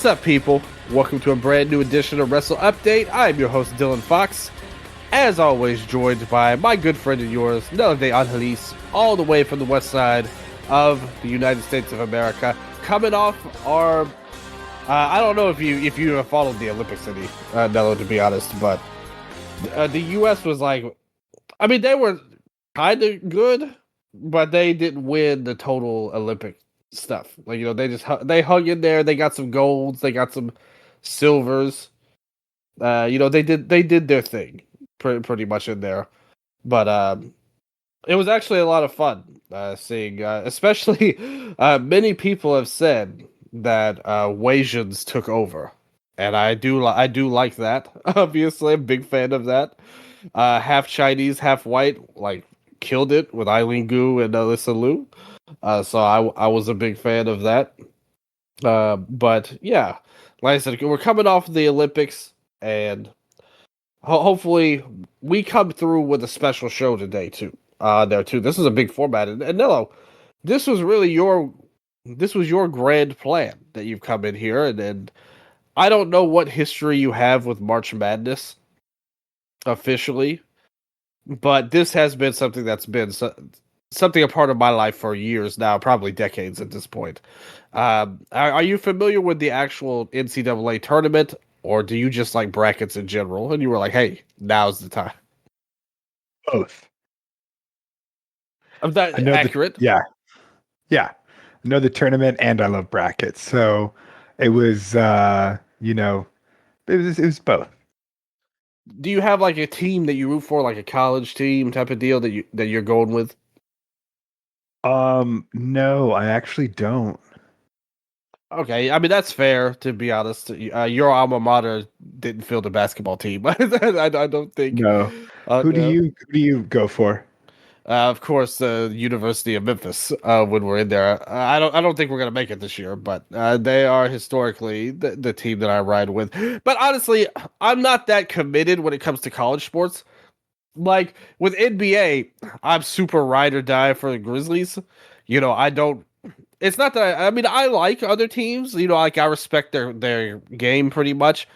What's up, people? Welcome to a brand new edition of Wrestle Update. I'm your host, Dylan Fox. As always, joined by my good friend and yours, Nello, unhinged, all the way from the west side of the United States of America. Coming off our, I don't know if you have followed the Olympics any, Nello, to be honest, but the U.S. was like, I mean, they were kind of good, but they didn't win the total Olympic stuff. Like, you know, they hung in there. They got some golds, they got some silvers. You know, they did their thing pretty much in there. But it was actually a lot of fun seeing, especially many people have said that Wasians took over, and I do like that. Obviously, I'm a big fan of that. Half Chinese, half white, like killed it with Eileen Gu and Alyssa Liu. So I was a big fan of that. But yeah, like I said, we're coming off the Olympics, and hopefully we come through with a special show today too. There too. This is a big format, and Nello, this was your grand plan that you've come in here, and I don't know what history you have with March Madness officially, but this has been something that's been something a part of my life for years now, probably decades at this point. Are you familiar with the actual NCAA tournament, or do you just like brackets in general? And you were like, "Hey, now's the time." Both. Is that accurate? Yeah. I know the tournament, and I love brackets. So it was, it was both. Do you have like a team that you root for, like a college team type of deal that you're going with? No, I actually don't. Okay, I mean that's fair, to be honest. Your alma mater didn't field a basketball team. I don't think. No. Who do you go for? Of course, the University of Memphis. When we're in there, I don't think we're gonna make it this year, but they are historically the team that I ride with. But honestly, I'm not that committed when it comes to college sports. Like with NBA, I'm super ride or die for the Grizzlies. You know, I don't. It's not that I mean, I like other teams. You know, like I respect their game pretty much.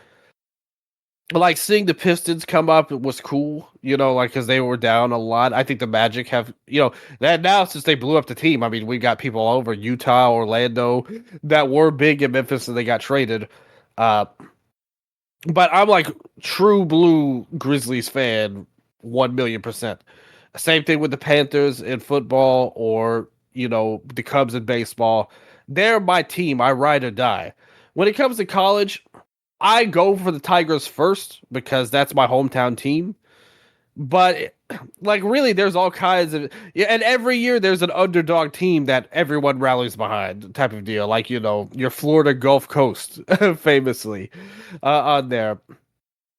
Like seeing the Pistons come up was cool, you know, like because they were down a lot. I think the Magic have, you know, that now since they blew up the team. I mean, we got people all over Utah, Orlando that were big in Memphis and they got traded. But I'm like true blue Grizzlies fan, 1,000,000%. Same thing with the Panthers in football, or you know the Cubs in baseball. They're my team. I ride or die. When it comes to college, I go for the Tigers first because that's my hometown team. But like really, there's all kinds of and every year there's an underdog team that everyone rallies behind, type of deal. Like you know your Florida Gulf Coast, famously, on there.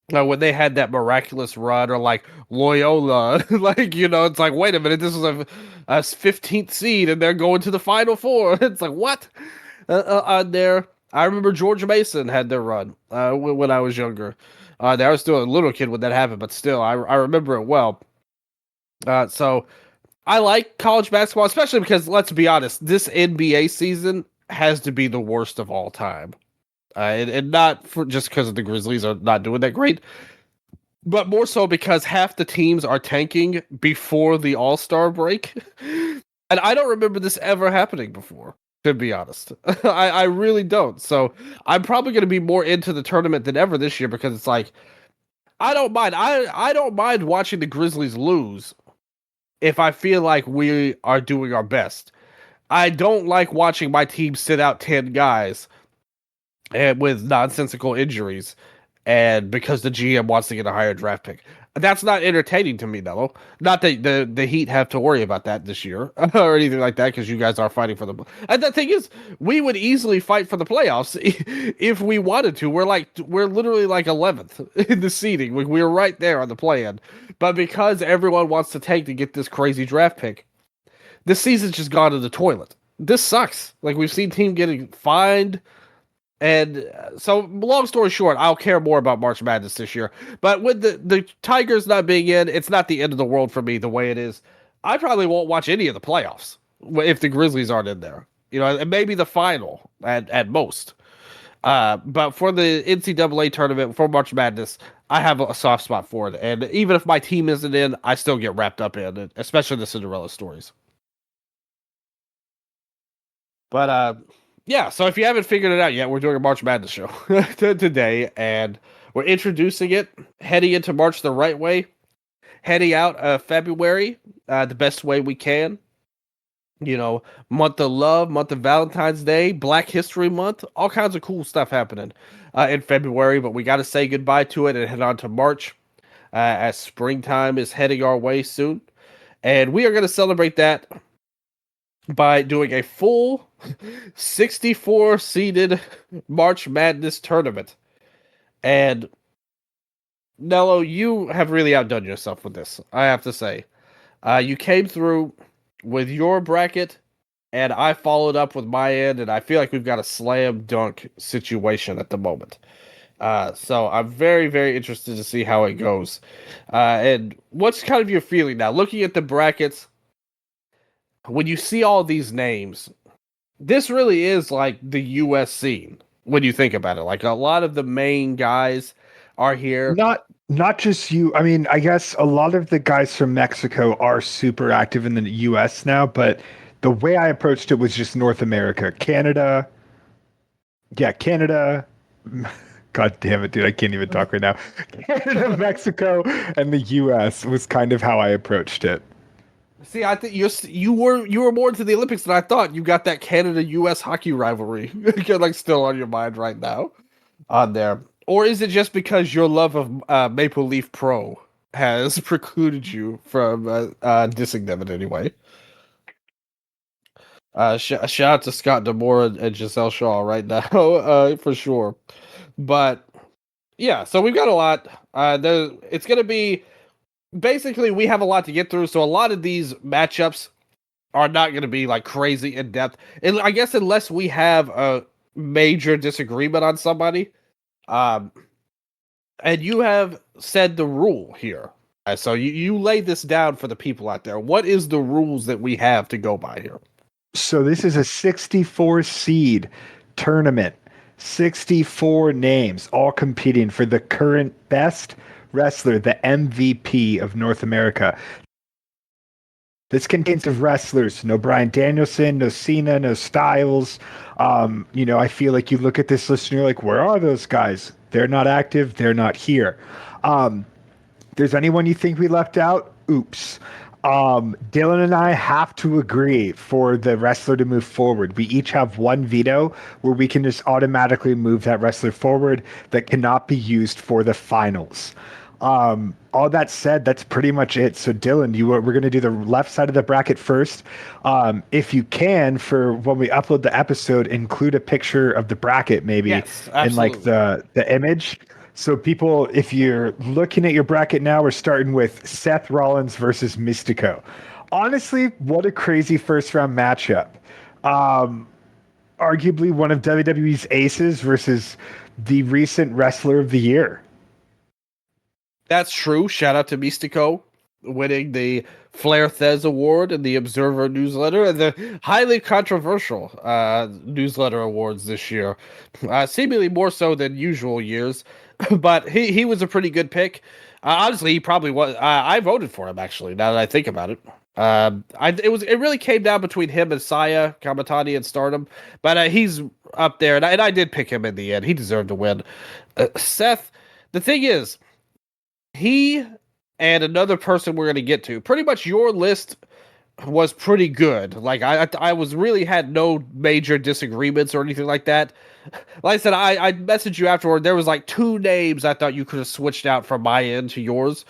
When they had that miraculous run, or like Loyola, like you know, it's like wait a minute, this was a 15th seed and they're going to the Final Four. It's like what? On there. I remember George Mason had their run when I was younger. I was still a little kid when that happened, but still, I remember it well. So I like college basketball, especially because, let's be honest, this NBA season has to be the worst of all time. And not for just because the Grizzlies are not doing that great, but more so because half the teams are tanking before the All-Star break. And I don't remember this ever happening before, to be honest. I really don't. So I'm probably going to be more into the tournament than ever this year because it's like, I don't mind. I don't mind watching the Grizzlies lose if I feel like we are doing our best. I don't like watching my team sit out 10 guys and with nonsensical injuries, and because the GM wants to get a higher draft pick. That's not entertaining to me, Nello. Not that the Heat have to worry about that this year or anything like that, because you guys are fighting for them. And the thing is, we would easily fight for the playoffs if we wanted to. We're literally like 11th in the seeding. We're right there on the play-in. But because everyone wants to tank to get this crazy draft pick, this season's just gone to the toilet. This sucks. Like, we've seen team getting fined. And so, long story short, I'll care more about March Madness this year. But with the Tigers not being in, it's not the end of the world for me the way it is. I probably won't watch any of the playoffs if the Grizzlies aren't in there. You know, and maybe the final at most. But for the NCAA tournament, for March Madness, I have a soft spot for it. And even if my team isn't in, I still get wrapped up in it, especially the Cinderella stories. But yeah, so if you haven't figured it out yet, we're doing a March Madness show today, and we're introducing it, heading into March the right way, heading out February the best way we can. Month of love, month of Valentine's Day, Black History Month, all kinds of cool stuff happening in February, but we got to say goodbye to it and head on to March as springtime is heading our way soon. And we are going to celebrate that by doing a full 64 seeded March Madness tournament. And Nello, you have really outdone yourself with this, I have to say. You came through with your bracket, and I followed up with my end, and I feel like we've got a slam dunk situation at the moment. So I'm very, very interested to see how it goes. And what's kind of your feeling now? Looking at the brackets, when you see all these names, this really is like the US scene when you think about it. Like a lot of the main guys are here. Not just you. I mean, I guess a lot of the guys from Mexico are super active in the US now, but the way I approached it was just North America. Canada. Yeah, Canada. God damn it, dude. I can't even talk right now. Canada, Mexico, and the US was kind of how I approached it. See, I think you were more into the Olympics than I thought. You got that Canada-U.S. hockey rivalry, like still on your mind right now, on there, or is it just because your love of Maple Leaf Pro has precluded you from dissing them in any way? Shout out to Scott Demore and Giselle Shaw right now, for sure. But yeah, so we've got a lot. It's going to be basically we have a lot to get through, so a lot of these matchups are not going to be like crazy in depth. And I guess unless we have a major disagreement on somebody, um, and you have said the rule here. So you lay this down for the people out there. What is the rules that we have to go by here? So this is a 64 seed tournament. 64 names all competing for the current best wrestler, the MVP of North America. This contains of wrestlers, no Bryan Danielson, no Cena, no Styles. I feel like you look at this list and you're like, where are those guys? They're not active. They're not here. There's anyone you think we left out? Oops. Dylan and I have to agree for the wrestler to move forward. We each have one veto where we can just automatically move that wrestler forward that cannot be used for the finals. All that said, that's pretty much it. So Dylan, we're going to do the left side of the bracket first. If you can, for when we upload the episode, include a picture of the bracket maybe in like the image. So people, if you're looking at your bracket now, we're starting with Seth Rollins versus Mystico. Honestly, what a crazy first round matchup. Arguably one of WWE's aces versus the recent Wrestler of the Year. That's true. Shout out to Mystico winning the Flair Thez Award and the Observer newsletter and the highly controversial newsletter awards this year. Seemingly more so than usual years, but he was a pretty good pick. Honestly, he probably was. I voted for him actually. Now that I think about it, it really came down between him and Saya Kamatani and Stardom, but he's up there, and I did pick him in the end. He deserved to win. Seth, the thing is, he and another person we're going to get to, pretty much your list was pretty good. Like I was really had no major disagreements or anything like that. Like I said, I messaged you afterward. There was like 2 names I thought you could have switched out from my end to yours,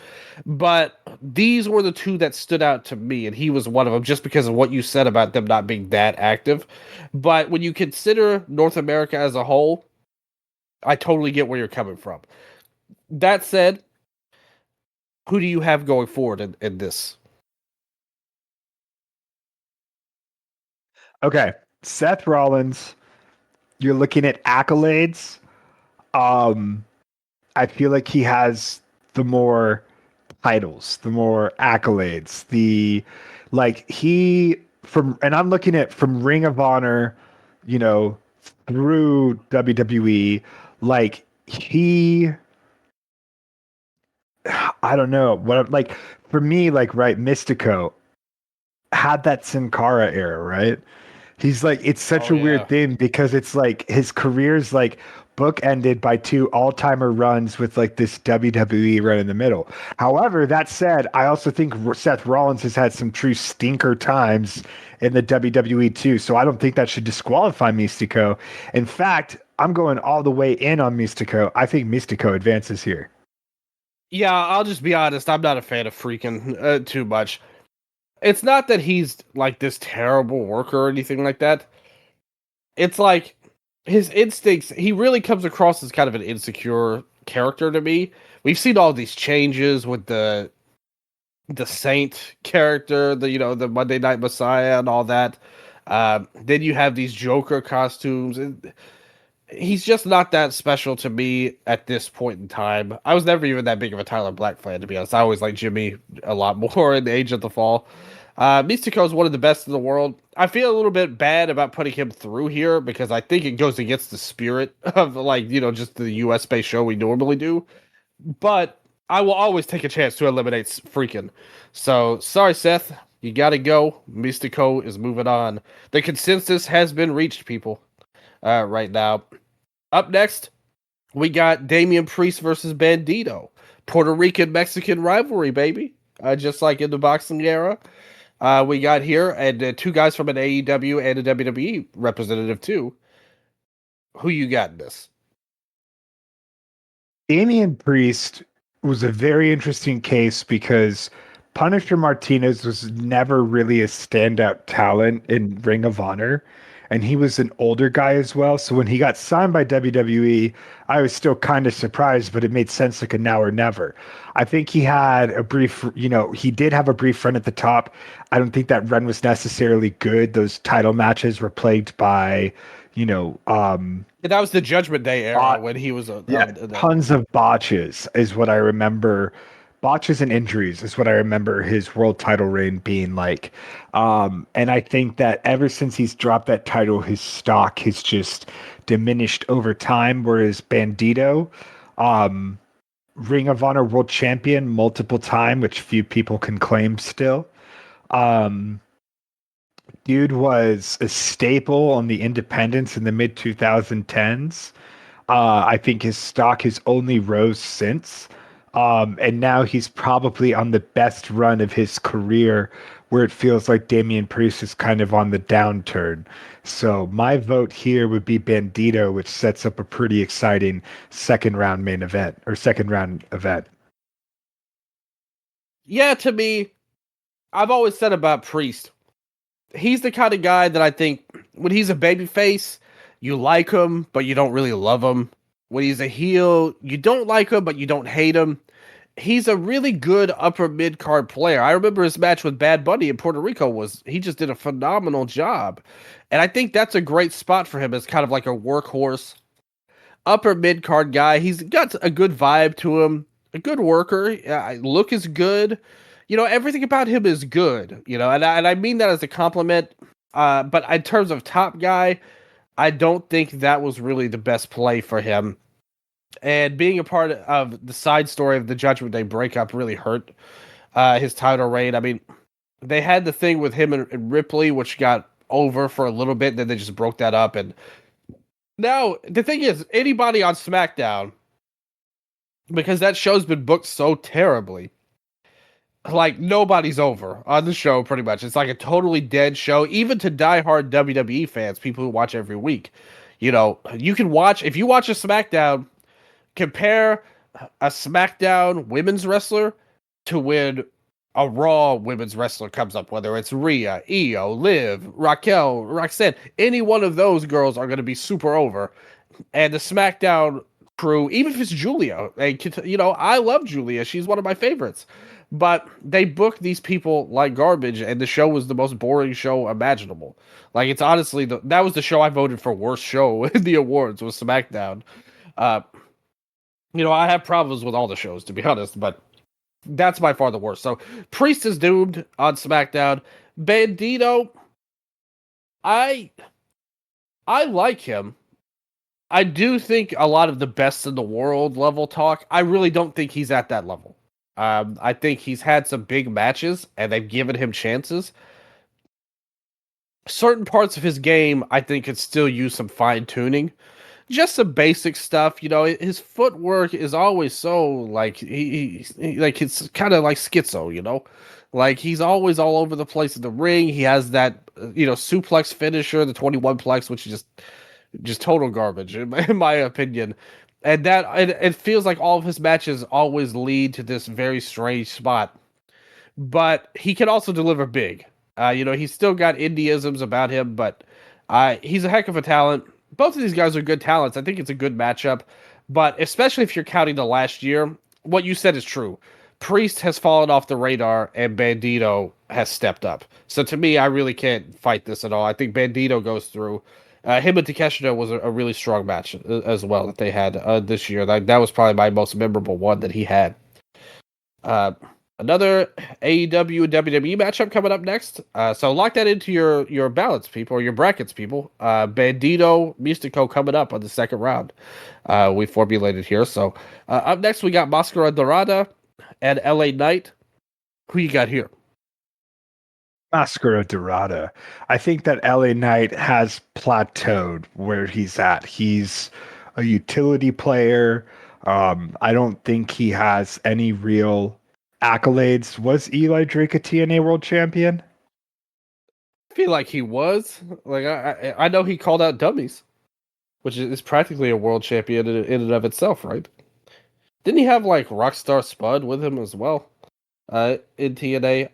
but these were the 2 that stood out to me, and he was one of them just because of what you said about them not being that active. But when you consider North America as a whole, I totally get where you're coming from. That said, who do you have going forward in this? Okay, Seth Rollins. You're looking at accolades. I feel like he has the more titles, the more accolades. And I'm looking at from Ring of Honor, through WWE. Like I don't know what like for me, like right, Mystico had that Sin Cara era, right? He's like, it's such Oh a yeah. weird thing because it's like his career's like bookended by two all-timer runs with like this WWE run in the middle. However, that said, I also think Seth Rollins has had some true stinker times in the WWE too. So I don't think that should disqualify Mystico. In fact, I'm going all the way in on Mystico. I think Mystico advances here. Yeah, I'll just be honest. I'm not a fan of freaking too much. It's not that he's like this terrible worker or anything like that. It's like his instincts. He really comes across as kind of an insecure character to me. We've seen all these changes with the Saint character, the Monday Night Messiah and all that. Then you have these Joker costumes. He's just not that special to me at this point in time. I was never even that big of a Tyler Black fan, to be honest. I always liked Jimmy a lot more in the Age of the Fall. Mystico is one of the best in the world. I feel a little bit bad about putting him through here because I think it goes against the spirit of just the US based show we normally do. But I will always take a chance to eliminate freaking. So sorry, Seth. You gotta go. Mystico is moving on. The consensus has been reached, people. Right now. Up next, we got Damian Priest versus Bandito. Puerto Rican Mexican rivalry, baby. Just like in the boxing era. We got here, and two guys from an AEW and a WWE representative, too. Who you got in this? Damian Priest was a very interesting case because Punisher Martinez was never really a standout talent in Ring of Honor. And he was an older guy as well. So when he got signed by WWE, I was still kind of surprised, but it made sense like a now or never. I think he had a brief, he did have a brief run at the top. I don't think that run was necessarily good. Those title matches were plagued by, you know, That was the Judgment Day era bot, when he was yeah, tons of botches is what I remember. Botches and injuries is what I remember his world title reign being like. And I think that ever since he's dropped that title, his stock has just diminished over time. Whereas Bandito, um, Ring of Honor world champion multiple time, which few people can claim still. Um, Dude was a staple on the independents in the mid 2010s. I think his stock has only rose since. And now he's probably on the best run of his career, where it feels like Damian Priest is kind of on the downturn. So my vote here would be Bandito, which sets up a pretty exciting second round main event or second round event. Yeah, to me, I've always said about Priest, he's the kind of guy that I think when he's a babyface, you like him, but you don't really love him. When he's a heel, you don't like him, but you don't hate him. He's a really good upper mid card player. I remember his match with Bad Bunny in Puerto Rico he just did a phenomenal job. And I think that's a great spot for him as kind of like a workhorse upper mid card guy. He's got a good vibe to him, a good worker. Look is good. Everything about him is good. And I mean that as a compliment. But in terms of top guy, I don't think that was really the best play for him. And being a part of the side story of the Judgment Day breakup really hurt his title reign. I mean, they had the thing with him and Ripley, which got over for a little bit, then they just broke that up. And now the thing is, anybody on SmackDown, because that show's been booked so terribly, like nobody's over on the show pretty much. It's like a totally dead show, even to diehard WWE fans, people who watch every week. You can watch, if you watch a SmackDown, compare a SmackDown women's wrestler to when a Raw women's wrestler comes up, whether it's Rhea, Io, Liv, Raquel, Roxanne. Any one of those girls are going to be super over. And the SmackDown crew, even if it's Julia, I love Julia. She's one of my favorites. But they book these people like garbage, and the show was the most boring show imaginable. Like, it's honestly, that was the show I voted for worst show in the awards, was SmackDown. Uh, I have problems with all the shows, to be honest, but that's by far the worst. So, Priest is doomed on SmackDown. Bandito, I I like him. I do think a lot of the best in the world level talk. I really don't think he's at that level. I think he's had some big matches and they've given him chances. Certain parts of his game, I think, could still use some fine tuning. Just some basic stuff, his footwork is always so like like it's kind of like schizo, like he's always all over the place in the ring. He has that suplex finisher, the 21 plex, which is just total garbage in my opinion. And that it feels like all of his matches always lead to this very strange spot, but he can also deliver big. He's still got Indiisms about him, but he's a heck of a talent. Both of these guys are good talents. I think it's a good matchup, but especially if you're counting the last year, what you said is true. Priest has fallen off the radar, and Bandito has stepped up. So to me, I really can't fight this at all. I think Bandito goes through. Him and Takeshita was a really strong match as well that they had this year. That was probably my most memorable one that he had. Another AEW and WWE matchup coming up next. So lock that into your balance, people, or your brackets, people. Bandito, Mystico coming up on the second round. We formulated here. So up next, we got Mascara Dorada and LA Knight. Who you got here? Mascara Dorada. I think that LA Knight has plateaued where he's at. He's a utility player. I don't think he has any real accolades. Was Eli Drake a TNA World Champion? I feel like he was. Like I know he called out dummies, which is practically a world champion in and of itself, right? Didn't he have like Rockstar Spud with him as well? In TNA.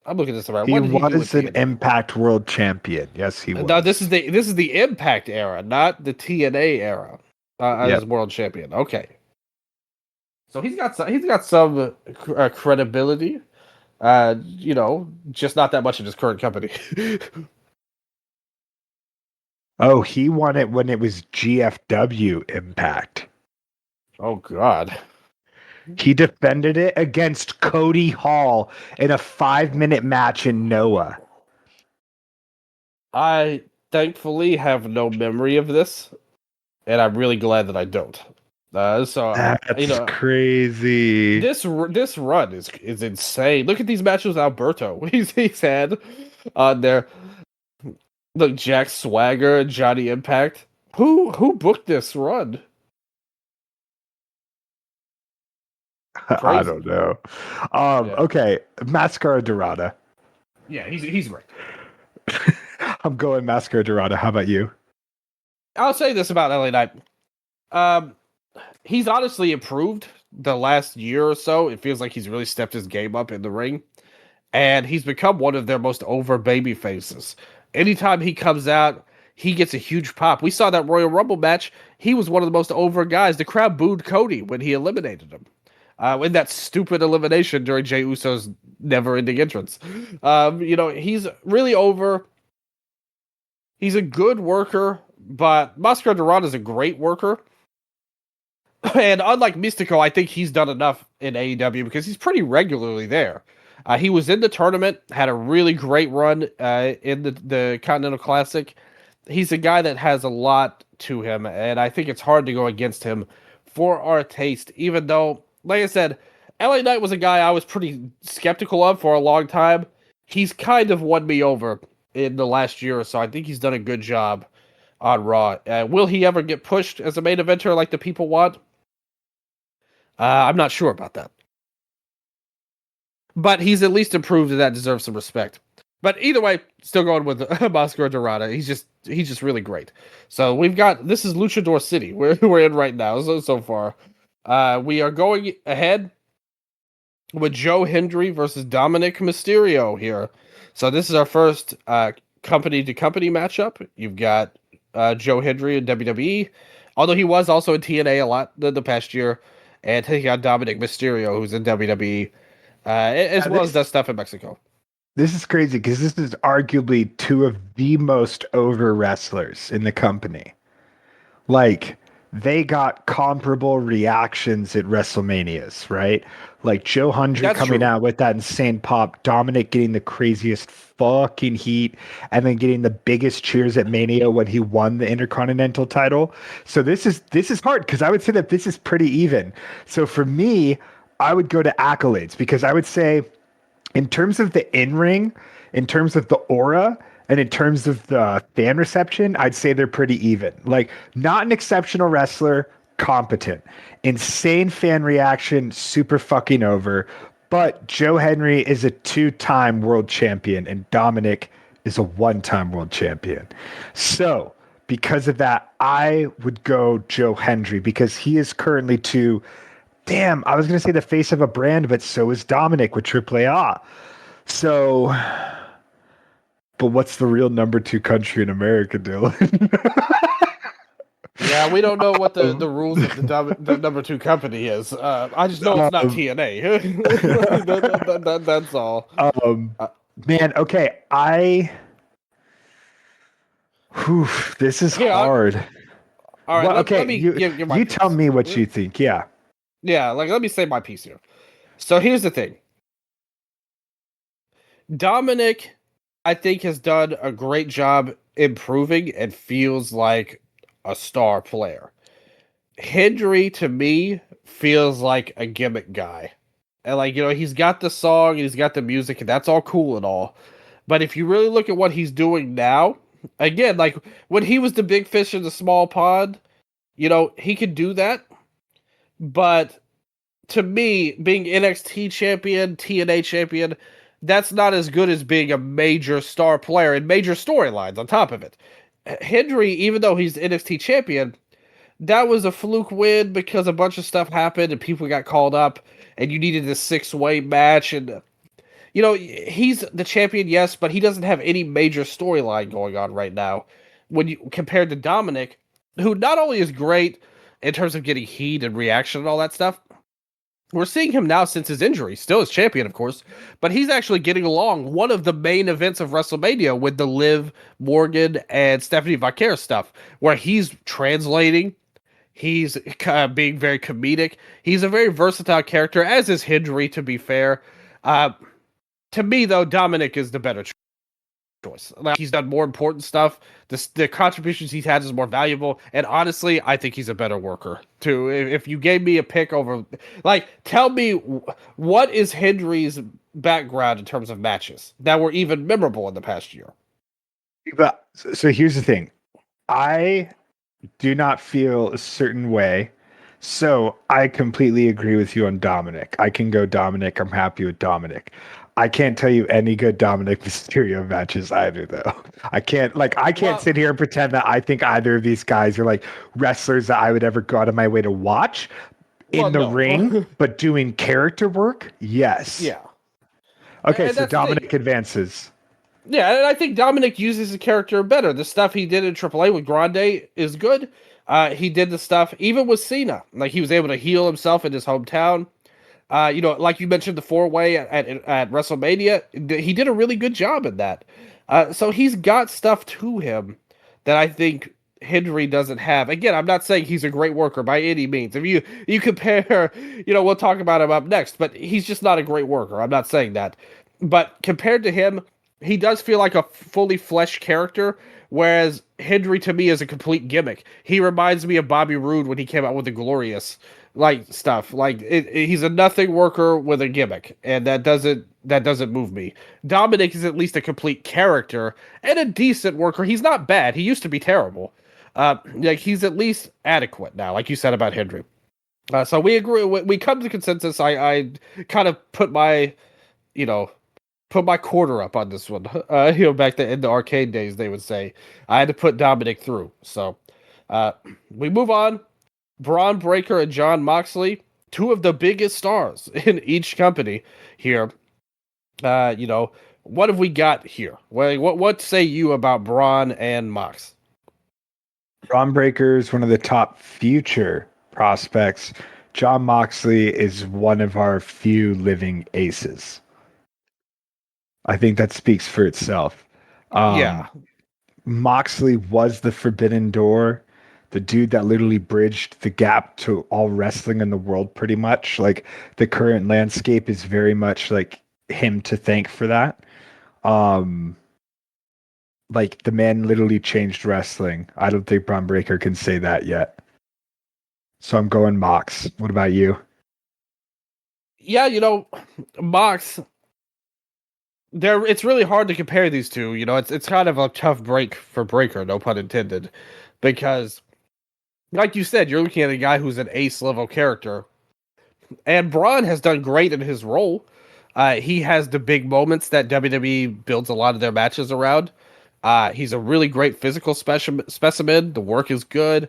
I'm looking at this around. He What did he do was with an TNA? Impact World Champion. Yes, he was. No, this is the Impact era, not the TNA era. As Yep. world champion. Okay, so he's got some credibility. Just not that much in his current company. Oh, he won it when it was GFW Impact. Oh God. He defended it against Cody Hall in a 5-minute match in Noah. I thankfully have no memory of this, and I'm really glad that I don't. That's crazy. This run is insane. Look at these matches with Alberto. He's had on there. Look, Jack Swagger, Johnny Impact. Who booked this run? Crazy. I don't know. Yeah. Okay, Mascara Dorada. Yeah, he's great. I'm going Mascara Dorada. How about you? I'll say this about LA Knight. He's honestly improved the last year or so. It feels like he's really stepped his game up in the ring, and he's become one of their most over baby faces. Anytime he comes out, he gets a huge pop. We saw that Royal Rumble match. He was one of the most over guys. The crowd booed Cody when he eliminated him. In that stupid elimination during Jey Uso's never-ending entrance. He's really over. He's a good worker, but Mascara Dorada is a great worker. And unlike Mystico, I think he's done enough in AEW because he's pretty regularly there. He was in the tournament, had a really great run in the Continental Classic. He's a guy that has a lot to him, and I think it's hard to go against him for our taste, even though, like I said, LA Knight was a guy I was pretty skeptical of for a long time. He's kind of won me over in the last year or so. I think he's done a good job on Raw. Will he ever get pushed as a main eventer like the people want? I'm not sure about that. But he's at least improved, and that deserves some respect. But either way, still going with Mascara Dorada. He's just really great. So this is Luchador City we're in right now so far. We are going ahead with Joe Hendry versus Dominic Mysterio here. So this is our first company to company matchup. You've got Joe Hendry in WWE, although he was also in TNA a lot the past year, and taking on Dominic Mysterio, who's in WWE, as well as does stuff in Mexico. This is crazy because this is arguably two of the most over wrestlers in the company. Like, they got comparable reactions at WrestleManias, right? Like Joe Hendry That's coming true. out with that insane pop, Dominic getting the craziest fucking heat, and then getting the biggest cheers at Mania when he won the Intercontinental title. So this is hard because I would say that this is pretty even. So for me, I would go to accolades because I would say in terms of the in ring, in terms of the aura, and in terms of the fan reception, I'd say they're pretty even. Like, not an exceptional wrestler, competent. Insane fan reaction, super fucking over. But Joe Henry is a 2-time world champion, and Dominic is a 1-time world champion. So, because of that, I would go Joe Hendry because he is currently to damn, I was going to say the face of a brand, but so is Dominic with AAA. So, but what's the real number 2 country in America, Dylan? Yeah, we don't know what the rules of the number two company is. I just know it's not um, TNA. That's all. um, Uh, man, okay, whew, this is here, hard. all right. Well, Let okay, me give my you tell piece. me what you think. Yeah. Yeah, like let me say my piece here. So here's the thing. Dominic, I think, has done a great job improving and feels like a star player. Hendry to me feels like a gimmick guy. And like, he's got the song and he's got the music and that's all cool and all. But if you really look at what he's doing now, again, like when he was the big fish in the small pond, he could do that. But to me, being NXT champion, TNA champion, that's not as good as being a major star player and major storylines on top of it. Hendry, even though he's the NXT champion, that was a fluke win because a bunch of stuff happened and people got called up and you needed this six-way match. And, he's the champion, yes, but he doesn't have any major storyline going on right now when you compared to Dominic, who not only is great in terms of getting heat and reaction and all that stuff, we're seeing him now since his injury, still as champion, of course, but he's actually getting along one of the main events of WrestleMania with the Liv Morgan and Stephanie Vaquer stuff, where he's translating, he's being very comedic. He's a very versatile character, as is Hendry, to be fair. Uh, to me, though, Dominic is the better choice. Like, he's done more important stuff. The contributions he's had is more valuable, and honestly, I think he's a better worker too. If you gave me a pick over, like, tell me what is Hendry's background in terms of matches that were even memorable in the past year. But so here's the thing. I do not feel a certain way. So I completely agree with you on Dominic. I can go Dominic. I'm happy with Dominic. I can't tell you any good Dominic Mysterio matches either, though. I can't Well, sit here and pretend that I think either of these guys are like wrestlers that I would ever go out of my way to watch well, in the ring, no, but doing character work, yes. yeah, Okay, and so that's the thing. Dominic advances. Yeah, and I think Dominic uses his character better. The stuff he did in AAA with Grande is good. He did the stuff even with Cena, like he was able to heal himself in his hometown. Like you mentioned, the four-way at WrestleMania, he did a really good job in that. So he's got stuff to him that I think Hendry doesn't have. Again, I'm not saying he's a great worker by any means. If you compare, we'll talk about him up next, but he's just not a great worker. I'm not saying that. But compared to him, he does feel like a fully fleshed character, whereas Hendry to me is a complete gimmick. He reminds me of Bobby Roode when he came out with the Glorious stuff. Like he's a nothing worker with a gimmick, and that doesn't move me. Dominic is at least a complete character and a decent worker. He's not bad. He used to be terrible. Like he's at least adequate now, like you said about Hendry. So we agree. We come to consensus. I kind of you know, put my quarter up on this one. Back in the arcade days, they would say I had to put Dominic through. So we move on. Braun Breaker and John Moxley, two of the biggest stars in each company here. What have we got here? What say you about Braun and Mox? Ron Breaker is one of the top future prospects. John Moxley is one of our few living aces. I think that speaks for itself. Yeah, Moxley was the forbidden door the dude that literally bridged the gap to all wrestling in the world pretty much. Like the current landscape is very much like him to thank for that. Um like the man literally changed wrestling. I don't think Braun Breaker can say that yet. So I'm going Mox. What about you? Yeah, Mox. It's really hard to compare these two. It's kind of a tough break for Breaker, no pun intended, because, like you said, you're looking at a guy who's an ace level character, and Braun has done great in his role. He has the big moments that WWE builds a lot of their matches around. He's a really great physical specimen. The work is good.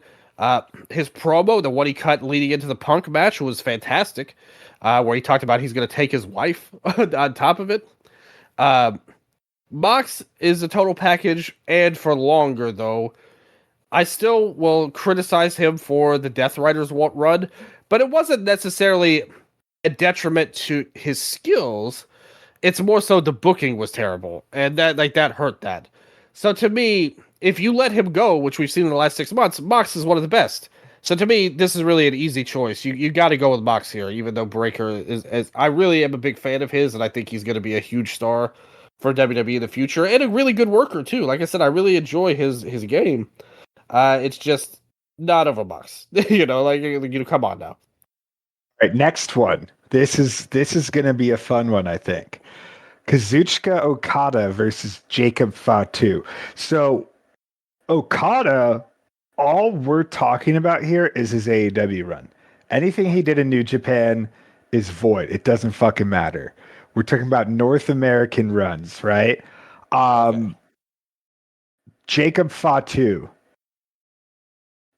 His promo, the one he cut leading into the Punk match, was fantastic, where he talked about he's going to take his wife on top of it. Mox is a total package, and for longer, though. I still will criticize him for the Death Riders run, but it wasn't necessarily a detriment to his skills. It's more so the booking was terrible, and that hurt that. So to me, if you let him go, which we've seen in the last 6 months, Mox is one of the best. So to me, this is really an easy choice. You got to go with Mox here, even though Breaker is. I really am a big fan of his, and I think he's going to be a huge star for WWE in the future, and a really good worker too. Like I said, I really enjoy his game. It's just not over Mox. Come on now. All right, next one. This is gonna be a fun one, I think. Kazuchika Okada versus Jacob Fatu. So Okada, all we're talking about here is his AEW run. Anything he did in New Japan is void. It doesn't fucking matter. We're talking about North American runs, right? Okay. Jacob Fatu,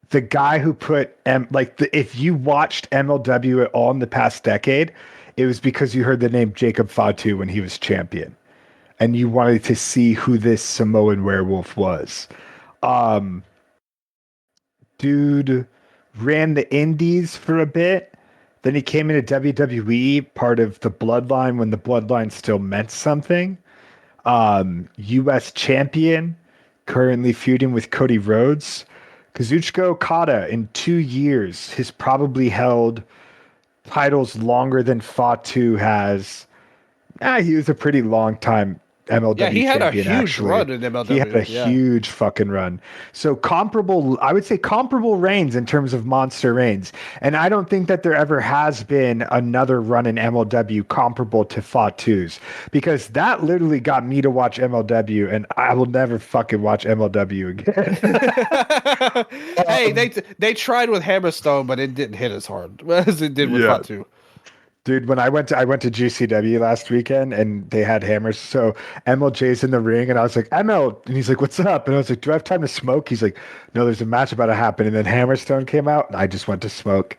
the guy who put if you watched MLW at all in the past decade, it was because you heard the name Jacob Fatu when he was champion, and you wanted to see who this Samoan werewolf was. Dude ran the Indies for a bit. Then he came into WWE, part of the Bloodline when the Bloodline still meant something. U.S. champion, currently feuding with Cody Rhodes. Kazuchika Okada, in 2 years, has probably held titles longer than Fatu has. He was a pretty long time MLW champion. Yeah, he had a huge actually. Run in MLW. He had a huge fucking run. So I would say comparable reigns in terms of monster reigns. And I don't think that there ever has been another run in MLW comparable to Fatu's, because that literally got me to watch MLW, and I will never fucking watch MLW again. Hey, they tried with Hammerstone, but it didn't hit as hard as it did with Fatu. Dude, when I went to GCW last weekend and they had hammers, so MLJ's in the ring and I was like, ML, and he's like, what's up? And I was like, do I have time to smoke? He's like, no, there's a match about to happen. And then Hammerstone came out and I just went to smoke.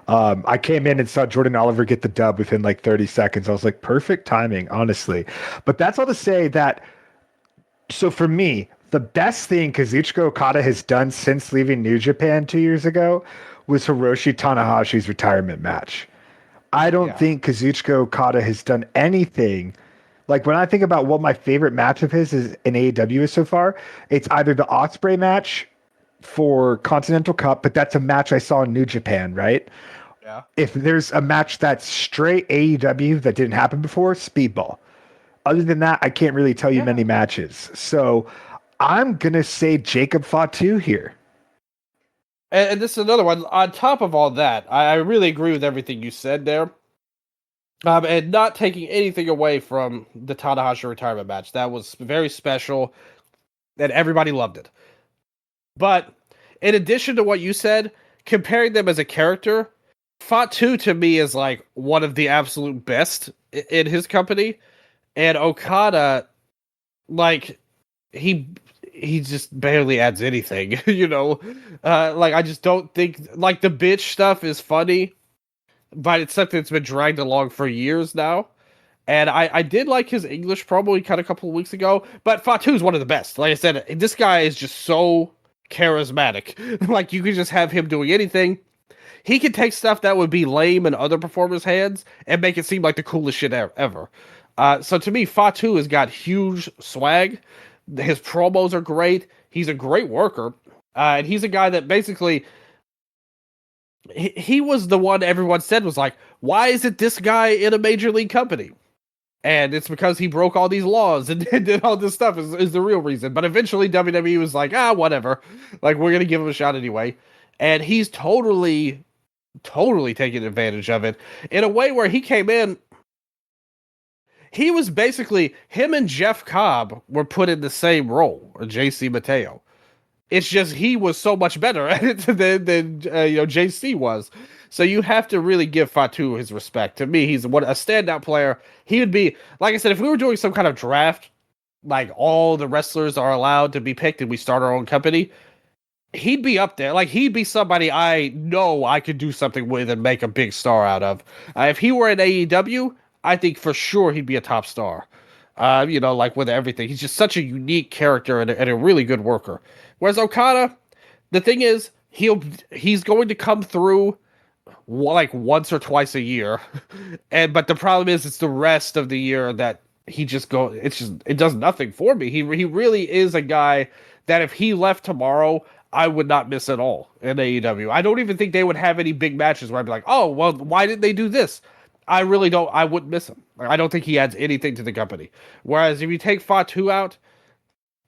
I came in and saw Jordan Oliver get the dub within like 30 seconds. I was like, perfect timing, honestly. But that's all to say that, so for me, the best thing Kazuchika Okada has done since leaving New Japan 2 years ago was Hiroshi Tanahashi's retirement match. I don't think Kazuchika Okada has done anything. Like, when I think about what my favorite match of his is in AEW is so far, it's either the Ospreay match for Continental Cup, but that's a match I saw in New Japan, right? Yeah. If there's a match that's straight AEW that didn't happen before, Speedball. Other than that, I can't really tell you many matches. So I'm going to say Jacob Fatu here. And this is another one. On top of all that, I really agree with everything you said there. And not taking anything away from the Tanahashi retirement match. That was very special, and everybody loved it. But in addition to what you said, comparing them as a character, Fatu to me is like one of the absolute best in his company. And Okada, like, he just barely adds anything, I just don't think, like, the bitch stuff is funny, but it's something that's been dragged along for years now. And I did like his English promo he cut a couple of weeks ago, but Fatu's one of the best. Like I said, this guy is just so charismatic. Like, you could just have him doing anything. He can take stuff that would be lame in other performers' hands and make it seem like the coolest shit ever. So to me, Fatu has got huge swag. His promos are great. He's a great worker. And he's a guy that basically he was the one everyone said was like, why isn't this guy in a major league company? And it's because he broke all these laws and did all this stuff is the real reason. But eventually WWE was like, whatever. Like, we're going to give him a shot anyway. And he's totally taking advantage of it in a way where he came in. He was basically, him and Jeff Cobb were put in the same role, or JC Mateo. It's just he was so much better at it than JC was. So you have to really give Fatu his respect. To me, he's a standout player. He would be, like I said, if we were doing some kind of draft, like all the wrestlers are allowed to be picked and we start our own company, he'd be up there. Like, he'd be somebody I know I could do something with and make a big star out of. If he were in AEW, I think for sure he'd be a top star. Like with everything. He's just such a unique character and a really good worker. Whereas Okada, the thing is, he's going to come through like once or twice a year, but the problem is it's the rest of the year that it does nothing for me. He really is a guy that if he left tomorrow, I would not miss at all in AEW. I don't even think they would have any big matches where I'd be like, oh well, why didn't they do this? I really don't. I wouldn't miss him. I don't think he adds anything to the company. Whereas if you take Fatu out,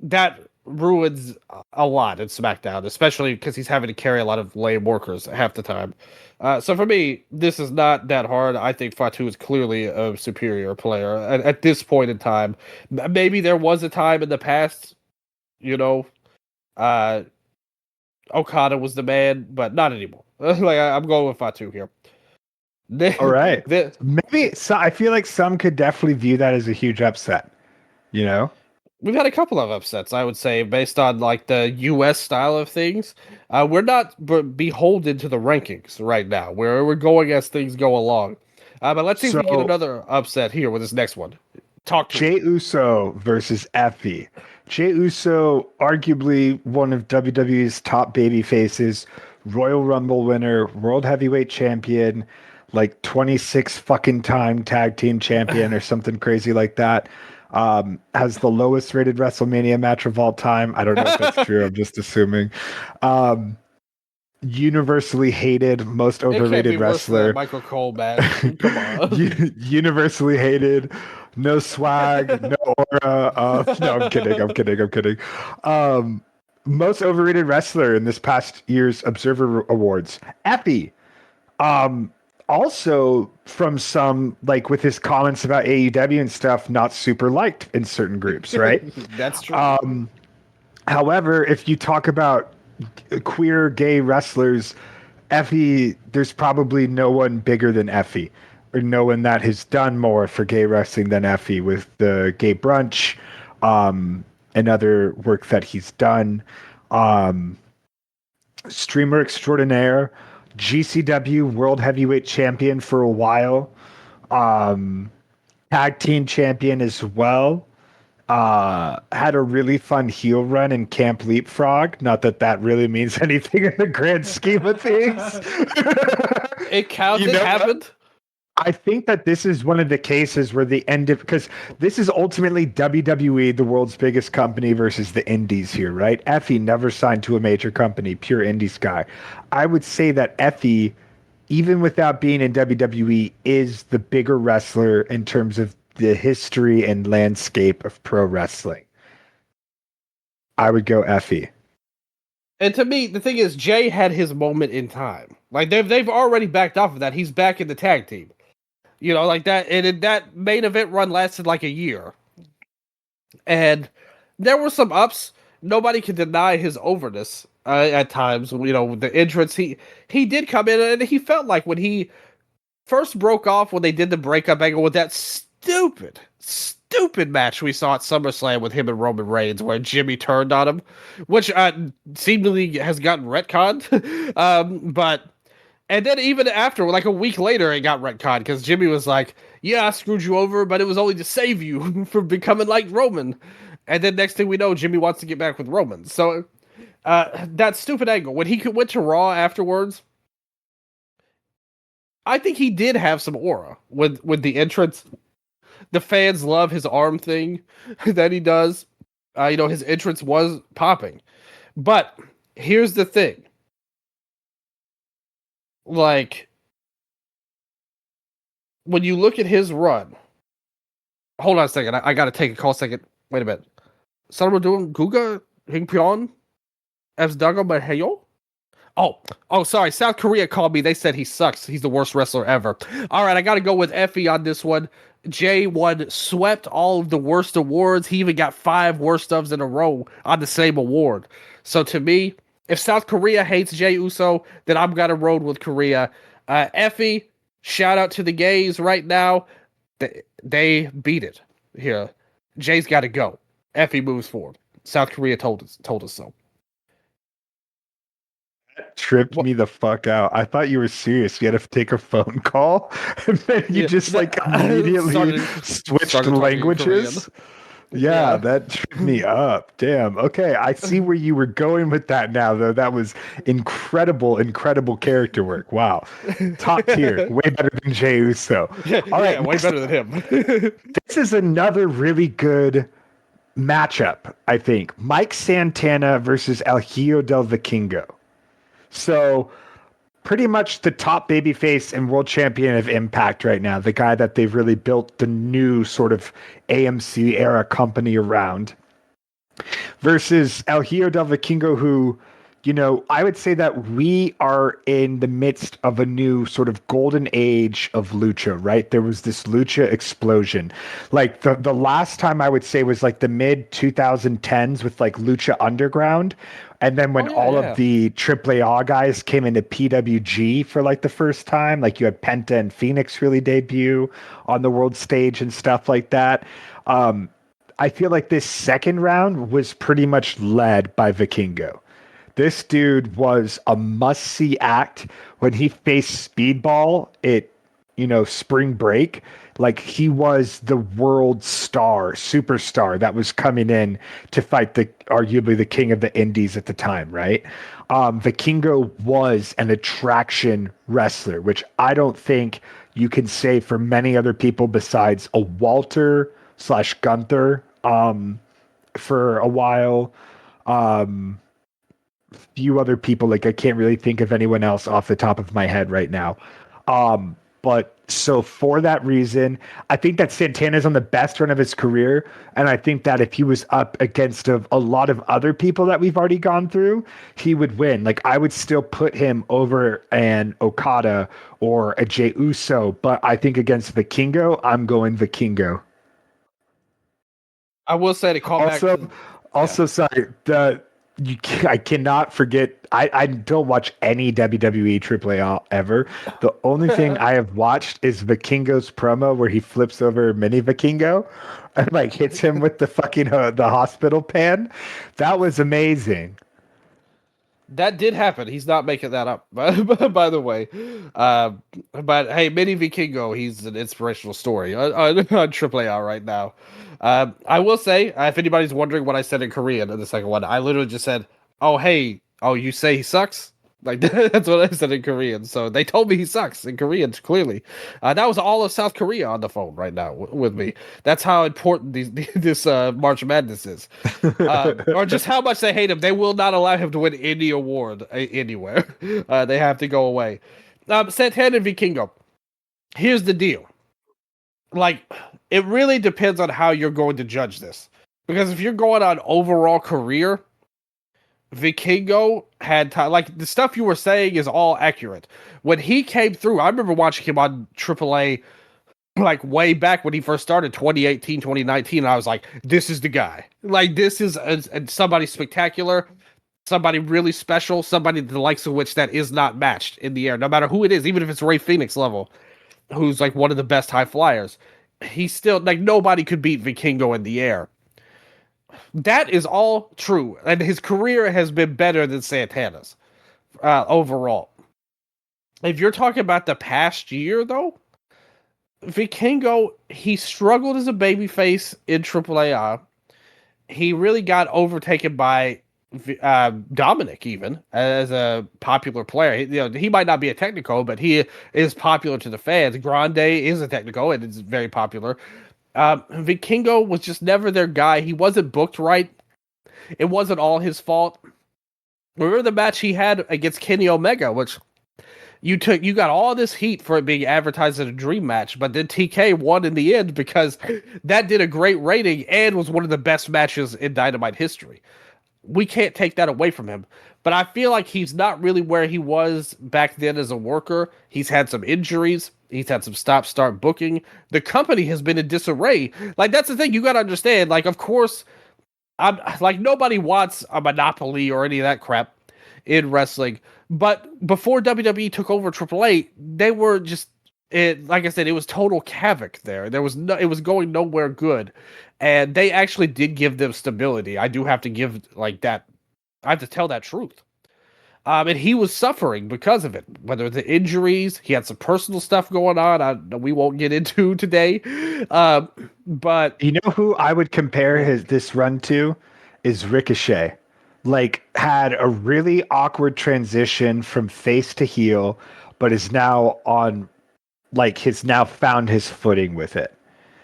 that ruins a lot in SmackDown, especially because he's having to carry a lot of lame workers half the time. So for me, this is not that hard. I think Fatu is clearly a superior player at this point in time. Maybe there was a time in the past, Okada was the man, but not anymore. I'm going with Fatu here. All right. Maybe I feel like some could definitely view that as a huge upset. We've had a couple of upsets, I would say, based on like the U.S. style of things. We're not beholden to the rankings right now. We're going as things go along. But let's see if we get another upset here with this next one. Talk to Jey Uso versus Effie. Jey Uso, arguably one of WWE's top baby faces, Royal Rumble winner, World Heavyweight Champion, like 26 fucking time tag team champion or something crazy like that. Has the lowest rated WrestleMania match of all time. I don't know if that's true. I'm just assuming. Universally hated, most overrated wrestler. Michael Cole match. Come on. Universally hated. No swag, no aura. No, I'm kidding. Most overrated wrestler in this past year's Observer Awards. Epi. Also, from some, like with his comments about AEW and stuff, not super liked in certain groups, right? That's true. However, if you talk about queer gay wrestlers, Effie, there's probably no one bigger than Effie, or no one that has done more for gay wrestling than Effie with the Gay Brunch and other work that he's done. Streamer extraordinaire. GCW World Heavyweight Champion for a while. Tag Team Champion as well. Had a really fun heel run in Camp Leapfrog. Not that really means anything in the grand scheme of things. It counts. It happened. I think that this is one of the cases where the end of, because this is ultimately WWE, the world's biggest company, versus the indies here, right? Effie never signed to a major company, pure indies guy. I would say that Effie, even without being in WWE, is the bigger wrestler in terms of the history and landscape of pro wrestling. I would go Effie. And to me, the thing is, Jay had his moment in time. Like they've already backed off of that. He's back in the tag team. Like that, and that main event run lasted like a year. And there were some ups. Nobody can deny his overness at times. The entrance, he did come in, and he felt like when he first broke off, when they did the breakup angle with that stupid match we saw at SummerSlam with him and Roman Reigns, where Jimmy turned on him, which seemingly has gotten retconned. But and then even after, like a week later, it got retconned because Jimmy was like, "Yeah, I screwed you over, but it was only to save you from becoming like Roman." And then next thing we know, Jimmy wants to get back with Roman. So that stupid angle when he went to Raw afterwards, I think he did have some aura with the entrance. The fans love his arm thing that he does. His entrance was popping, but Here's the thing. Like, when you look at his run, hold on a second. I got to take a call second. Wait a minute. Someone doing Guga Hingpyeon as Dago Maheyo? Sorry. South Korea called me. They said he sucks. He's the worst wrestler ever. All right, I got to go with Effie on this one. Jay swept all of the worst awards. He even got 5 worst ofs in a row on the same award. So to me, if South Korea hates Jay Uso, then I'm gonna road with Korea. Effie, shout out to the gays right now. They beat it here. Jay's got to go. Effie moves forward. South Korea told us so. Tripped me the fuck out. I thought you were serious. You had to take a phone call, and then you just like immediately switched languages. Yeah, that tripped me up. Damn. Okay, I see where you were going with that now, though. That was incredible character work. Wow. Top tier. Way better than Jey Uso. All right, way better than him. This is another really good matchup, I think. Mike Santana versus El Hijo del Vikingo. So pretty much the top babyface and world champion of Impact right now, the guy that they've really built the new sort of AMC era company around, versus El Hijo del Vikingo, who, you know, I would say that we are in the midst of a new sort of golden age of lucha, right? There was this lucha explosion. Like the last time I would say was like the mid 2010s with like Lucha Underground. And then when all of the AAA guys came into PWG for like the first time, like you had Penta and Phoenix really debut on the world stage and stuff like that. I feel like this second round was pretty much led by Vikingo. This dude was a must-see act when he faced Speedball at, you know, Spring Break. Like, he was the world superstar that was coming in to fight arguably the king of the indies at the time, right? Vikingo was an attraction wrestler, which I don't think you can say for many other people besides a Walter / Gunther for a while. Few other people, like I can't really think of anyone else off the top of my head right now. But so for that reason, I think that Santana's on the best run of his career. And I think that if he was up against a lot of other people that we've already gone through, he would win. Like, I would still put him over an Okada or a Jey Uso, but I think against Vikingo, I'm going Vikingo. I will say to call also, sorry, I cannot forget. I don't watch any WWE AAA ever. The only thing I have watched is Vikingo's promo where he flips over Mini Vikingo and like hits him with the fucking the hospital pan. That was amazing. That did happen. He's not making that up, by the way. But hey, Mini Vikingo, he's an inspirational story on AAA right now. I will say, if anybody's wondering what I said in Korean in the second one, I literally just said, "Oh hey, you say he sucks." Like, that's what I said in Korean. So they told me he sucks in Korean. Clearly, that was all of South Korea on the phone right now with me. That's how important this March Madness is, or just how much they hate him. They will not allow him to win any award anywhere. They have to go away. Santana and Vikingo. Here's the deal. Like, it really depends on how you're going to judge this, because if you're going on overall career, Vikingo had time. Like, the stuff you were saying is all accurate. When he came through, I remember watching him on AAA like way back when he first started, 2018, 2019. And I was like, this is the guy. Like, this is somebody spectacular, somebody really special, somebody the likes of which that is not matched in the air, no matter who it is, even if it's Ray Phoenix level, who's like one of the best high flyers. He's still like, nobody could beat Vikingo in the air. That is all true, and his career has been better than Santana's overall. If you're talking about the past year, though, Vikingo, he struggled as a babyface in AAA. He really got overtaken by Dominic, even as a popular player. He might not be a technical, but he is popular to the fans. Grande is a technical, and it's very popular. Vikingo was just never their guy. He wasn't booked right. It wasn't all his fault. Remember the match he had against Kenny Omega, which you got all this heat for it being advertised as a dream match, but then TK won in the end because that did a great rating and was one of the best matches in Dynamite history. We can't take that away from him. But I feel like he's not really where he was back then as a worker. He's had some injuries. He's had some stop-start booking. The company has been in disarray. Like, that's the thing you got to understand. Like, of course, I'm like, nobody wants a monopoly or any of that crap in wrestling. But before WWE took over AAA, they were just like I said, it was total havoc there. It was going nowhere good, and they actually did give them stability. I do have to give like that. I have to tell that truth. And he was suffering because of it. Whether the injuries, he had some personal stuff going on. We won't get into today. But You know who I would compare this run to is Ricochet. Like had a really awkward transition from face to heel, but is now on like has now found his footing with it.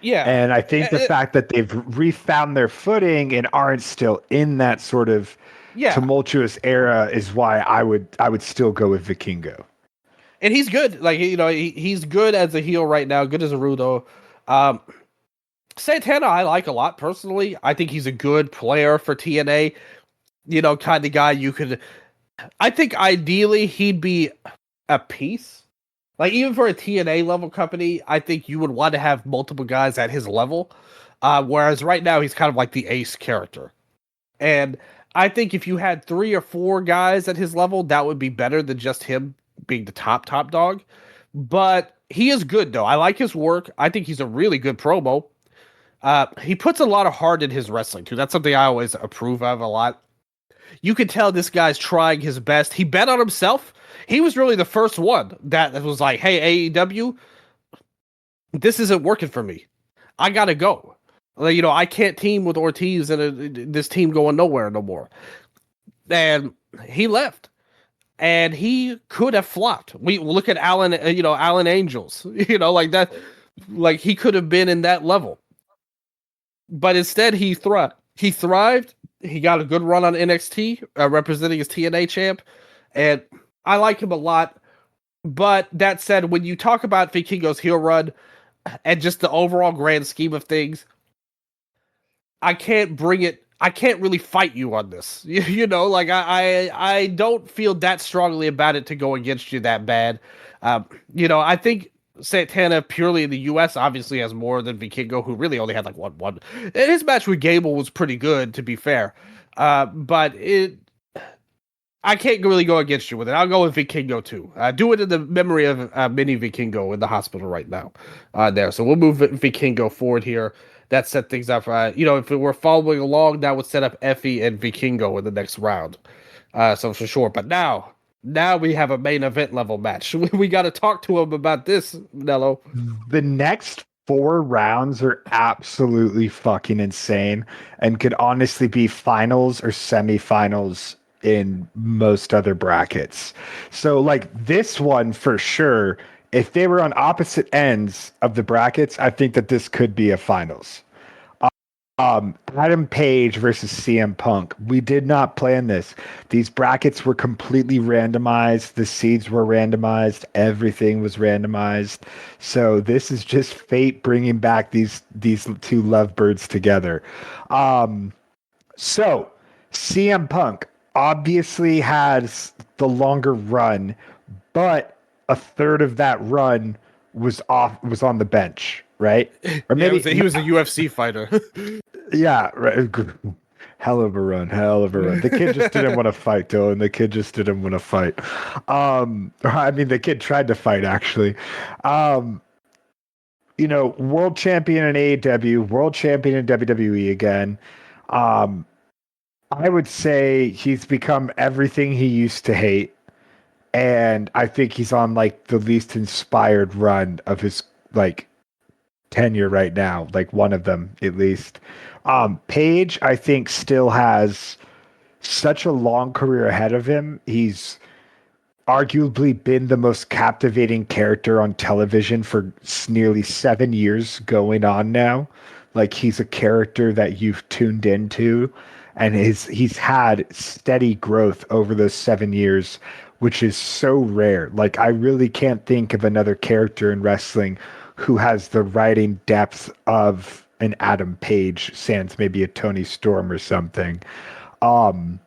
yeah, And I think the fact that they've refound their footing and aren't still in that sort of yeah, tumultuous era is why I would still go with Vikingo. and he's good. Like he's good as a heel right now. Good as a Rudo. Um, Santana, I like a lot personally. I think he's a good player for TNA. Kind of guy you could. I think ideally he'd be a piece. Like even for a TNA level company, I think you would want to have multiple guys at his level. Whereas right now he's kind of like the ace character. And I think if you had 3 or 4 guys at his level, that would be better than just him being the top dog. But he is good though. I like his work. I think he's a really good promo. He puts a lot of heart in his wrestling too. That's something I always approve of a lot. You can tell this guy's trying his best. He bet on himself. He was really the first one that was like, hey, AEW, this isn't working for me. I gotta go. Like, I can't team with Ortiz and this team going nowhere no more. And he left. And he could have flopped. We look at Alan, Alan Angels, like that, like he could have been in that level. But instead, he thrived. He thrived. He got a good run on NXT, representing his TNA champ, and I like him a lot. But that said, when you talk about Vikingo's heel run and just the overall grand scheme of things, I can't bring it. I can't really fight you on this. Like I don't feel that strongly about it to go against you that bad. I think Santana purely in the US obviously has more than Vikingo, who really only had like one. And his match with Gable was pretty good, to be fair. But I can't really go against you with it. I'll go with Vikingo too. Do it in the memory of Mini Vikingo in the hospital right now. There, so we'll move Vikingo forward here. That set things up. If we're following along, that would set up Effie and Vikingo in the next round. So for sure. But now we have a main event level match. We got to talk to him about this, Nello. The next 4 rounds are absolutely fucking insane and could honestly be finals or semifinals in most other brackets. So like this one for sure, if they were on opposite ends of the brackets, I think that this could be a finals. Adam Page versus CM Punk. We did not plan this. These brackets were completely randomized. The seeds were randomized. Everything was randomized. So this is just fate bringing back these 2 lovebirds together. So CM Punk obviously has the longer run, but a third of that run was on the bench, right? Or maybe he was a UFC fighter. Yeah, right. Hell of a run. The kid just didn't want to fight, Dylan. The kid just didn't want to fight. The kid tried to fight actually. World champion in AEW, world champion in WWE again. I would say he's become everything he used to hate. And I think he's on like the least inspired run of his like tenure right now, like one of them at least. Page, I think, still has such a long career ahead of him. He's arguably been the most captivating character on television for nearly 7 years going on now. Like he's a character that you've tuned into and he's had steady growth over those 7 years, which is so rare. Like, I really can't think of another character in wrestling who has the writing depth of an Adam Page, sans maybe a Tony Storm or something. Um,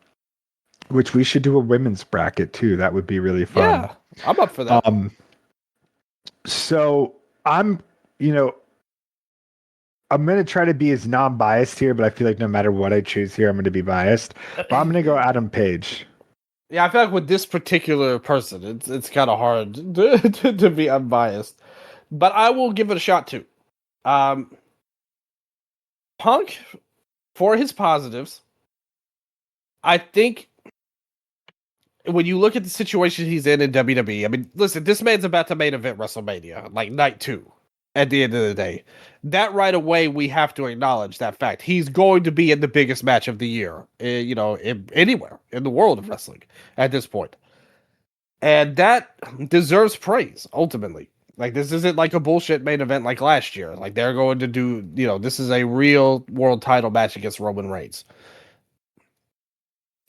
which we should do a women's bracket too. That would be really fun. Yeah, I'm up for that. So I'm, you know, I'm going to try to be as non-biased here, but I feel like no matter what I choose here, I'm going to be biased. But I'm going to go Adam Page. Yeah, I feel like with this particular person, it's kind of hard to be unbiased. But I will give it a shot too. Punk, for his positives, I think when you look at the situation he's in WWE, I mean, listen, this man's about to main event WrestleMania, like night 2, at the end of the day. That right away, we have to acknowledge that fact. He's going to be in the biggest match of the year, anywhere in the world of wrestling at this point. And that deserves praise, ultimately. Like, this isn't like a bullshit main event like last year. Like, they're going to do, this is a real world title match against Roman Reigns.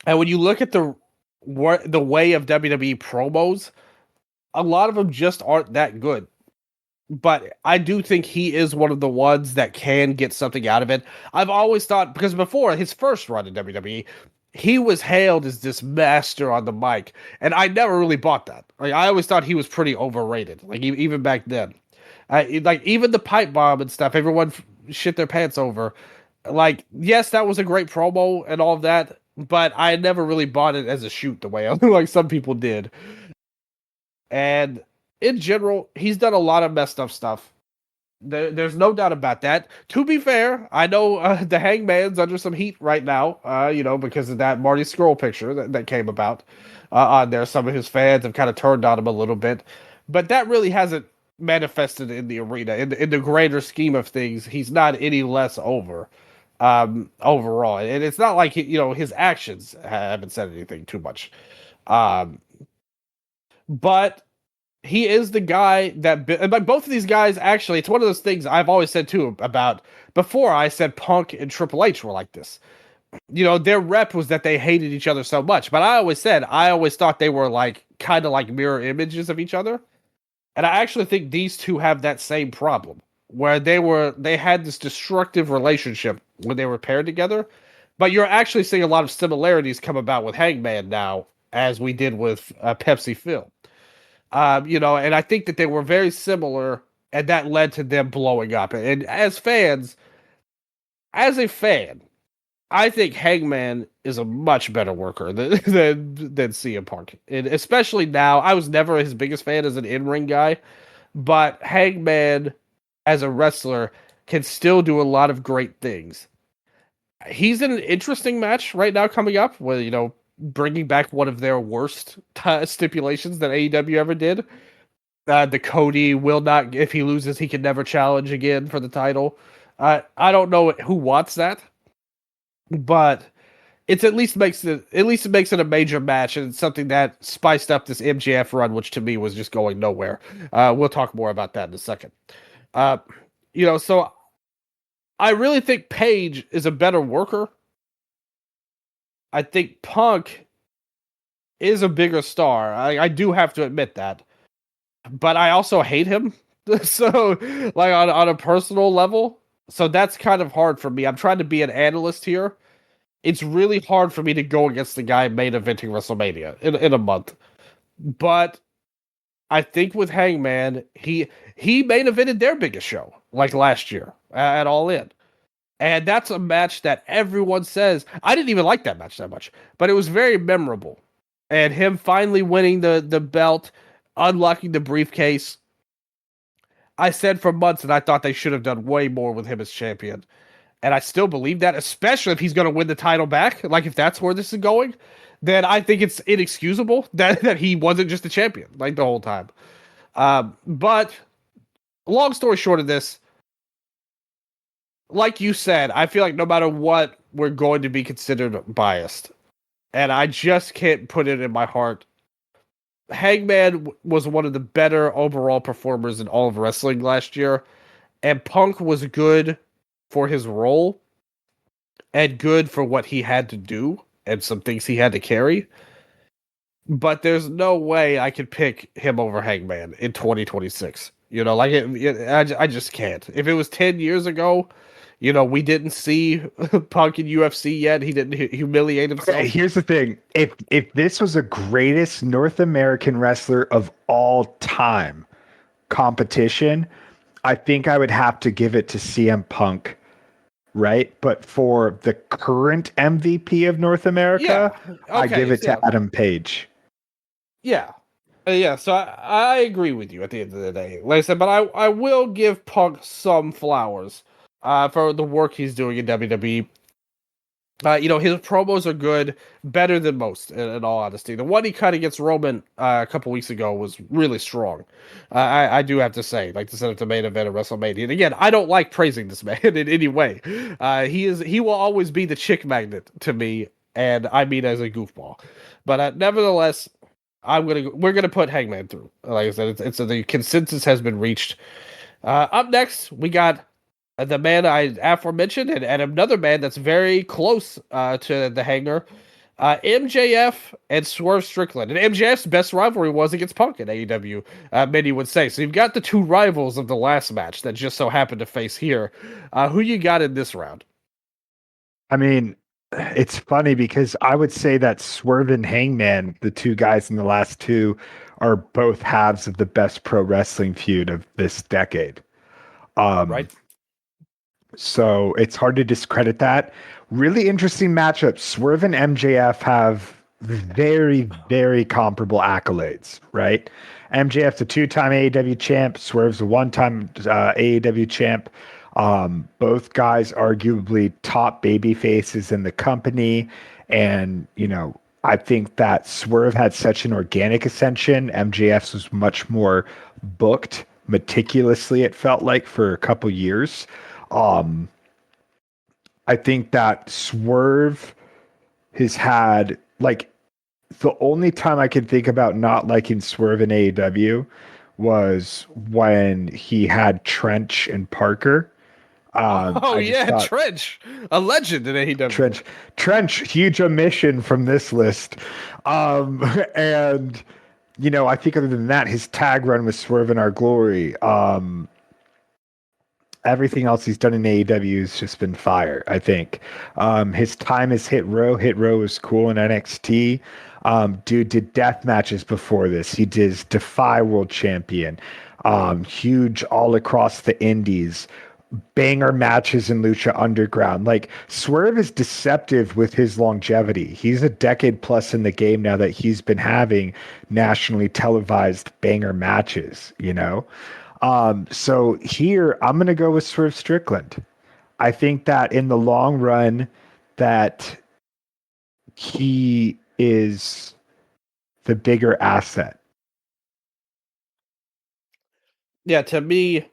And when you look at the way of WWE promos, a lot of them just aren't that good. But I do think he is one of the ones that can get something out of it. I've always thought, because before his first run in WWE, he was hailed as this master on the mic, and I never really bought that. Like, I always thought he was pretty overrated. Like, even back then, like even the pipe bomb and stuff, everyone shit their pants over. Like, yes, that was a great promo and all of that, but I never really bought it as a shoot the way like some people did. And in general, he's done a lot of messed up stuff. There's no doubt about that. To be fair, I know the Hangman's under some heat right now, because of that Marty Scurll picture that came about on there. Some of his fans have kind of turned on him a little bit, but that really hasn't manifested in the arena. In the greater scheme of things, he's not any less over overall. And it's not like, his actions haven't said anything too much. But he is the guy that, like, both of these guys, actually, it's one of those things I've always said too about, before I said Punk and Triple H were like this. Their rep was that they hated each other so much, but I always thought they were like kind of like mirror images of each other. And I actually think these two have that same problem, where they had this destructive relationship when they were paired together. But you're actually seeing a lot of similarities come about with Hangman now, as we did with Pepsi Phil. And I think that they were very similar, and that led to them blowing up. And as a fan, I think Hangman is a much better worker than CM Punk. And especially now, I was never his biggest fan as an in-ring guy, but Hangman as a wrestler can still do a lot of great things. He's in an interesting match right now coming up where, bringing back one of their worst stipulations that AEW ever did. The Cody will not, if he loses, he can never challenge again for the title. I don't know who wants that, but it makes it a major match, and it's something that spiced up this MJF run, which to me was just going nowhere. We'll talk more about that in a second. So I really think Page is a better worker. I think Punk is a bigger star. I do have to admit that. But I also hate him. So, like, on a personal level. So that's kind of hard for me. I'm trying to be an analyst here. It's really hard for me to go against the guy main eventing WrestleMania in a month. But I think with Hangman, he main evented their biggest show, like last year, at All In. And that's a match that everyone says, I didn't even like that match that much, but it was very memorable. And him finally winning the belt, unlocking the briefcase. I said for months that I thought they should have done way more with him as champion. And I still believe that, especially if he's going to win the title back. Like, if that's where this is going, then I think it's inexcusable that he wasn't just a champion, like, the whole time. But long story short of this, like you said, I feel like no matter what, we're going to be considered biased. And I just can't put it in my heart. Hangman was one of the better overall performers in all of wrestling last year. And Punk was good for his role. and good for what he had to do and some things he had to carry. But there's no way I could pick him over Hangman in 2026. Like I just can't. If it was 10 years ago, we didn't see Punk in UFC yet. He didn't humiliate himself. Okay, here's the thing. If this was the greatest North American wrestler of all time competition, I think I would have to give it to CM Punk, right? But for the current MVP of North America, I give it to Adam Page. Yeah. Yeah, so I agree with you at the end of the day. Like I said, but I will give Punk some flowers for the work he's doing in WWE. His promos are good, better than most, in all honesty. The one he cut against Roman a couple weeks ago was really strong. I do have to say, like to set up the main event of WrestleMania. And again, I don't like praising this man in any way. He will always be the chick magnet to me, and I mean as a goofball. But nevertheless, we're gonna put Hangman through. Like I said, the consensus has been reached. Up next, we got the man I aforementioned, and another man that's very close to the hanger, MJF and Swerve Strickland. And MJF's best rivalry was against Punk in AEW, many would say. So you've got the two rivals of the last match that just so happened to face here. Who you got in this round? I mean, it's funny because I would say that Swerve and Hangman, the two guys in the last two, are both halves of the best pro wrestling feud of this decade. Right. So it's hard to discredit that. Really interesting matchup. Swerve and MJF have very, very comparable accolades, right? MJF's a two-time AEW champ. Swerve's a one-time AEW champ. Both guys arguably top baby faces in the company. And, I think that Swerve had such an organic ascension. MJF's was much more booked meticulously, it felt like, for a couple years. I think that Swerve has had, like, the only time I can think about not liking Swerve in AEW was when he had Trench and Parker. Trench, a legend in AEW. Trench, huge omission from this list. And, I think other than that, his tag run with Swerve in Our Glory. Everything else he's done in AEW has just been fire, I think. His time as Hit Row. Hit Row was cool in NXT. Dude did death matches before this. He did Defy World Champion. Huge all across the indies. Banger matches in Lucha Underground. Like, Swerve is deceptive with his longevity. He's a decade plus in the game now that he's been having nationally televised banger matches, So here, I'm going to go with Swerve Strickland. I think that in the long run, that he is the bigger asset. Yeah, to me,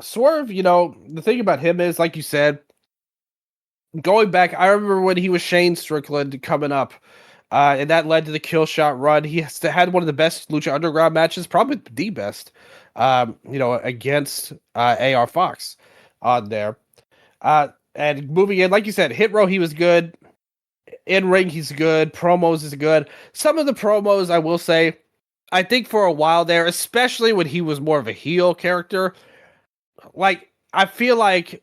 Swerve, the thing about him is, like you said, going back, I remember when he was Shane Strickland coming up, and that led to the kill shot run. He had one of the best Lucha Underground matches, probably the best, against AR Fox on there. And moving in, like you said, Hit Row, he was good. In ring, he's good. Promos is good. Some of the promos, I will say, I think for a while there, especially when he was more of a heel character, like I feel like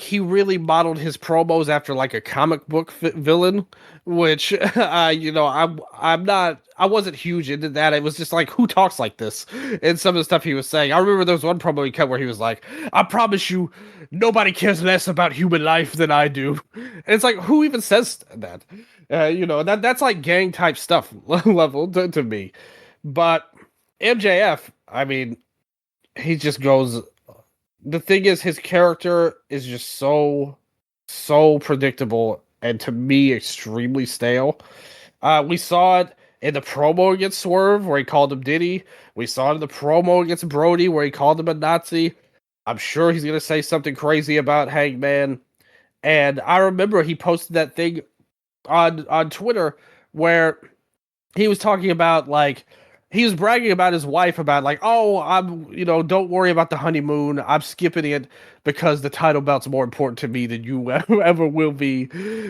he really modeled his promos after like a comic book villain, which I wasn't huge into that. It was just like, who talks like this? And some of the stuff he was saying. I remember there was one promo he cut where he was like, "I promise you, nobody cares less about human life than I do." And it's like, who even says that? That's like gang type stuff level to me. But MJF, I mean, he just goes. The thing is, his character is just so predictable and to me extremely stale. We saw it in the promo against Swerve where he called him Diddy. We saw it in the promo against Brody where he called him a Nazi. I'm sure he's going to say something crazy about Hangman. And I remember he posted that thing on Twitter where he was talking about, like, he was bragging about his wife about like, oh, don't worry about the honeymoon. I'm skipping it because the title belt's more important to me than you ever will be.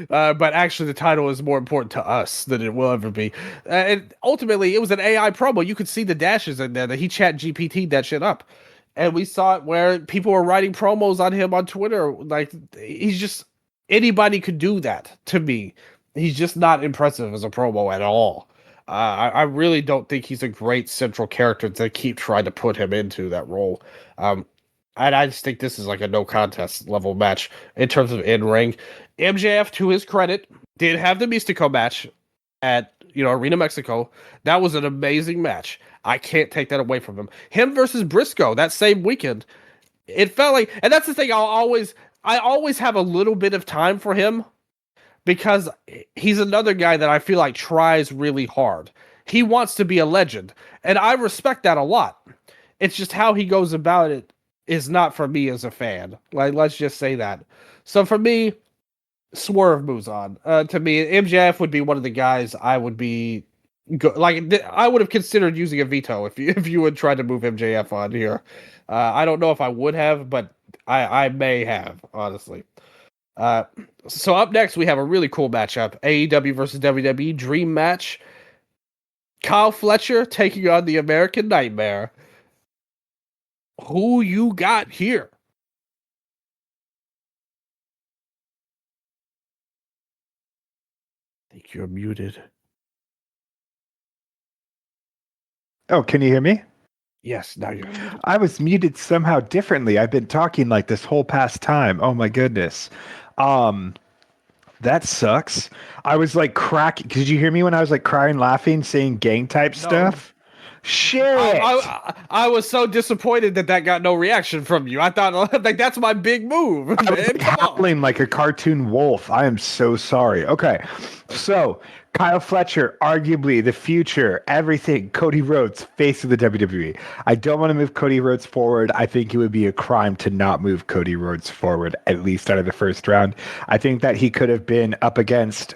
But actually, the title is more important to us than it will ever be. And ultimately, it was an AI promo. You could see the dashes in there that he chat GPT'd that shit up. And we saw it where people were writing promos on him on Twitter. Like, he's just, anybody could do that to me. He's just not impressive as a promo at all. I really don't think he's a great central character to keep trying to put him into that role. Um, and I just think this is like a no contest level match in terms of in ring. MJF, to his credit, did have the Mystico match at Arena Mexico. That was an amazing match. I can't take that away from him. Him versus Briscoe that same weekend. It felt like, and that's the thing. I always have a little bit of time for him because he's another guy that I feel like tries really hard. He wants to be a legend, and I respect that a lot. It's just how he goes about it is not for me as a fan. Like, let's just say that. So for me, Swerve moves on. To me, MJF would be one of the guys I would be I would have considered using a veto if you would try to move MJF on here. I don't know if I would have, but I may have, honestly. Uh, so up next, we have a really cool matchup. AEW versus WWE Dream Match. Kyle Fletcher taking on the American Nightmare. Who you got here? I think you're muted. Oh, can you hear me? Yes, now you're muted. I was muted somehow differently. I've been talking like this whole past time. Oh my goodness. That sucks. I was like cracking. Did you hear me when I was like crying, laughing, saying gang type stuff? Shit. I was so disappointed that got no reaction from you. I thought like that's my big move. I was like howling like a cartoon wolf. I am so sorry. Okay, so Kyle Fletcher, arguably the future, everything. Cody Rhodes, face of the WWE. I don't want to move Cody Rhodes forward. I think it would be a crime to not move Cody Rhodes forward, at least out of the first round. I think that he could have been up against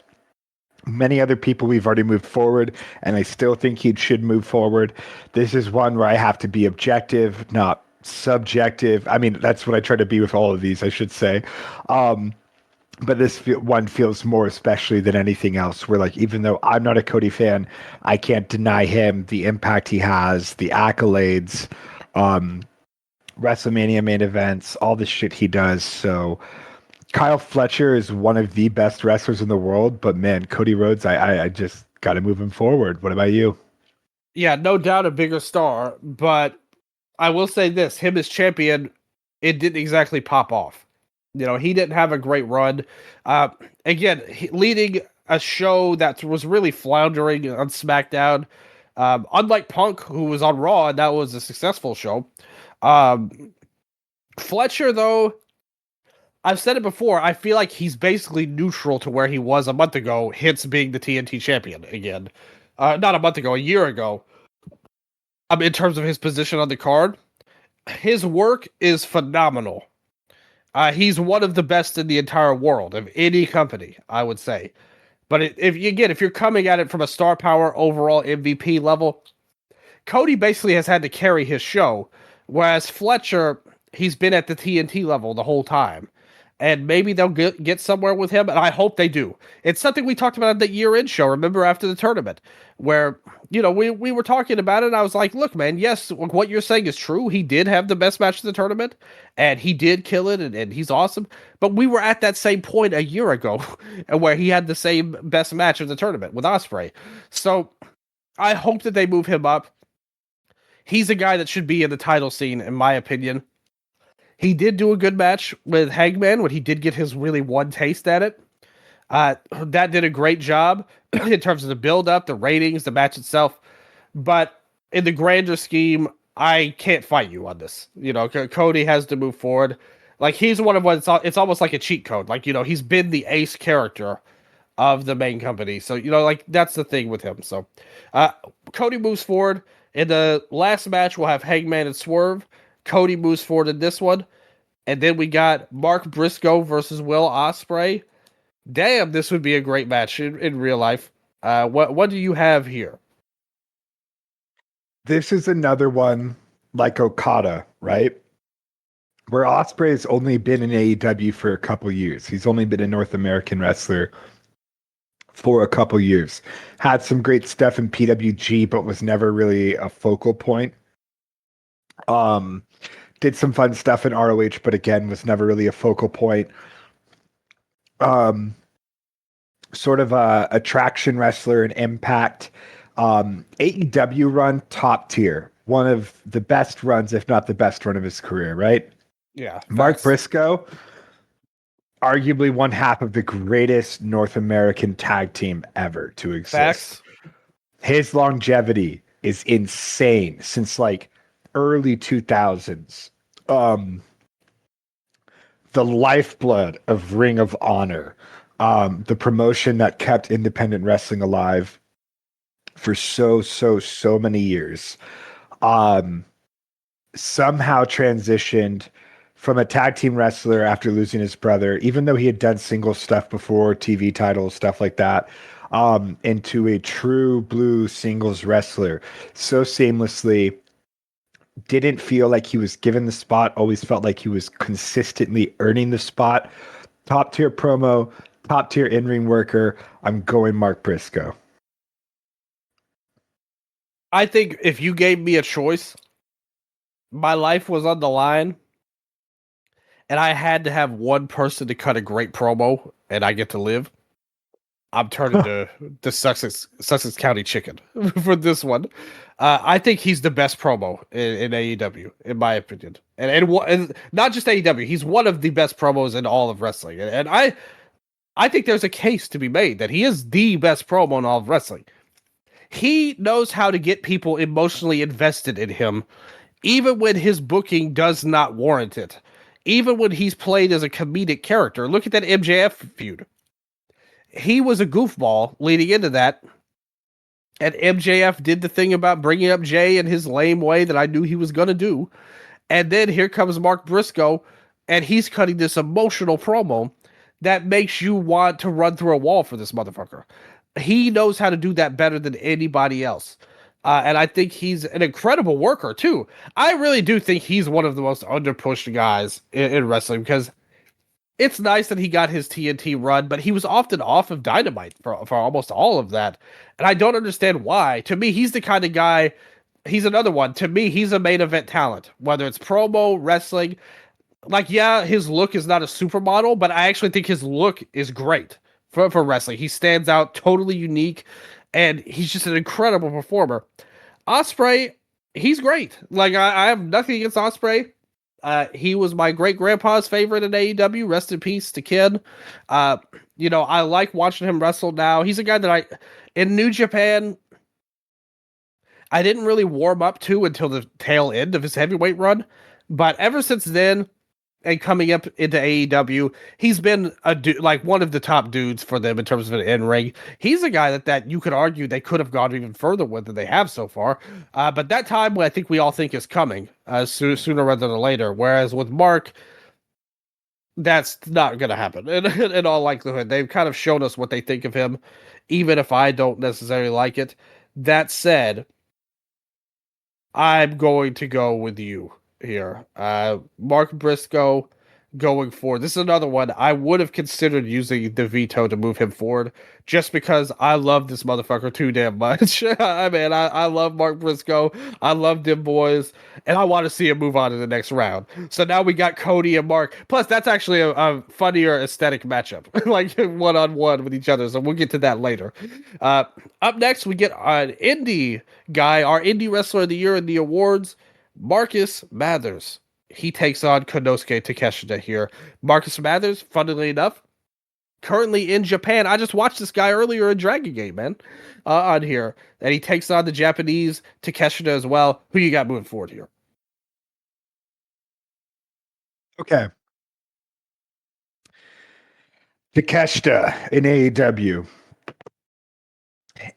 many other people we've already moved forward, and I still think he should move forward. This is one where I have to be objective, not subjective. I mean, that's what I try to be with all of these, I should say. But this one feels more especially than anything else, where like, even though I'm not a Cody fan, I can't deny him the impact he has, the accolades, WrestleMania main events, all the shit he does. So Kyle Fletcher is one of the best wrestlers in the world, but man, Cody Rhodes, I just got to move him forward. What about you? Yeah, no doubt a bigger star, but I will say this, him as champion, it didn't exactly pop off. He didn't have a great run. Again, leading a show that was really floundering on SmackDown, unlike Punk, who was on Raw, and that was a successful show. Fletcher, though, I've said it before, I feel like he's basically neutral to where he was a month ago, hence being the TNT champion again. Not a month ago, a year ago. In terms of his position on the card, his work is phenomenal. He's one of the best in the entire world of any company, I would say. But if you're coming at it from a star power overall MVP level, Cody basically has had to carry his show, whereas Fletcher, he's been at the TNT level the whole time. And maybe they'll get somewhere with him, and I hope they do. It's something we talked about at the year-end show, remember, after the tournament, where, we were talking about it, and I was like, look, man, yes, what you're saying is true. He did have the best match of the tournament, and he did kill it, and he's awesome. But we were at that same point a year ago, where he had the same best match of the tournament with Ospreay. So I hope that they move him up. He's a guy that should be in the title scene, in my opinion. He did do a good match with Hangman when he did get his really one taste at it. That did a great job in terms of the build-up, the ratings, the match itself. But in the grander scheme, I can't fight you on this. Cody has to move forward. Like, he's one of it's almost like a cheat code. Like, he's been the ace character of the main company. So, like, that's the thing with him. So, Cody moves forward. In the last match, we'll have Hangman and Swerve. Cody moves forward in this one. And then we got Mark Briscoe versus Will Ospreay. Damn, this would be a great match in real life. What do you have here? This is another one like Okada, right? Where Ospreay's only been in AEW for a couple years. He's only been a North American wrestler for a couple years. Had some great stuff in PWG, but was never really a focal point. Did some fun stuff in ROH, but again, was never really a focal point. Um, Sort of a attraction wrestler and Impact. AEW run, top tier. One of the best runs, if not the best run of his career, right? Yeah. Mark Facts. Briscoe, arguably one half of the greatest North American tag team ever to exist. Facts. His longevity is insane since like early 2000s. The lifeblood of Ring of Honor, the promotion that kept independent wrestling alive for so many years. Somehow transitioned from a tag team wrestler after losing his brother, even though he had done single stuff before, TV titles, stuff like that, into a true blue singles wrestler so seamlessly. Didn't feel like he was given the spot, always felt like he was consistently earning the spot. Top tier promo, top tier in-ring worker. I'm going Mark Briscoe. I think if you gave me a choice, my life was on the line, and I had to have one person to cut a great promo, and I get to live. I'm turning to the Sussex County Chicken for this one. I think he's the best promo in AEW, in my opinion, and not just AEW. He's one of the best promos in all of wrestling, and I think there's a case to be made that he is the best promo in all of wrestling. He knows how to get people emotionally invested in him, even when his booking does not warrant it. Even when he's played as a comedic character. Look at that MJF feud. He was a goofball leading into that, and MJF did the thing about bringing up Jay in his lame way that I knew he was going to do. And then here comes Mark Briscoe, and he's cutting this emotional promo that makes you want to run through a wall for this motherfucker. He knows how to do that better than anybody else. And I think he's an incredible worker, too. I really do think he's one of the most underpushed guys in wrestling, because it's nice that he got his TNT run, but he was often off of Dynamite for almost all of that. And I don't understand why. To me, he's the kind of guy, he's another one. To me, he's a main event talent, whether it's promo, wrestling. Like, yeah, his look is not a supermodel, but I actually think his look is great for wrestling. He stands out, totally unique, and he's just an incredible performer. Ospreay, he's great. Like, I have nothing against Ospreay. He was my great grandpa's favorite in AEW. Rest in peace to Ken. I like watching him wrestle now. He's a guy that in New Japan, I didn't really warm up to until the tail end of his heavyweight run. But ever since then, and coming up into AEW, he's been one of the top dudes for them in terms of an in-ring. He's a guy that you could argue they could have gone even further with than they have so far. But that time, I think we all think is coming sooner rather than later. Whereas with Mark, that's not going to happen. In all likelihood, they've kind of shown us what they think of him, even if I don't necessarily like it. That said, I'm going to go with you here. Mark Briscoe going forward. This is another one I would have considered using the veto to move him forward, just because I love this motherfucker too damn much. I love Mark Briscoe. I love them boys, and I want to see him move on to the next round. So now we got Cody and Mark. Plus, that's actually a funnier aesthetic matchup, like one-on-one with each other. So we'll get to that later. Up next, we get an indie guy, our indie wrestler of the year in the awards, Marcus Mathers. He takes on Konosuke Takeshita here. Marcus Mathers, funnily enough, currently in Japan. I just watched this guy earlier in Dragon Gate, man, on here. And he takes on the Japanese Takeshita as well. Who you got moving forward here? Okay. Takeshita in AEW.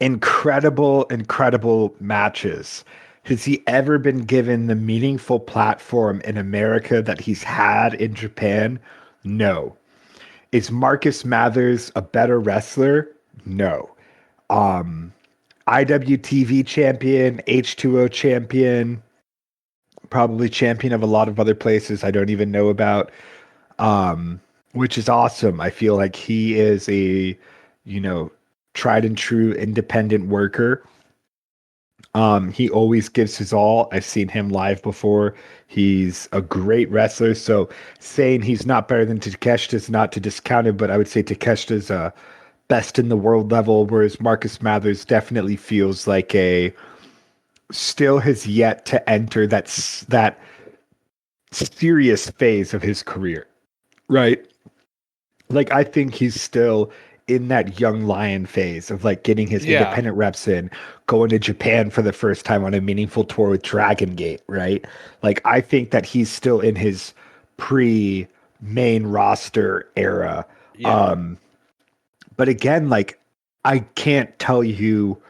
Incredible matches. Has he ever been given the meaningful platform in America that he's had in Japan? No. Is Marcus Mathers a better wrestler? No. IWTV champion, H2O champion, probably champion of a lot of other places I don't even know about, which is awesome. I feel like he is a, tried and true independent worker. He always gives his all. I've seen him live before. He's a great wrestler. So saying he's not better than Takeshita is not to discount him, but I would say Takeshita's best in the world level, whereas Marcus Mathers definitely feels like still has yet to enter that serious phase of his career, right? Like, I think he's still in that young lion phase of like getting his independent reps in, going to Japan for the first time on a meaningful tour with Dragon Gate, right? Like, I think that he's still in his pre main roster era. Yeah. But again, like, I can't tell you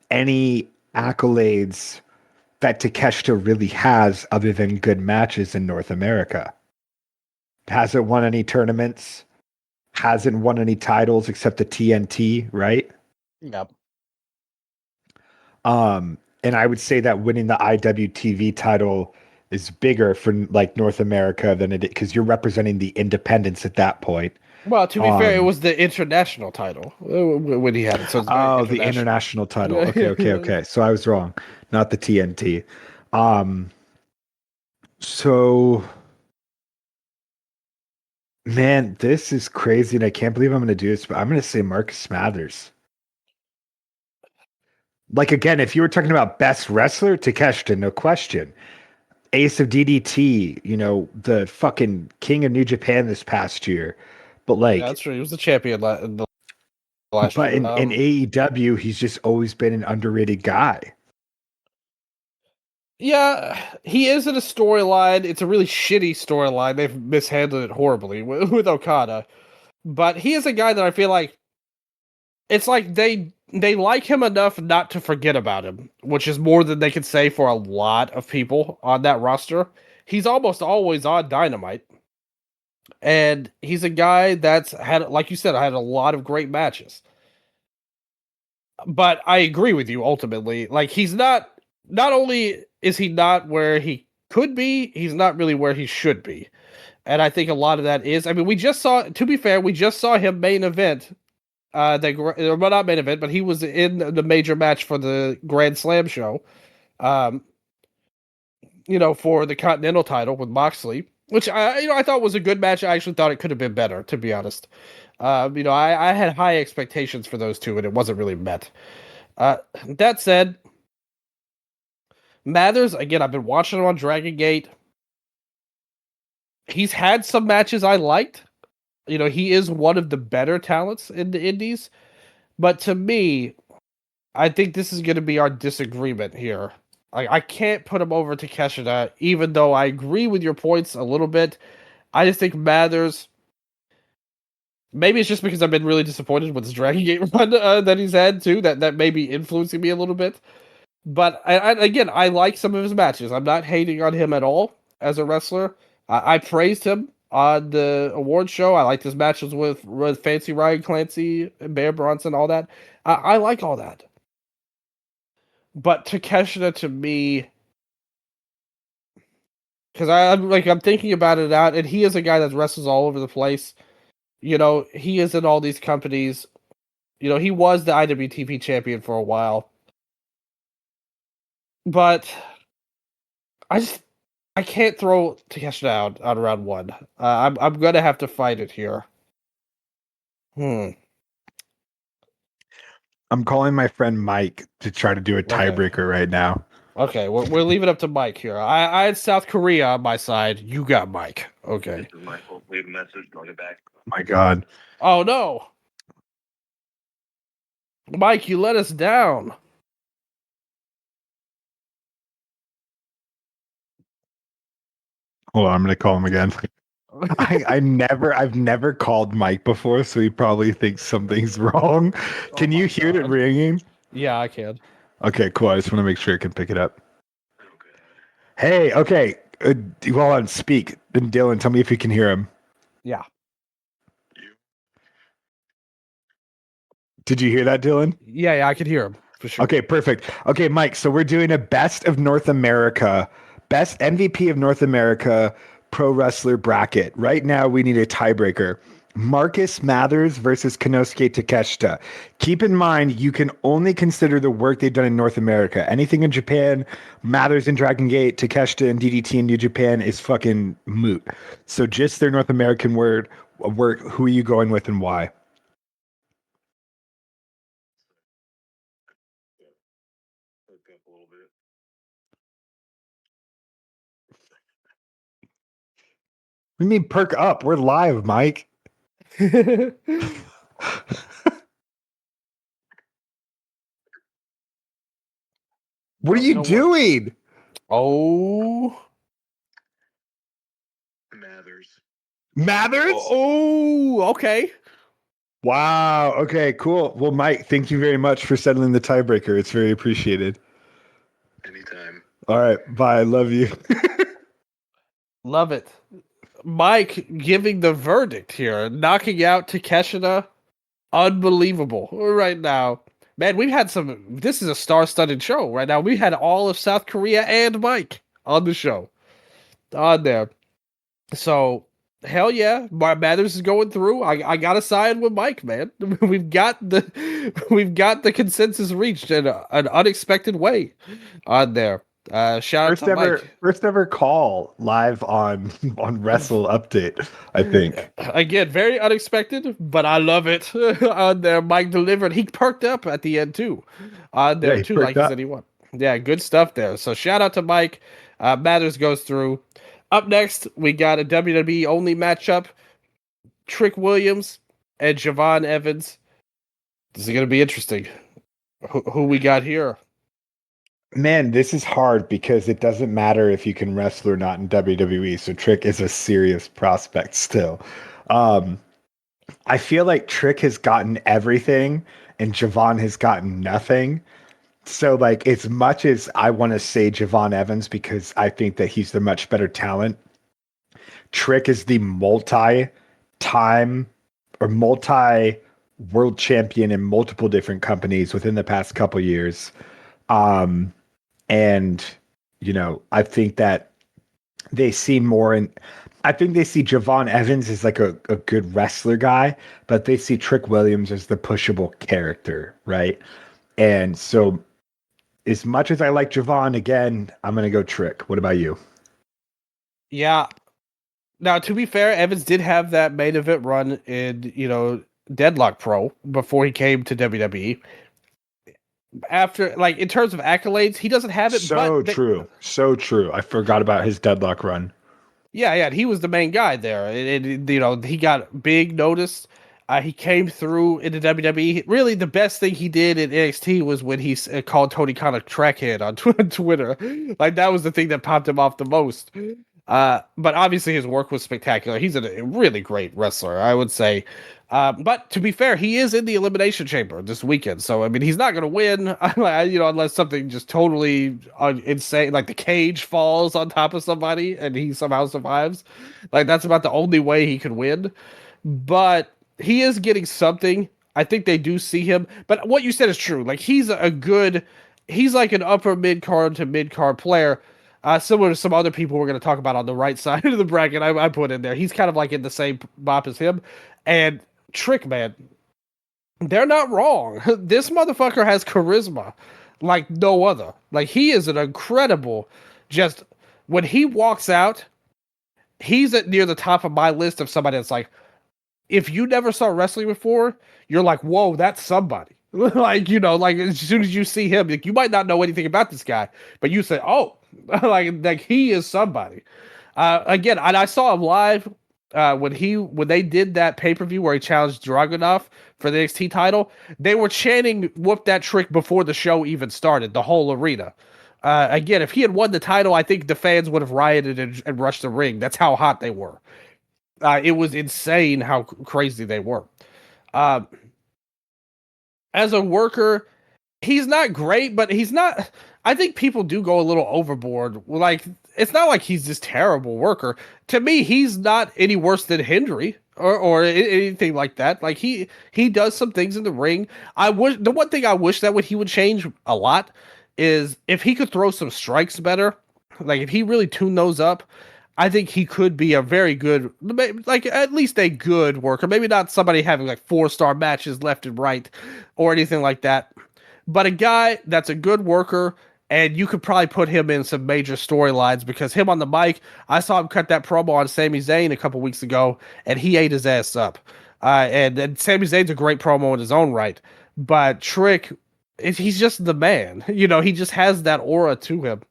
any accolades that Takeshita really has other than good matches in North America. Hasn't won any tournaments, hasn't won any titles except the TNT, right? Yep. And I would say that winning the IWTV title is bigger for like North America than it is because you're representing the independents at that point. Well, to be fair, it was the international title when he had it. So it's very the international title. Okay. So I was wrong, not the TNT. So man, this is crazy, and I can't believe I'm going to do this, but I'm going to say Marcus Mathers. Like, again, if you were talking about best wrestler, Takeshita, no question. Ace of DDT, the fucking king of New Japan this past year. But Yeah, that's true. He was the champion in the last but year. in AEW, he's just always been an underrated guy. Yeah, he is in a storyline. It's a really shitty storyline. They've mishandled it horribly with Okada. But he is a guy that I feel like it's like they like him enough not to forget about him, which is more than they could say for a lot of people on that roster. He's almost always on Dynamite. And he's a guy that's had, like you said, had a lot of great matches. But I agree with you ultimately. Like, he's not only is he not where he could be, he's not really where he should be. And I think a lot of that is, I mean, to be fair, we just saw him main event, well, not main event, but he was in the major match for the Grand Slam show, for the Continental title with Moxley, which I thought was a good match. I actually thought it could have been better, to be honest. I had high expectations for those two, and it wasn't really met. That said, Mathers, again, I've been watching him on Dragon Gate. He's had some matches I liked. He is one of the better talents in the Indies. But to me, I think this is going to be our disagreement here. I can't put him over to Takeshita, even though I agree with your points a little bit. I just think Mathers, maybe it's just because I've been really disappointed with his Dragon Gate run that he's had, too, that may be influencing me a little bit. But again, I like some of his matches. I'm not hating on him at all as a wrestler. I praised him on the award show. I liked his matches with Fancy Ryan Clancy, Bear Bronson, all that. I like all that. But Takeshita, to me, because I'm thinking about it out, and he is a guy that wrestles all over the place. He is in all these companies. He was the IWTP champion for a while. But I can't throw Takeshita out on round one. I'm gonna have to fight it here. I'm calling my friend Mike to try to do a tiebreaker right now. Okay, we're leaving it up to Mike here. I had South Korea on my side. You got Mike. Okay. Michael, leave a message. I'll get back. My God. Oh no, Mike, you let us down. Hold on, I'm gonna call him again. I've never called Mike before, so he probably thinks something's wrong. Can you hear it ringing? Yeah, I can. Okay, cool. I just want to make sure I can pick it up. Hey, okay. Hold on, speak. Then Dylan, tell me if you can hear him. Yeah. Did you hear that, Dylan? Yeah, I could hear him. for sure. Okay, perfect. Okay, Mike, so we're doing a best of North America, best MVP of North America pro wrestler bracket. Right now, we need a tiebreaker. Marcus Mathers versus Konosuke Takeshita. Keep in mind, you can only consider the work they've done in North America. Anything in Japan, Mathers in Dragon Gate, Takeshita and DDT in New Japan is fucking moot. So just their North American work, who are you going with and why? Look up a little bit. We mean perk up. We're live, Mike. What are you doing? Oh. Mathers? Oh, okay. Wow. Okay, cool. Well, Mike, thank you very much for settling the tiebreaker. It's very appreciated. Anytime. All right. Bye. I love you. Love it. Mike giving the verdict here, knocking out Takeshita. Unbelievable right now. Man, we've had this is a star-studded show right now. We had all of South Korea and Mike on the show. On there. So, hell yeah, Mathers is going through. I gotta side with Mike, man. We've got the consensus reached in an unexpected way on there. Shout out to Mike. First ever call live on Wrestle Update, I think. Again, very unexpected, but I love it. On there, Mike delivered. He perked up at the end too. On there too, like he said he won. Yeah, good stuff there. So shout out to Mike. Mathers goes through. Up next, we got a WWE only matchup. Trick Williams and Javon Evans. This is going to be interesting. Who we got here? Man, this is hard because it doesn't matter if you can wrestle or not in WWE. So Trick is a serious prospect still. I feel like Trick has gotten everything and Javon has gotten nothing. So, like, as much as I want to say Javon Evans because I think that he's the much better talent, Trick is the multi-time or multi-world champion in multiple different companies within the past couple years. And, you know, I think that they see more in... I think they see Javon Evans as like a good wrestler guy, but they see Trick Williams as the pushable character, right? And so... as much as I like Javon, again, I'm going to go Trick. What about you? Yeah. Now, to be fair, Evans did have that main event run in, Deadlock Pro before he came to WWE. After, like, in terms of accolades, he doesn't have it. So true. I forgot about his Deadlock run. Yeah, he was the main guy there. He got big notice. He came through into WWE. Really, the best thing he did in NXT was when he called Tony Khan a crackhead on Twitter. Like, that was the thing that popped him off the most. But obviously his work was spectacular. He's a really great wrestler, I would say. But to be fair, he is in the Elimination Chamber this weekend. So, I mean, he's not going to win, unless something just totally insane, like the cage falls on top of somebody and he somehow survives. Like, that's about the only way he could win. But he is getting something. I think they do see him. But what you said is true. Like, he's like an upper mid-card to mid-card player. Similar to some other people we're going to talk about on the right side of the bracket I put in there. He's kind of like in the same bop as him. And Trick, man, they're not wrong. This motherfucker has charisma like no other. Like, he is an incredible, just, when he walks out, he's at near the top of my list of somebody that's like, if you never saw wrestling before, you're like, whoa, that's somebody. Like, as soon as you see him, like, you might not know anything about this guy, but you say, oh, like he is somebody. Again, and I saw him live when they did that pay-per-view where he challenged Dragunov for the NXT title. They were chanting "whoop that Trick" before the show even started, the whole arena. Again, if he had won the title, I think the fans would have rioted and rushed the ring. That's how hot they were. It was insane how crazy they were. As a worker, he's not great, but he's not... I think people do go a little overboard. Like, it's not like he's this terrible worker. To me, he's not any worse than Hendry or anything like that. Like he does some things in the ring. The one thing I wish that he would change a lot is if he could throw some strikes better. Like if he really tuned those up, I think he could be a very good, like at least a good worker. Maybe not somebody having like 4-star matches left and right or anything like that, but a guy that's a good worker. And you could probably put him in some major storylines because him on the mic, I saw him cut that promo on Sami Zayn a couple weeks ago, and he ate his ass up. And Sami Zayn's a great promo in his own right, but Trick, he's just the man. You know, he just has that aura to him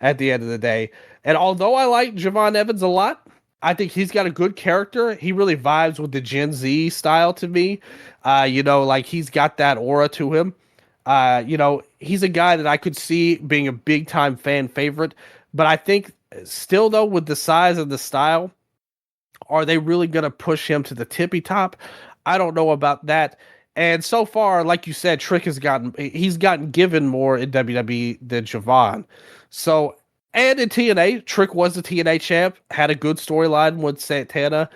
at the end of the day. And although I like Javon Evans a lot, I think he's got a good character. He really vibes with the Gen Z style to me. You know, like he's got that aura to him. You know, he's a guy that I could see being a big time fan favorite, but I think still though, with the size and the style, are they really going to push him to the tippy top? I don't know about that. And so far, like you said, Trick he's gotten given more in WWE than Javon. So, and in TNA, Trick was the TNA champ, had a good storyline with Santana.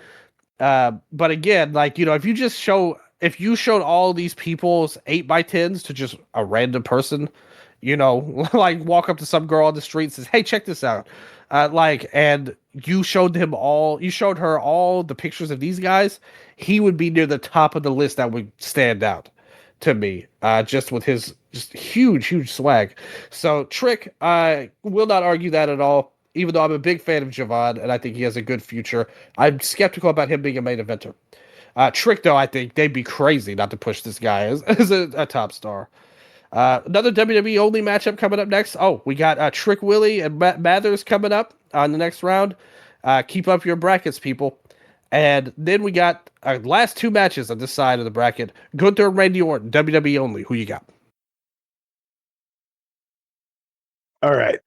But again, like, you know, if you showed all these people's 8x10s to just a random person, you know, like walk up to some girl on the street and says, "Hey, check this out." And you showed her all the pictures of these guys, he would be near the top of the list that would stand out to me, just with his just huge swag. So Trick, I will not argue that at all, even though I'm a big fan of Javon and I think he has a good future. I'm skeptical about him being a main eventer. Trick, though, I think they'd be crazy not to push this guy as a top star. Another WWE only matchup coming up next. Oh, we got Trick Willie and Mathers coming up on the next round. Keep up your brackets, people. And then we got our last 2 matches on this side of the bracket. Gunther and Randy Orton, WWE only. Who you got? All right.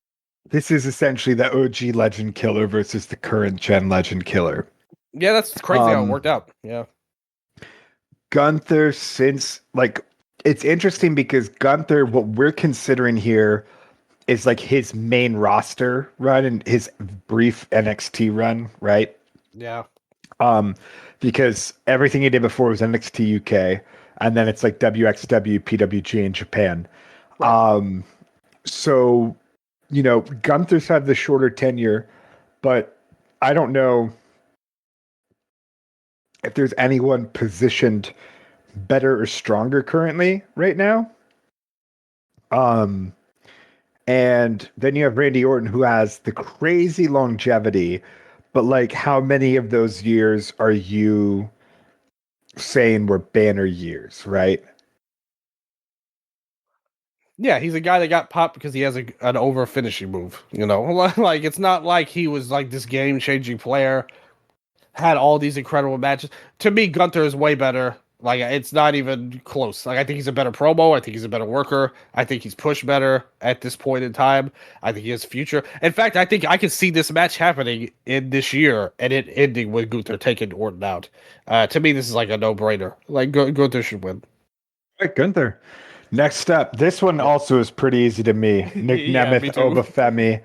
This is essentially the OG Legend Killer versus the current gen Legend Killer. Yeah, that's crazy how it worked out. Yeah. Gunther, since like it's interesting because Gunther, what we're considering here is like his main roster run and his brief NXT run, right? Yeah. Because everything he did before was NXT UK, and then it's like WXW, PWG in Japan. Right. So, you know, Gunther's had the shorter tenure, but I don't know if there's anyone positioned better or stronger currently right now. And then you have Randy Orton, who has the crazy longevity, but like how many of those years are you saying were banner years, right? Yeah, he's a guy that got popped because he has an over finishing move. You know, like it's not like he was like this game changing player, had all these incredible matches. To me, Gunther is way better. Like it's not even close. Like I think he's a better promo. I think he's a better worker. I think he's pushed better at this point in time. I think he has future. In fact, I think I can see this match happening in this year and it ending with Gunther taking Orton out. To me, this is like a no-brainer. Like Gunther should win. All right, Gunther. Next up, this one also is pretty easy to me. Nick Yeah, Nemeth, Obafemi.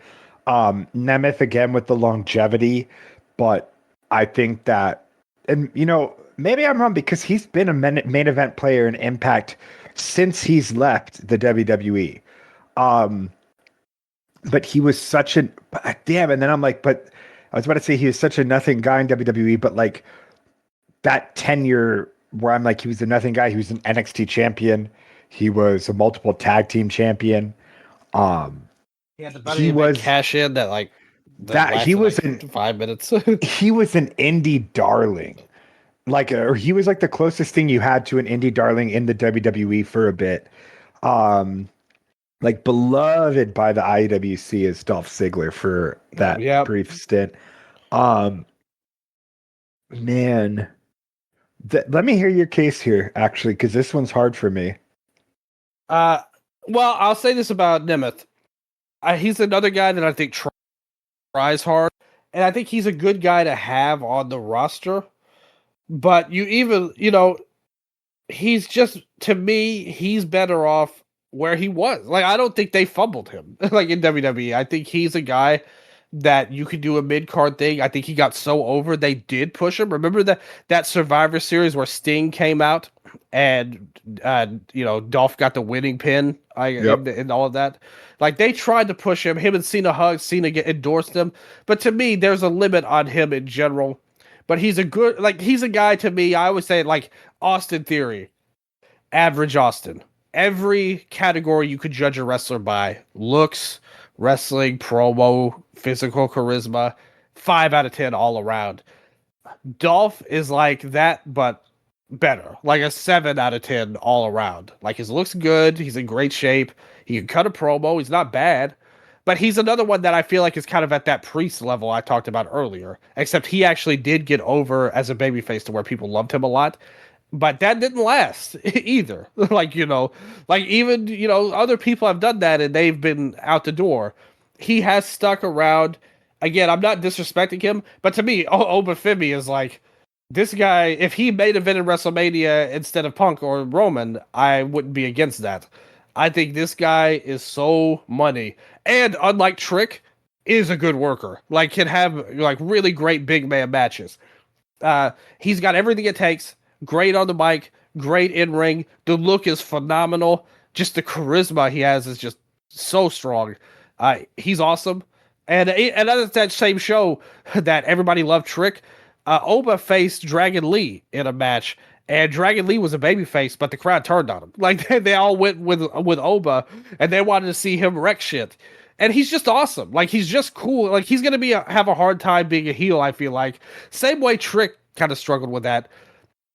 Nemeth again with the longevity, but I think that, and you know, maybe I'm wrong because he's been a main event player in Impact since he's left the WWE. But he was such a damn, and then I'm like, but I was about to say he was such a nothing guy in WWE, but like that tenure where I'm like, he was a nothing guy. He was an NXT champion. He was a multiple tag team champion. He had the was cash in that like that he was like in 5 minutes. He was an indie darling, or he was like the closest thing you had to an indie darling in the WWE for a bit. Like beloved by the IWC as Dolph Ziggler for that brief stint. Man, let me hear your case here, actually, because this one's hard for me. Well, I'll say this about Nemeth. He's another guy that I think tries hard, and I think he's a good guy to have on the roster. But you know, he's just, to me, he's better off where he was. Like, I don't think they fumbled him like in WWE. I think he's a guy that you could do a mid-card thing. I think he got so over, they did push him. Remember that Survivor Series where Sting came out and Dolph got the winning pin and all of that? Like, they tried to push him. Him and Cena hugged. Cena endorsed him. But to me, there's a limit on him in general. But he's a guy to me. I always say, like, Austin Theory, average Austin. Every category you could judge a wrestler by: looks, wrestling, promo, physical charisma, 5 out of 10 all around. Dolph is like that, but better, like a 7 out of 10 all around. Like, his looks good, he's in great shape, he can cut a promo, he's not bad, but he's another one that I feel like is kind of at that Priest level I talked about earlier, except he actually did get over as a babyface to where people loved him a lot. But that didn't last either. Like, even, other people have done that and they've been out the door. He has stuck around. Again, I'm not disrespecting him, but to me, Obafemi is like, this guy, if he made event in WrestleMania instead of Punk or Roman, I wouldn't be against that. I think this guy is so money. And unlike Trick, is a good worker. Like, can have like really great big man matches. He's got everything it takes. Great on the mic, great in ring. The look is phenomenal. Just the charisma he has is just so strong. He's awesome. And at that same show that everybody loved Trick, Oba faced Dragon Lee in a match, and Dragon Lee was a babyface, but the crowd turned on him. Like, they all went with Oba, and they wanted to see him wreck shit. And he's just awesome. Like, he's just cool. Like, he's gonna have a hard time being a heel, I feel like. Same way Trick kind of struggled with that,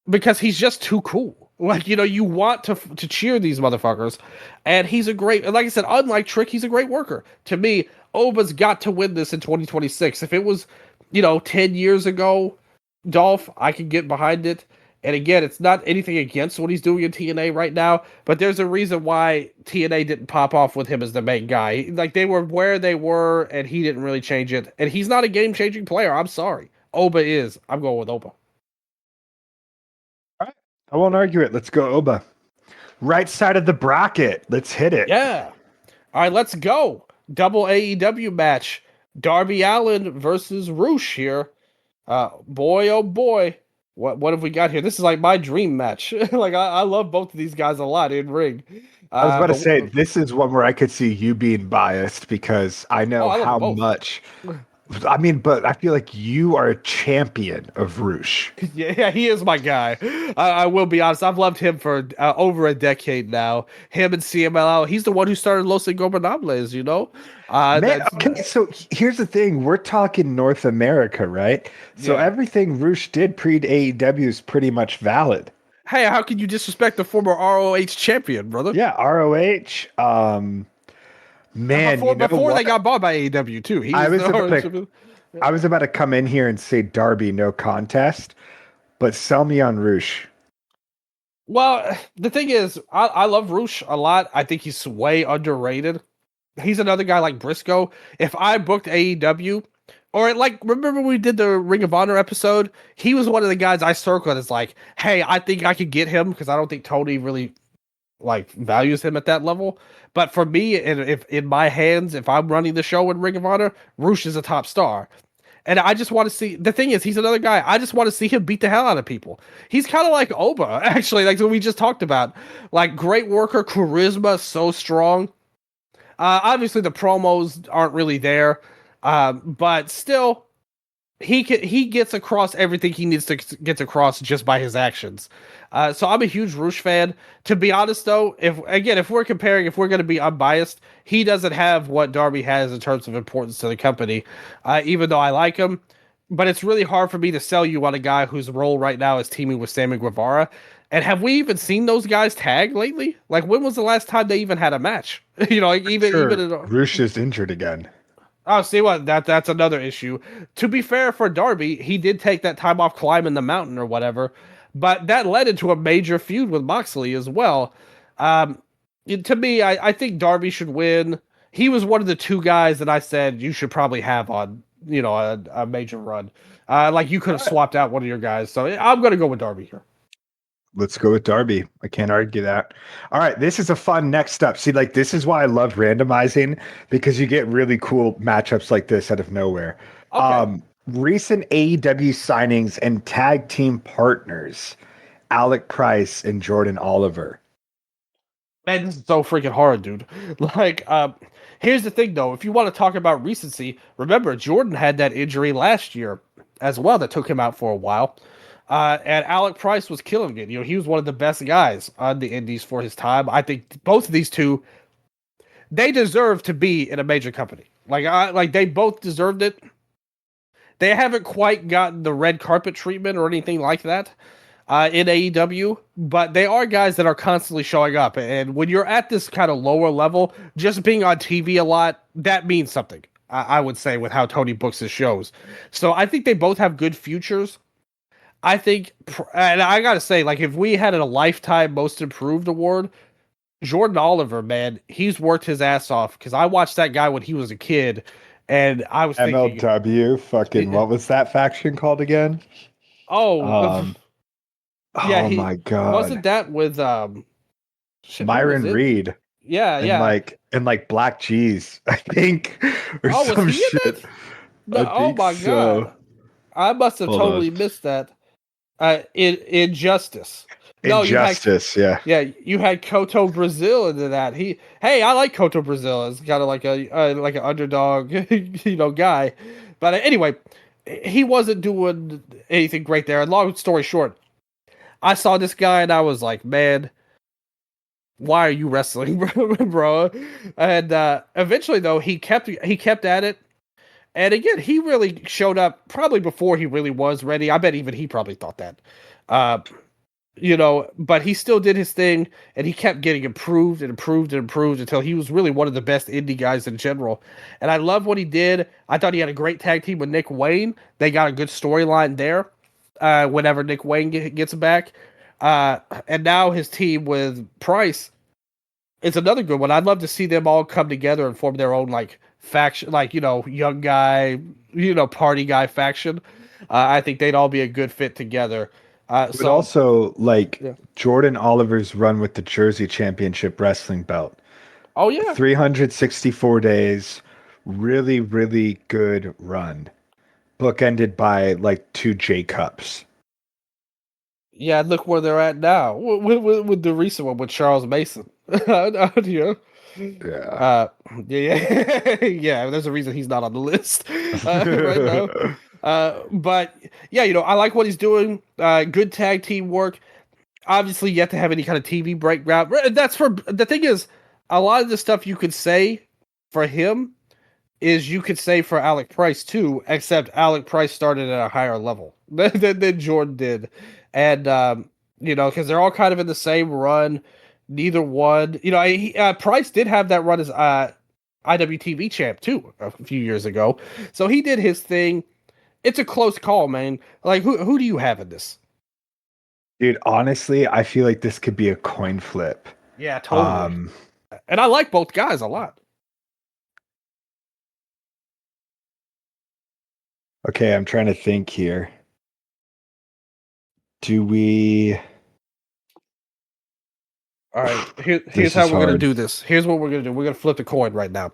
because he's just too cool. Like, you want to cheer these motherfuckers. And he's like I said, unlike Trick, he's a great worker. To me, Oba's got to win this in 2026. If it was, 10 years ago, Dolph, I could get behind it. And again, it's not anything against what he's doing in TNA right now, but there's a reason why TNA didn't pop off with him as the main guy. Like, they were where they were, and he didn't really change it. And he's not a game-changing player. I'm sorry. Oba is. I'm going with Oba. I won't argue it. Let's go, Oba. Right side of the bracket. Let's hit it. Yeah. All right, let's go. Double AEW match. Darby Allin versus Roosh here. Boy, oh boy. What have we got here? This is like my dream match. Like, I love both of these guys a lot in ring. I was about to say, this is one where I could see you being biased because I know how much. I mean, but I feel like you are a champion of Roosh. Yeah, he is my guy. I will be honest. I've loved him for over a decade now. Him and CMLL. He's the one who started Los Ingobernables, Man, okay, so here's the thing. We're talking North America, right? So everything Roosh did pre-AEW is pretty much valid. Hey, how can you disrespect the former ROH champion, brother? Yeah, ROH. Man, before they got bought by AEW too. I was about to come in here and say Darby no contest, but sell me on Roosh. Well, the thing is, I love Roosh a lot. I think he's way underrated. He's another guy like Briscoe. If I booked AEW, or like, remember when we did the Ring of Honor episode? He was one of the guys I circled as like, hey, I think I could get him because I don't think Tony really values him at that level. But for me, if in my hands, if I'm running the show in Ring of Honor, Roosh is a top star. And I just want to see, the thing is, he's another guy. I just want to see him beat the hell out of people. He's kind of like Oba, actually, like what we just talked about. Like, great worker, charisma, so strong. Obviously the promos aren't really there. But still, he gets across everything he needs to get across just by his actions. So I'm a huge Roosh fan. To be honest, though, if we're going to be unbiased, he doesn't have what Darby has in terms of importance to the company, even though I like him. But it's really hard for me to sell you on a guy whose role right now is teaming with Sammy Guevara. And have we even seen those guys tag lately? Like, when was the last time they even had a match? Even Roosh is injured again. Oh, see what? That's another issue. To be fair for Darby, he did take that time off climbing the mountain or whatever, but that led into a major feud with Moxley as well. To me, I think Darby should win. He was one of the two guys that I said you should probably have on, a major run. Like, you could have swapped out one of your guys. So I'm going to go with Darby here. Let's go with Darby. I can't argue that. All right, this is a fun next up. See, like this is why I love randomizing because you get really cool matchups like this out of nowhere. Okay. Recent AEW signings and tag team partners: Alec Price and Jordan Oliver. Man, this is so freaking hard, dude. Like, here's the thing, though. If you want to talk about recency, remember Jordan had that injury last year as well that took him out for a while. And Alec Price was killing it. You know, he was one of the best guys on the Indies for his time. I think both of these two, they deserve to be in a major company. Like they both deserved it. They haven't quite gotten the red carpet treatment or anything like that in AEW, but they are guys that are constantly showing up. And when you're at this kind of lower level, just being on TV a lot, that means something, I would say, with how Tony books his shows. So I think they both have good futures. I think, and I got to say, like, if we had a lifetime most improved award, Jordan Oliver, man, he's worked his ass off because I watched that guy when he was a kid. And I was thinking, MLW, fucking, what was that faction called again? oh, yeah, Oh my wasn't god, that with shit, who was Myron it? Reed Yeah, and yeah. like Black Cheese, I think, or Oh, was some he in shit. it? No, I oh think my so. god, I must have Hold on. totally missed that. In Injustice. No, Injustice, yeah. you had Koto Brazil into that. Hey, I like Koto Brazil. It's kind of like like an underdog, guy. But anyway, he wasn't doing anything great there. And long story short, I saw this guy and I was like, man, why are you wrestling, bro? And eventually, though, he kept at it. And again, he really showed up probably before he really was ready. I bet even he probably thought that. Uh, but he still did his thing, and he kept getting improved and improved and improved until he was really one of the best indie guys in general. And I love what he did. I thought he had a great tag team with Nick Wayne. They got a good storyline there. Whenever Nick Wayne gets back, and now his team with Price, it's another good one. I'd love to see them all come together and form their own like faction, like young guy, party guy faction. I think they'd all be a good fit together. But also like Yeah. Jordan Oliver's run with the Jersey Championship Wrestling belt. Oh yeah, 364 days, really, really good run. Bookended by like 2 J Cups. yeah. Look where they're at now with the recent one with Charles Mason. Yeah. Yeah. Yeah. There's a reason he's not on the list right now. But yeah, I like what he's doing. Good tag team work. Obviously, yet to have any kind of TV breakdown. That's for the thing is, a lot of the stuff you could say for him is you could say for Alec Price too, except Alec Price started at a higher level than Jordan did, and because they're all kind of in the same run. Neither one, Price did have that run as IWTV champ too a few years ago, so he did his thing. It's a close call, man. Like who do you have in this? Dude, honestly, I feel like this could be a coin flip. Yeah, totally. And I like both guys a lot. Okay, I'm trying to think here. Do we? All right, here's how we're gonna do this. Here's what we're gonna do. We're gonna flip the coin right now.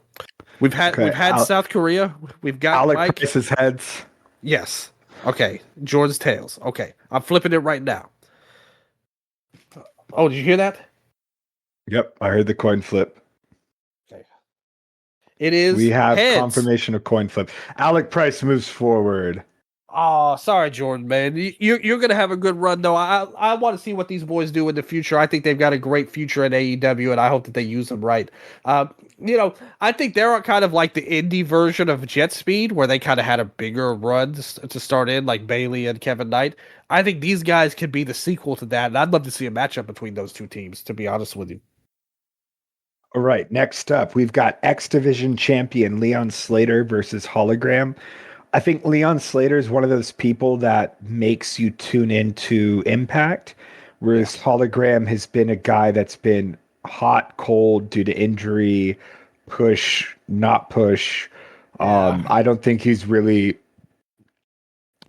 We've had South Korea. We've got Alec Mike. Price's heads. Yes. Okay. Jordan's tails. Okay. I'm flipping it right now. Oh, did you hear that? Yep, I heard the coin flip. Okay. It is. We have heads. confirmation of coin flip. Alec Price moves forward. Oh, sorry, Jordan, man. You're gonna have a good run though. I want to see what these boys do in the future. I think they've got a great future in AEW, and I hope that they use them right. I think they're kind of like the indie version of Jet Speed, where they kind of had a bigger run to start in, like Bailey and Kevin Knight. I think these guys could be the sequel to that, and I'd love to see a matchup between those two teams. To be honest with you. All right, next up, we've got X Division champion Leon Slater versus Hologram. I think Leon Slater is one of those people that makes you tune into Impact, whereas Hologram has been a guy that's been hot, cold due to injury, push, not push. I don't think he's really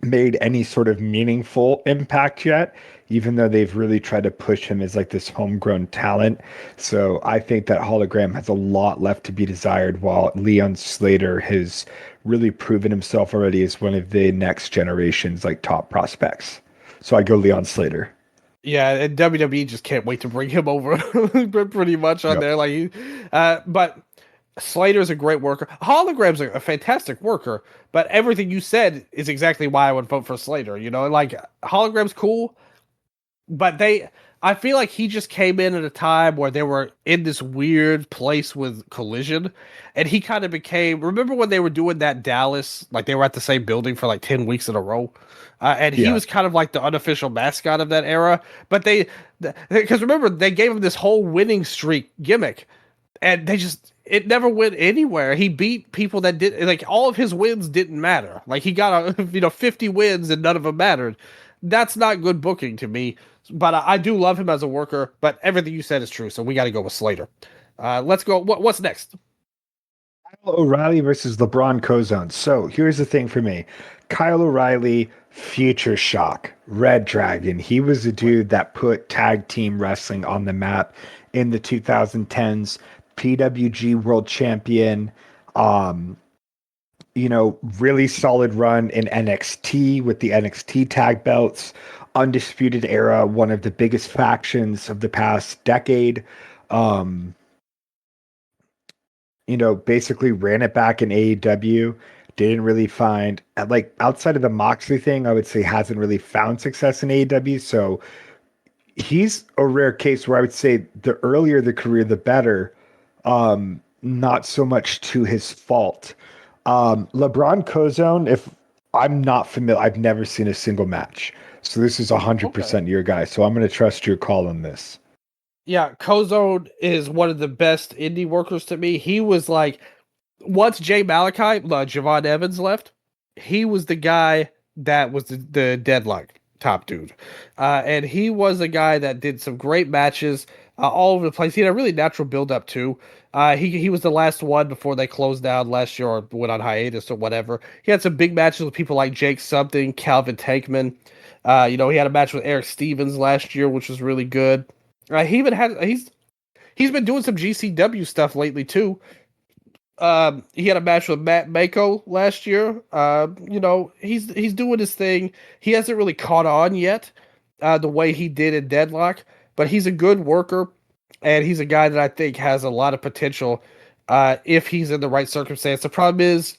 made any sort of meaningful impact yet, even though they've really tried to push him as like this homegrown talent. So I think that hologram has a lot left to be desired, while Leon Slater has really proven himself already as one of the next generation's like top prospects. So I go Leon Slater. Yeah, and WWE just can't wait to bring him over pretty much on Yep. there. Like, but Slater's a great worker. Hologram's a fantastic worker, but everything you said is exactly why I would vote for Slater. You know, like Hologram's cool, but I feel like he just came in at a time where they were in this weird place with Collision, and he kind of became. Remember when they were doing that Dallas, like they were at the same building for like 10 weeks in a row, and he Yeah. was kind of like the unofficial mascot of that era. But because remember they gave him this whole winning streak gimmick, and it never went anywhere. He beat people that did like all of his wins didn't matter. Like he got 50 wins and none of them mattered. That's not good booking to me. But I do love him as a worker. But everything you said is true, so we got to go with Slater. Let's go. What's next? Kyle O'Reilly versus LeBron Cozone. So here's the thing for me. Kyle O'Reilly, Future Shock, Red Dragon. He was the dude that put tag team wrestling on the map in the 2010s. PWG World Champion. Really solid run in NXT with the NXT tag belts. Undisputed Era, one of the biggest factions of the past decade. Um, basically ran it back in AEW. Didn't really find, like, outside of the Moxley thing, I would say hasn't really found success in AEW. So he's a rare case where I would say the earlier the career, the better. Not so much to his fault. LeBron Cozone, if I'm not familiar, I've never seen a single match. So this is 100% your guy. So I'm going to trust your call on this. Yeah, Kozone is one of the best indie workers to me. He was like, once Jay Malachi, Javon Evans left, he was the guy that was the deadlock top dude. And he was a guy that did some great matches all over the place. He had a really natural build up too. He was the last one before they closed down last year or went on hiatus or whatever. He had some big matches with people like Jake Something, Calvin Tankman. He had a match with Eric Stevens last year, which was really good. He's been doing some GCW stuff lately too. He had a match with Matt Mako last year. He's doing his thing. He hasn't really caught on yet, the way he did in Deadlock, but he's a good worker, and he's a guy that I think has a lot of potential, if he's in the right circumstance. The problem is,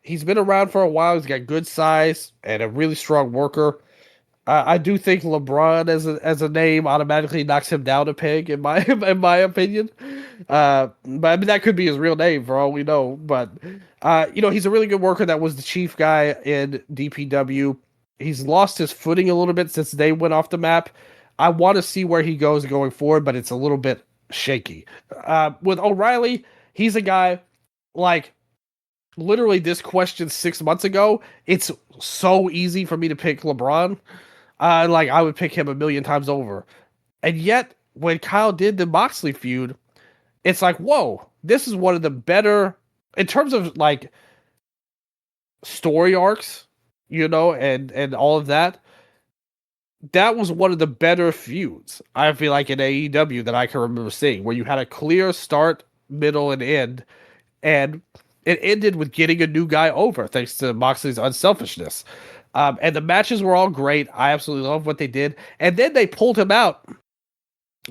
he's been around for a while. He's got good size and a really strong worker. I do think LeBron as a name automatically knocks him down a peg in my in my opinion. But I mean that could be his real name for all we know. But he's a really good worker. That was the chief guy in DPW. He's lost his footing a little bit since they went off the map. I want to see where he goes going forward, but it's a little bit shaky. With O'Reilly, he's a guy like literally this question 6 months ago. It's so easy for me to pick LeBron. I would pick him a million times over. And yet, when Kyle did the Moxley feud, it's like, whoa, this is one of the better, in terms of like story arcs, and all of that. That was one of the better feuds, I feel like, in AEW that I can remember seeing, where you had a clear start, middle, and end. And it ended with getting a new guy over, thanks to Moxley's unselfishness. And the matches were all great. I absolutely love what they did. And then they pulled him out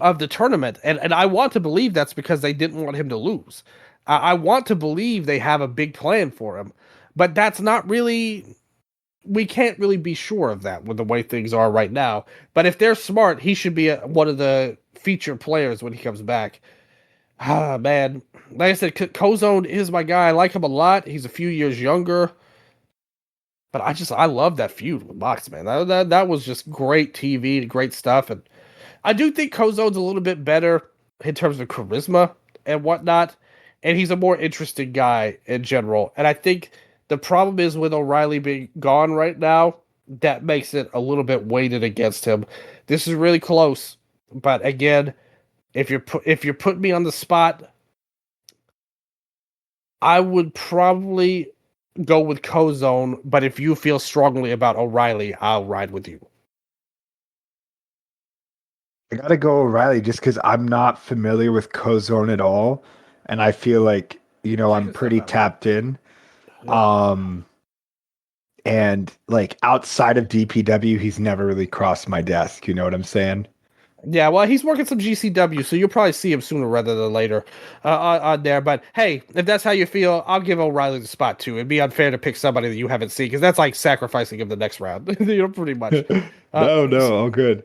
of the tournament. And I want to believe that's because they didn't want him to lose. I want to believe they have a big plan for him. But that's not really... We can't really be sure of that with the way things are right now. But if they're smart, he should be one of the featured players when he comes back. Ah, man. Like I said, Kozone is my guy. I like him a lot. He's a few years younger. But I love that feud with Mox, man. That was just great TV, great stuff. And I do think Kozone's a little bit better in terms of charisma and whatnot. And he's a more interesting guy in general. And I think the problem is with O'Reilly being gone right now, that makes it a little bit weighted against him. This is really close. But again, if you're putting me on the spot, I would probably go with Kozone, but if you feel strongly about O'Reilly, I'll ride with you. I gotta go O'Reilly just because I'm not familiar with Kozone at all, and I feel like I I'm can step pretty that way. tapped in. Yeah. Um, and like outside of DPW, he's never really crossed my desk. You know what I'm saying? Yeah, well, he's working some GCW, so you'll probably see him sooner rather than later on there. But hey, if that's how you feel, I'll give O'Reilly the spot too. It'd be unfair to pick somebody that you haven't seen because that's like sacrificing him the next round, pretty much. Uh, No, all good.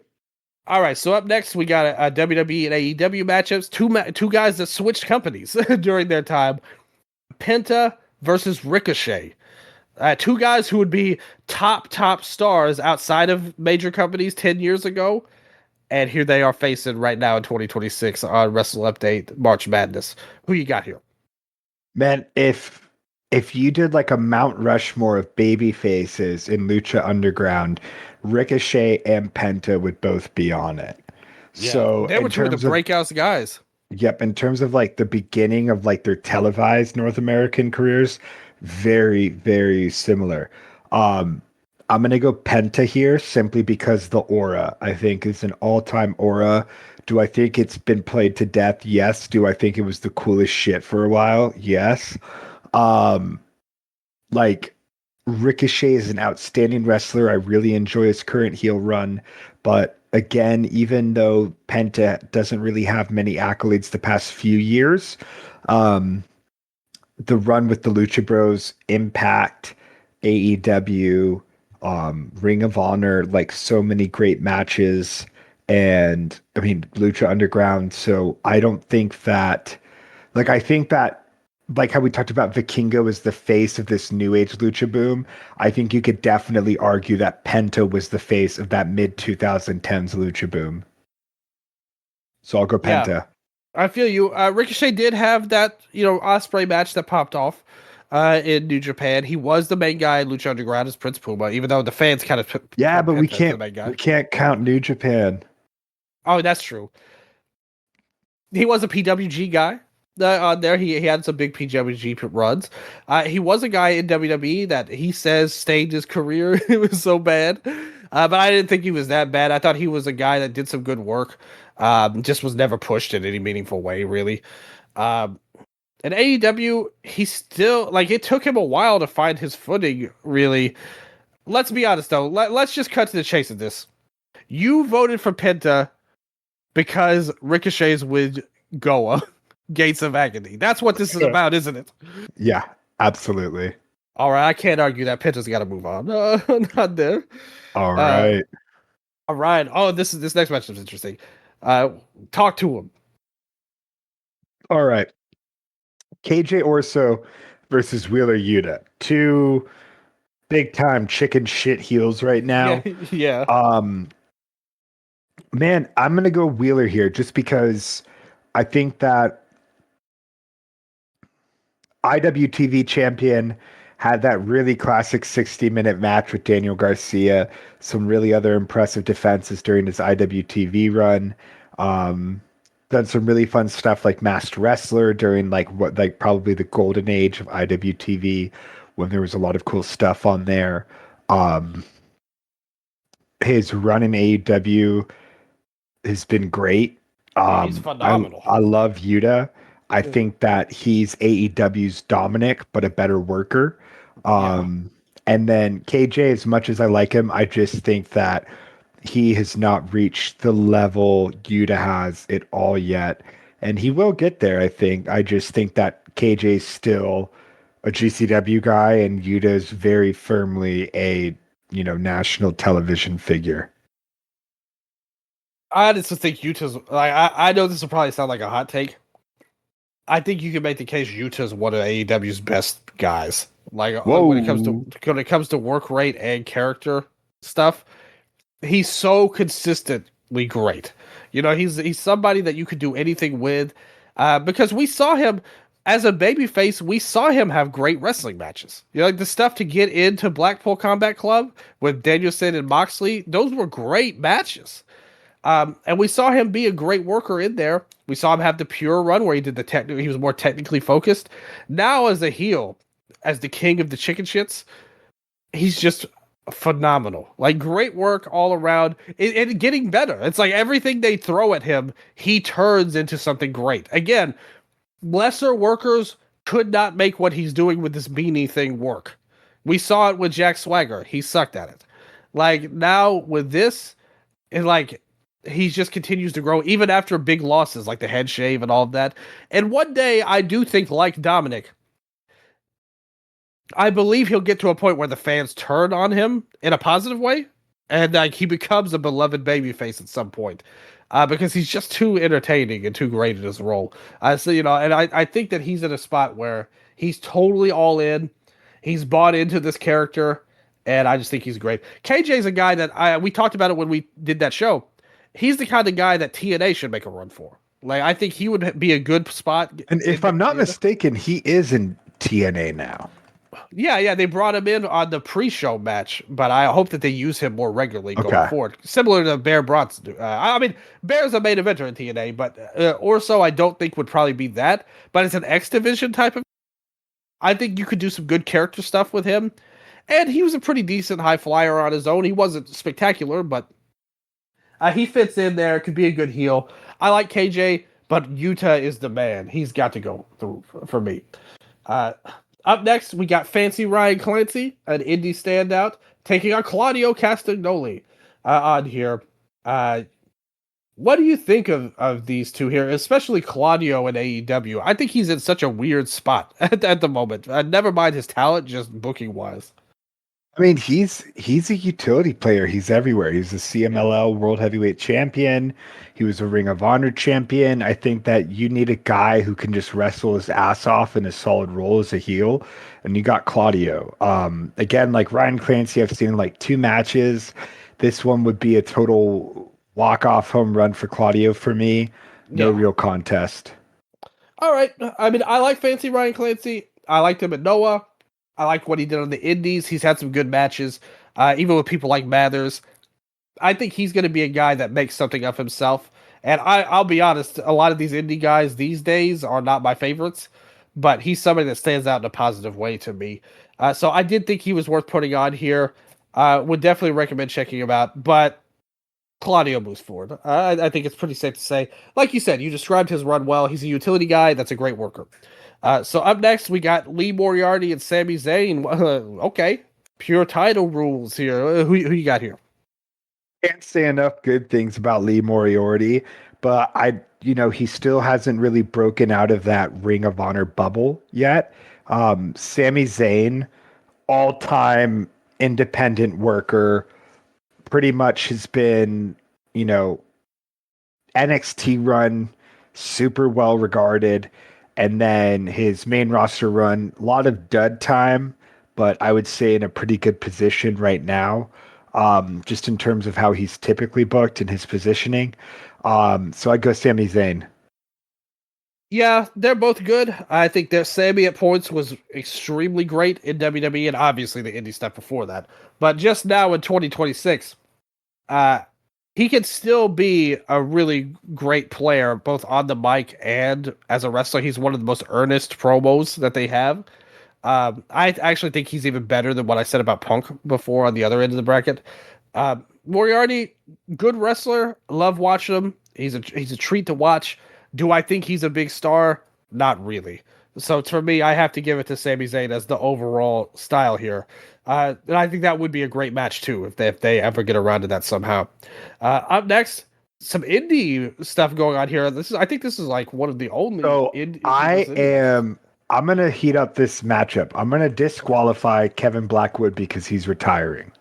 all right, so up next we got a WWE and AEW matchups. Two guys that switched companies during their time. Penta versus Ricochet. Two guys who would be top stars outside of major companies 10 years ago. And here they are facing right now in 2026 on Wrestle Update March Madness. Who you got here? Man, if you did like a Mount Rushmore of baby faces in Lucha Underground, Ricochet and Penta would both be on it. Yeah, So they were two of the breakouts guys. yep, in terms of like the beginning of like their televised North American careers, very, very similar. Um, I'm gonna go Penta here simply because the aura, I think, is an all-time aura. Do I think it's been played to death? Yes. Do I think it was the coolest shit for a while? Yes. Um, like Ricochet is an outstanding wrestler. I really enjoy his current heel run. But again, even though Penta doesn't really have many accolades the past few years, um, the run with the Lucha Bros, Impact, AEW, Ring of Honor, like so many great matches. And I mean, Lucha Underground. So I don't think that, like, I think that like how we talked about Vikingo as the face of this new age lucha boom, I think you could definitely argue that Penta was the face of that mid 2010s lucha boom. So I'll go Yeah, Penta. I feel you. Ricochet did have that, Osprey match that popped off in New Japan. He was the main guy in Lucha Underground as Prince Puma, even though the fans kind of Yeah, put but we Penta as the can't main guy. we can't count New Japan. Oh, that's true. He was a PWG guy. On there, he had some big PWG runs. He was a guy in WWE that he says stayed his career. It was so bad, but I didn't think he was that bad. I thought he was a guy that did some good work. Just was never pushed in any meaningful way, really. Um, and AEW, he still like it took him a while to find his footing. Really, let's be honest though. Let's just cut to the chase of this. You voted for Penta because Ricochet's with Goa. Gates of Agony. That's what this is about, isn't it? Yeah, absolutely. All right, I can't argue that. Penta's got to move on. Not there. All Uh, right. all right. Oh, this next match is interesting. Talk to him. All right. KJ Orso versus Wheeler Yuta. Two big time chicken shit heels right Yeah, now. yeah. Man, I'm gonna go Wheeler here just because I think that IWTV champion had that really classic 60-minute match with Daniel Garcia, some really other impressive defenses during his IWTV run. Um, done some really fun stuff like Masked Wrestler during like probably the golden age of IWTV when there was a lot of cool stuff on there. Um, his run in AEW has been great. Yeah, he's phenomenal. I love Yuta. I think that he's AEW's Dominic, but a better worker. Yeah. And then KJ, as much as I like him, I just think that he has not reached the level Yuta has it all yet. And he will get there, I think. I just think that KJ's still a GCW guy and Yuta's very firmly a, national television figure. I just think Utah's like I know this will probably sound like a hot take. I think you can make the case Utah's one of AEW's best guys. Like Whoa. when it comes to work rate and character stuff, he's so consistently great. He's somebody that you could do anything with, because we saw him as a babyface. We saw him have great wrestling matches. Like the stuff to get into Blackpool Combat Club with Danielson and Moxley. Those were great matches. And we saw him be a great worker in there. We saw him have the pure run where he did he was more technically focused. Now as a heel, as the king of the chicken shits, he's just phenomenal. Like, great work all around, and getting better. It's like everything they throw at him, he turns into something great. Again, lesser workers could not make what he's doing with this beanie thing work. We saw it with Jack Swagger. He sucked at it. Like, now with this, and like, he just continues to grow even after big losses like the head shave and all of that. And one day, I do think, like Dominic, I believe he'll get to a point where the fans turn on him in a positive way, and like he becomes a beloved babyface at some point, because he's just too entertaining and too great in his role. So and I think that he's in a spot where he's totally all in. He's bought into this character, and I just think he's great. KJ's a guy that we talked about it when we did that show. He's the kind of guy that TNA should make a run for. Like, I think he would be a good spot. And if I'm not mistaken, he is in TNA now. Yeah, they brought him in on the pre-show match, but I hope that they use him more regularly going forward, similar to Bear Bronson. I mean, Bear's a main eventer in TNA, but Orso I don't think would probably be that, but it's an X Division type of. I think you could do some good character stuff with him, and he was a pretty decent high flyer on his own. He wasn't spectacular, but he fits in there, could be a good heel. I like KJ, but Yuta is the man. He's got to go through for me. Up next, we got Fancy Ryan Clancy, an indie standout, taking on Claudio Castagnoli on here. What do you think of these two here, especially Claudio in AEW? I think he's in such a weird spot at the moment. Never mind his talent, just booking-wise. I mean, he's a utility player. He's everywhere. He's a CMLL World Heavyweight Champion. He was a Ring of Honor champion. I think that you need a guy who can just wrestle his ass off in a solid role as a heel, and you got Claudio. Again, like Ryan Clancy, I've seen like 2 matches. This one would be a total walk-off home run for Claudio for me. No real contest. All right. I mean, I like Fancy Ryan Clancy. I liked him at Noah. I like what he did on the Indies. He's had some good matches, even with people like Mathers. I think he's going to be a guy that makes something of himself. And I'll be honest, a lot of these indie guys these days are not my favorites, but he's somebody that stands out in a positive way to me. So I did think he was worth putting on here. Would definitely recommend checking him out, but Claudio moves forward. I think it's pretty safe to say. Like you said, you described his run well. He's a utility guy. That's a great worker. So up next, we got Lee Moriarty and Sami Zayn. Okay, pure title rules here. Who you got here? Can't say enough good things about Lee Moriarty, but he still hasn't really broken out of that Ring of Honor bubble yet. Sami Zayn, all-time independent worker, pretty much has been, NXT run, super well regarded. And then his main roster run, a lot of dud time, but I would say in a pretty good position right now, just in terms of how he's typically booked and his positioning. So I'd go Sami Zayn. Yeah, they're both good. I think that Sami at points was extremely great in WWE, and obviously the indie stuff before that. But just now in 2026, he can still be a really great player, both on the mic and as a wrestler. He's one of the most earnest promos that they have. I actually think he's even better than what I said about Punk before on the other end of the bracket. Moriarty, good wrestler. Love watching him. He's a treat to watch. Do I think he's a big star? Not really. So for me, I have to give it to Sami Zayn as the overall style here. And I think that would be a great match too if they ever get around to that somehow. Up next, some indie stuff going on here. I think this is like one of the only. So I'm gonna heat up this matchup. I'm gonna disqualify Kevin Blackwood because he's retiring.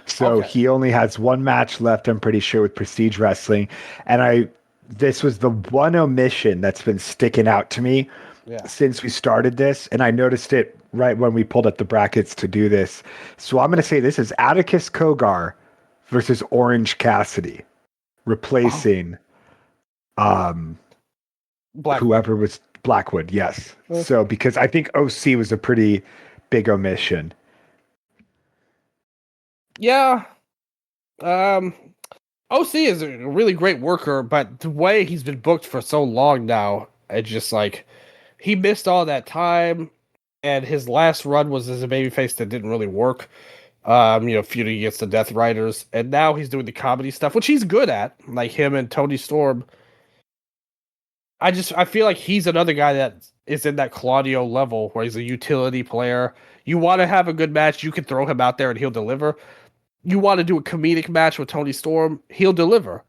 So he only has 1 match left, I'm pretty sure, with Prestige Wrestling, and this was the one omission that's been sticking out to me since we started this, and I noticed it right when we pulled up the brackets to do this. So I'm going to say this is Atticus Kogar versus Orange Cassidy, replacing whoever was Blackwood. Yes. So because I think OC was a pretty big omission. Yeah. OC is a really great worker, but the way he's been booked for so long now, it's just like he missed all that time. and his last run was as a babyface that didn't really work. Feuding against the Death Riders, and now he's doing the comedy stuff, which he's good at, like him and Tony Storm. I feel like he's another guy that is in that Claudio level where he's a utility player. You want to have a good match, you can throw him out there and he'll deliver. You want to do a comedic match with Tony Storm, he'll deliver.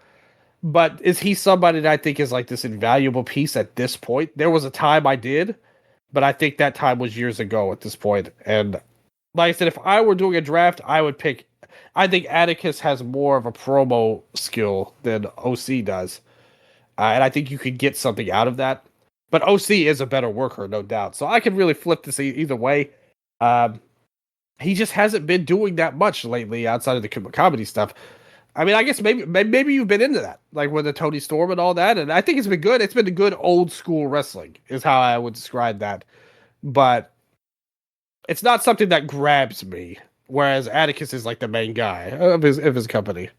But is he somebody that I think is like this invaluable piece at this point? There was a time I did, but I think that time was years ago at this point. And like I said, if I were doing a draft, I would pick. I think Atticus has more of a promo skill than OC does. And I think you could get something out of that. But OC is a better worker, no doubt. So I can really flip this either way. He just hasn't been doing that much lately outside of the comedy stuff. I mean, I guess maybe you've been into that, like with the Tony Storm and all that. And I think it's been good. It's been good old school wrestling, is how I would describe that. But it's not something that grabs me. Whereas Atticus is like the main guy of his company.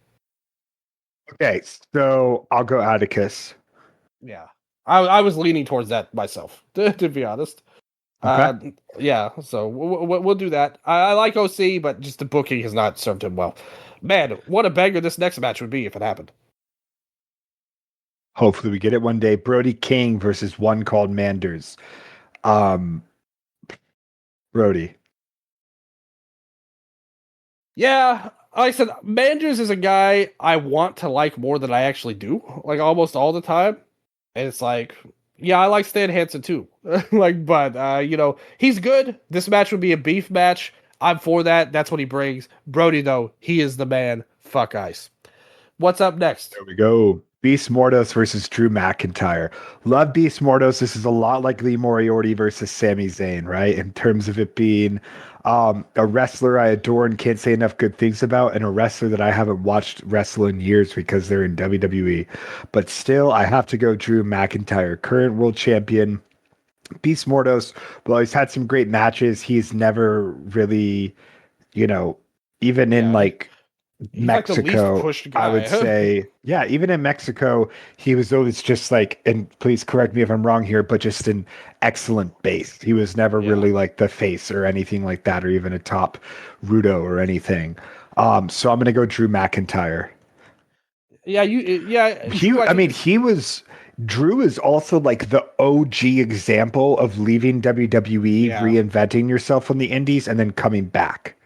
Okay, so I'll go Atticus. Yeah, I was leaning towards that myself, to be honest. Okay. Yeah, so we'll do that. I like OC, but just the booking has not served him well. Man, what a banger this next match would be if it happened. Hopefully we get it one day. Brody King versus one called Manders. Brody. Yeah, like I said, Manders is a guy I want to like more than I actually do, like almost all the time. And it's like, yeah, I like Stan Hansen too. But he's good. This match would be a beef match. I'm for that. That's what he brings. Brody, though, he is the man. Fuck ice. What's up next? There we go. Beast Mordos versus Drew McIntyre. Love Beast Mordos. This is a lot like Lee Moriarty versus Sami Zayn, right? In terms of it being a wrestler I adore and can't say enough good things about, and a wrestler that I haven't watched wrestle in years because they're in WWE. But still, I have to go Drew McIntyre, current world champion. Beast Mordos, well, he's had some great matches. He's never really, even in He's like the Mexico, least pushed guy. I would say, yeah, even in Mexico, he was always just like, and please correct me if I'm wrong here, but just an excellent base. He was never really like the face or anything like that, or even a top Rudo or anything. So I'm going to go Drew McIntyre. Drew is also like the OG example of leaving WWE, reinventing yourself on the indies, and then coming back.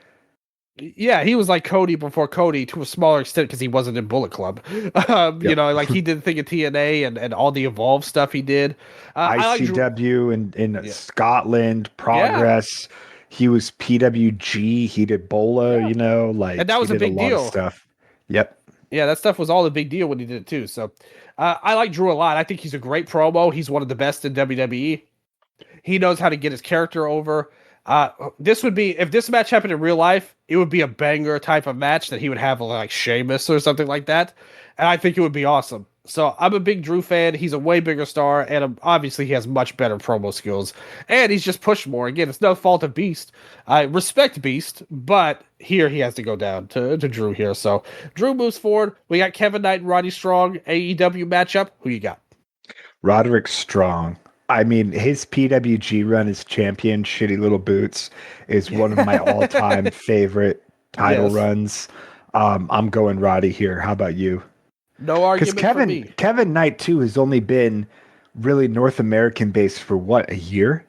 Yeah, he was like Cody before Cody to a smaller extent because he wasn't in Bullet Club. He did the thing at TNA and all the Evolve stuff he did. ICW in Scotland, Progress. Yeah. He was PWG. He did Bola, and that was a big deal. Stuff. Yep. Yeah, that stuff was all a big deal when he did it too. So I like Drew a lot. I think he's a great promo. He's one of the best in WWE. He knows how to get his character over. This would be, if this match happened in real life, it would be a banger type of match that he would have like Sheamus or something like that. And I think it would be awesome. So I'm a big Drew fan. He's a way bigger star, and obviously he has much better promo skills. And he's just pushed more. Again, it's no fault of Beast. I respect Beast, but here he has to go down to Drew here. So Drew moves forward. We got Kevin Knight and Roddy Strong, AEW matchup. Who you got? Roderick Strong. I mean, his PWG run as champion, Shitty Little Boots, is one of my all-time favorite title runs. I'm going Roddy here. How about you? No argument for me. Kevin Knight, too, has only been really North American-based for, a year?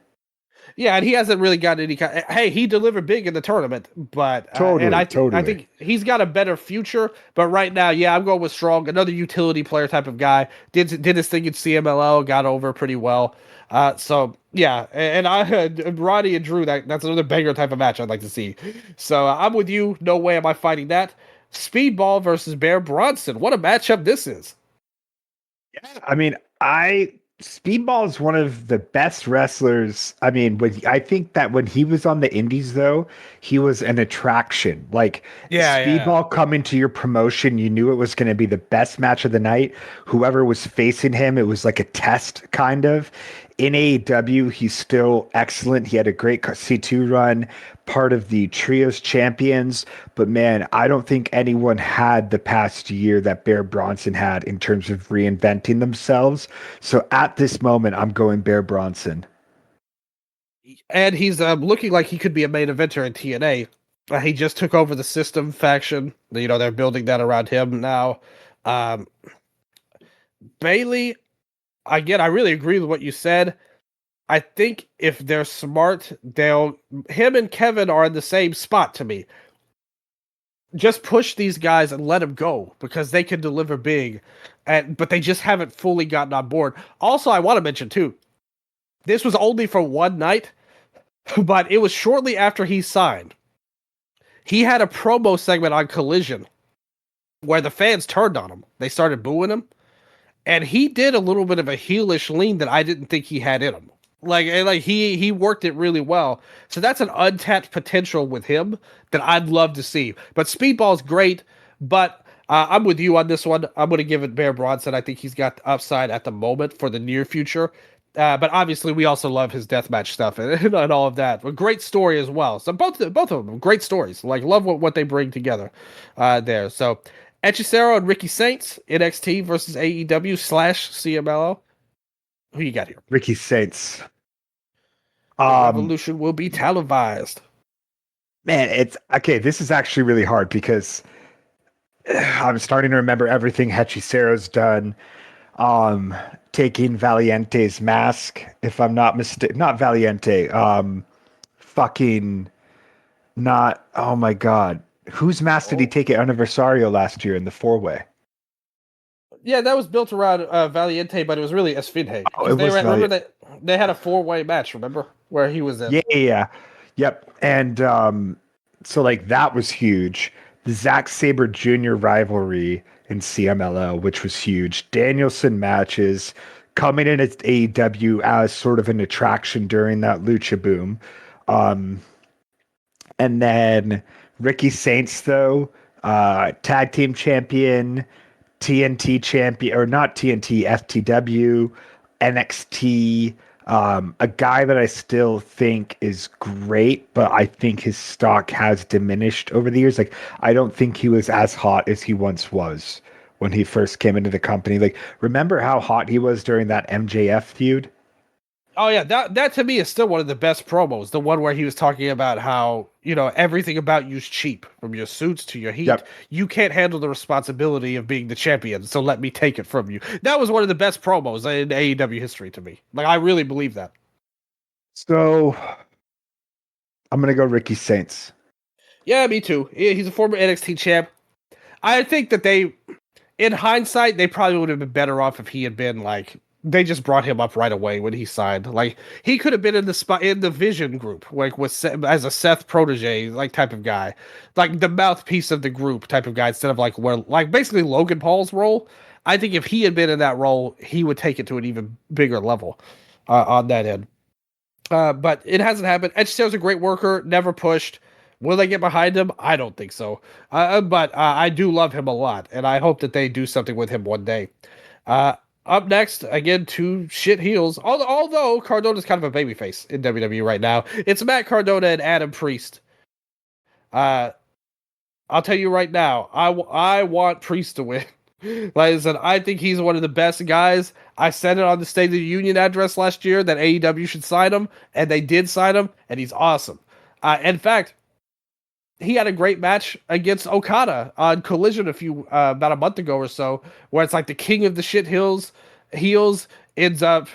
Yeah, and he hasn't really got any kind. Hey, he delivered big in the tournament, but I think he's got a better future. But right now, I'm going with Strong, another utility player type of guy. Did his thing in CMLL, got over pretty well. And I Roddy and Drew, that's another banger type of match I'd like to see. So I'm with you. No way am I fighting that. Speedball versus Bear Bronson. What a matchup this is. Yeah, I mean, Speedball is one of the best wrestlers. I mean, I think that when he was on the indies, though, he was an attraction. Speedball coming to your promotion, you knew it was going to be the best match of the night. Whoever was facing him, it was like a test, kind of. In AEW, he's still excellent. He had a great C2 run, part of the Trios Champions. But man, I don't think anyone had the past year that Bear Bronson had in terms of reinventing themselves. So at this moment, I'm going Bear Bronson. and he's looking like he could be a main eventer in TNA. He just took over the System faction. They're building that around him now. Um, Bailey, again, I really agree with what you said. I think if they're smart, him and Kevin are in the same spot to me. Just push these guys and let them go because they can deliver big, but they just haven't fully gotten on board. Also, I want to mention too, this was only for one night, but it was shortly after he signed. He had a promo segment on Collision where the fans turned on him. They started booing him, and he did a little bit of a heelish lean that I didn't think he had in him. Like he worked it really well. So that's an untapped potential with him that I'd love to see. But Speedball's great, but I'm with you on this one. I'm going to give it Bear Bronson. I think he's got the upside at the moment for the near future. But obviously, we also love his deathmatch stuff and all of that. A great story as well. So both of them, great stories. Like, love what they bring together there. So Hechicero and Ricky Saints, NXT versus AEW / CMLL. Who you got here? Ricky Saints. The Revolution will be televised. Man, it's okay. This is actually really hard because I'm starting to remember everything Hechicero's done. Taking Valiente's mask, if I'm not mistaken, not Valiente. Fucking not. Oh my god, whose mask did he take at Anniversario last year in the 4-way? Yeah, that was built around Valiente, but it was really Esfinge. Oh, it was remember that they had a 4-way match. Remember where he was in? Yeah. Yep. And so like that was huge. The Zack Sabre Jr. rivalry in CMLL, which was huge. Danielson matches coming in at AEW as sort of an attraction during that Lucha boom. And then Ricky Saints, though, tag team champion, TNT champion, or not TNT, FTW, NXT, a guy that I still think is great, but I think his stock has diminished over the years. Like, I don't think he was as hot as he once was when he first came into the company. Like, remember how hot he was during that MJF feud? Oh yeah, that to me is still one of the best promos. The one where he was talking about how, everything about you's cheap, from your suits to your heat. Yep. You can't handle the responsibility of being the champion, so let me take it from you. That was one of the best promos in AEW history to me. Like, I really believe that. So I'm gonna go Ricky Saints. Yeah, me too. He's a former NXT champ. I think that in hindsight, they probably would have been better off if he had been like, they just brought him up right away when he signed. Like, he could have been in the Vision group, like as a Seth protege, like type of guy, like the mouthpiece of the group type of guy, instead of like basically Logan Paul's role. I think if he had been in that role, he would take it to an even bigger level on that end. But it hasn't happened. Edge's a great worker, never pushed. Will they get behind him? I don't think so. But I do love him a lot, and I hope that they do something with him one day. Up next, again, two shit heels. Although Cardona's kind of a babyface in WWE right now. It's Matt Cardona and Adam Priest. I'll tell you right now, I want Priest to win. Like I said, I think he's one of the best guys. I said it on the State of the Union address last year that AEW should sign him, and they did sign him, and he's awesome. In fact, he had a great match against Okada on Collision about a month ago or so, where it's like the king of the shit heels ends up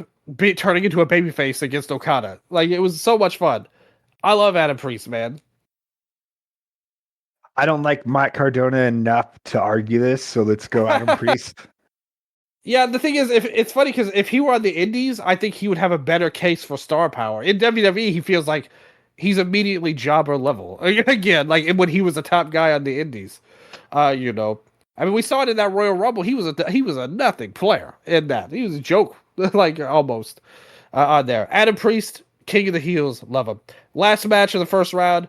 turning into a babyface against Okada. Like, it was so much fun. I love Adam Priest, man. I don't like Matt Cardona enough to argue this, so let's go Adam Priest. Yeah, the thing is, if it's funny because if he were on the Indies, I think he would have a better case for star power. In WWE, he feels like he's immediately jobber level again, like when he was a top guy on the Indies. I mean, we saw it in that Royal Rumble. He was a nothing player in that. He was a joke, like almost on there. Adam Priest, king of the heels, love him. Last match of the first round: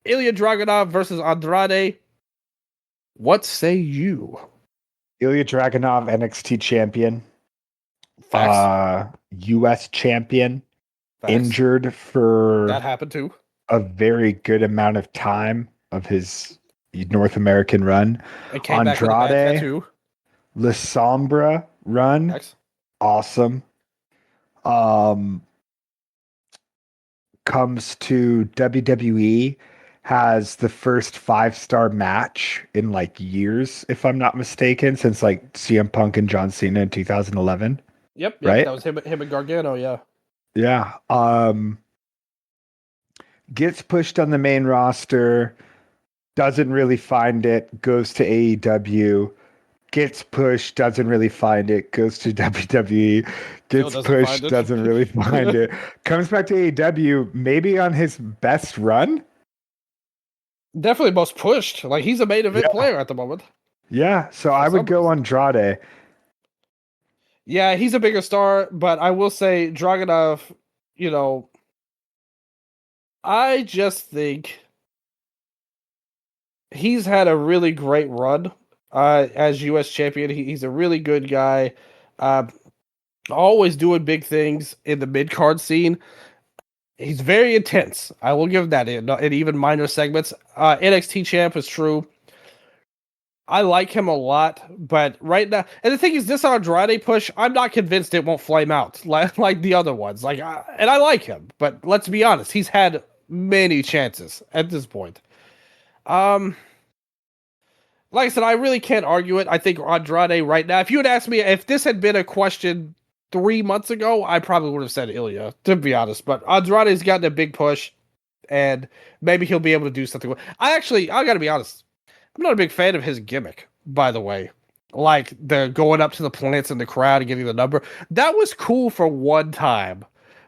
Ilya Dragunov versus Andrade. What say you? Ilya Dragunov, NXT champion. Facts. US champion. Facts. Injured for That happened too. a very good amount of time of his North American run. It came back with a bad tattoo. La Sombra run. Facts. Awesome. comes to WWE has the first 5-star match in like years, if I'm not mistaken, since like CM Punk and John Cena in 2011, Yep, right? that was him and Gargano, yeah. Yeah. Gets pushed on the main roster, doesn't really find it, goes to AEW, gets pushed, doesn't really find it, goes to WWE, Still gets doesn't find pushed, it. doesn't really find it, comes back to AEW, maybe on his best run. Definitely most pushed. Like, he's a main event Yeah. player at the moment. Yeah, so For I would some go reason. Andrade. Yeah, he's a bigger star, but I will say Dragunov, you know, I just think he's had a really great run as U.S. champion. He's a really good guy. Uh, always doing big things in the mid card scene. He's very intense. I will give that in even minor segments. NXT champ is true. I like him a lot, but right now, and the thing is, this Andrade push, I'm not convinced it won't flame out like the other ones. And I like him, but let's be honest, he's had many chances at this point. Um, like I said, I really can't argue it. I think Andrade right now, if you had asked me if this had been a question 3 months ago, I probably would have said Ilya, to be honest. But Andrade's gotten a big push, and maybe he'll be able to do something. I got to be honest, I'm not a big fan of his gimmick, by the way. Like the going up to the plants in the crowd and getting the number. That was cool for one time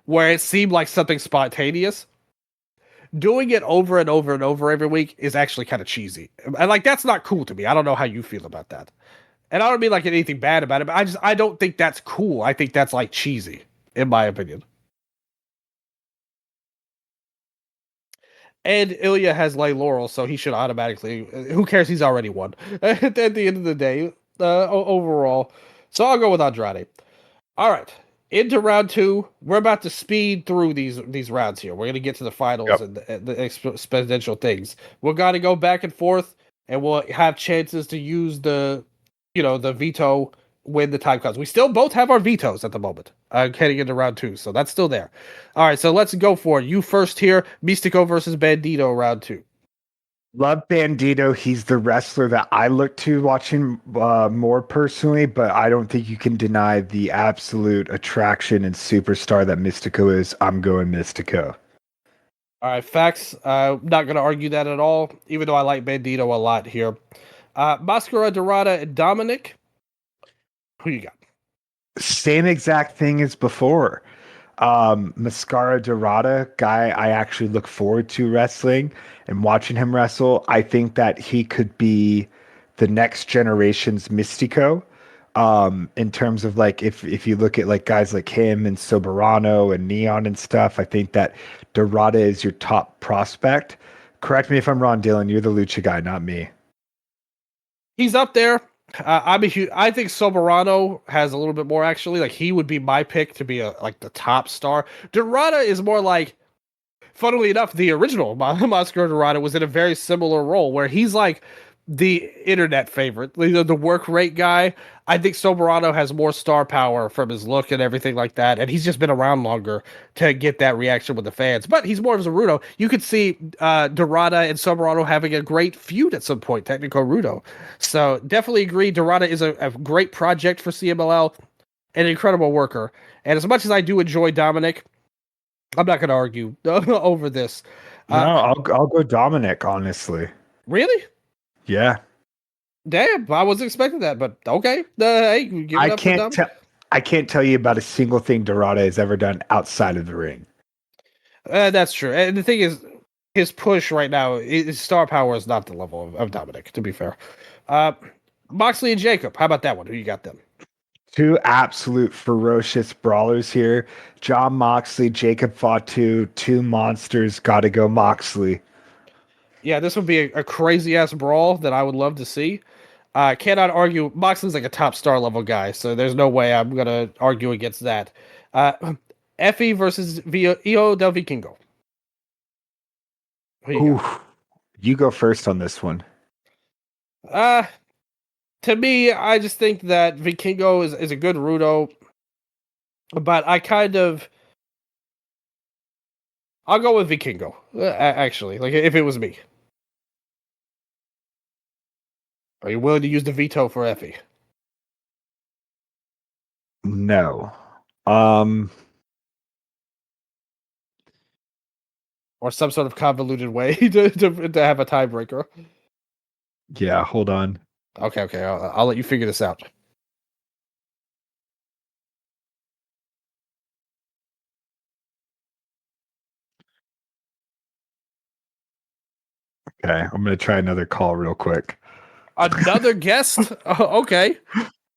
where it seemed like something spontaneous. Doing it over and over and over every week is actually kind of cheesy. And like that's not cool to me. I don't know how you feel about that. And I don't mean like anything bad about it, but I don't think that's cool. I think that's like cheesy, in my opinion. And Ilya has lay laurel, so he should automatically. Who cares? He's already won at the end of the day, overall. So I'll go with Andrade. All right, into round two. We're about to speed through these rounds here. We're gonna get to the finals Yep. and the exponential things. We're gonna go back and forth, and we'll have chances to use the veto when the time comes. We still both have our vetoes at the moment. Heading into round two, so that's still there. All right, so let's go for it. You first here. Mystico versus Bandito, round two. Love Bandito. He's the wrestler that I look to watching more personally, but I don't think you can deny the absolute attraction and superstar that Mystico is. I'm going Mystico. All right, facts. Not going to argue that at all, even though I like Bandito a lot here. Mascara Dorada and Dominic. Who you got? Same exact thing as before. Mascara Dorada, guy I actually look forward to wrestling and watching him wrestle. I think that he could be the next generation's Mystico. In terms of like if you look at like guys like him and Soberano and Neon and stuff, I think that Dorada is your top prospect. Correct me if I'm wrong, Dylan. You're the lucha guy, not me. He's up there. I'm a huge. I think Soberano has a little bit more actually. Like he would be my pick to be like the top star. Dorada is more like, funnily enough, the original Mascara Dorada was in a very similar role where he's like the internet favorite, the work rate guy. I think Soberano has more star power from his look and everything like that, and he's just been around longer to get that reaction with the fans. But he's more of a Rudo. You could see Dorada and Soberano having a great feud at some point, Technico Rudo. So definitely agree. Dorada is a great project for CMLL, an incredible worker. And as much as I do enjoy Dominic, I'm not going to argue over this. No, I'll go Dominic, honestly. Really? Yeah. Damn, I wasn't expecting that, but okay. Hey, give it I up for Dom. can't tell you about a single thing Dorada has ever done outside of the ring. That's true. And the thing is, his push right now, his star power is not the level of Dominic, to be fair. Uh, Moxley and Jacob, how about that one? Who you got them? Two absolute ferocious brawlers here. John Moxley, Jacob Fatu, two monsters. Gotta go Moxley. Yeah, this would be a crazy ass brawl that I would love to see. Cannot argue. Moxley's like a top star level guy, so there's no way I'm gonna argue against that. Effie versus Io del Vikingo. Who you Ooh, got? you go first on this one. Uh, to me, I just think that Vikingo is a good Rudo, but I kind of I'll go with Vikingo. Actually, like if it was me. Are you willing to use the veto for Effie? No. Or some sort of convoluted way to have a tiebreaker? Yeah, hold on. Okay. I'll let you figure this out. Okay, I'm gonna try another call real quick. Another guest? Okay.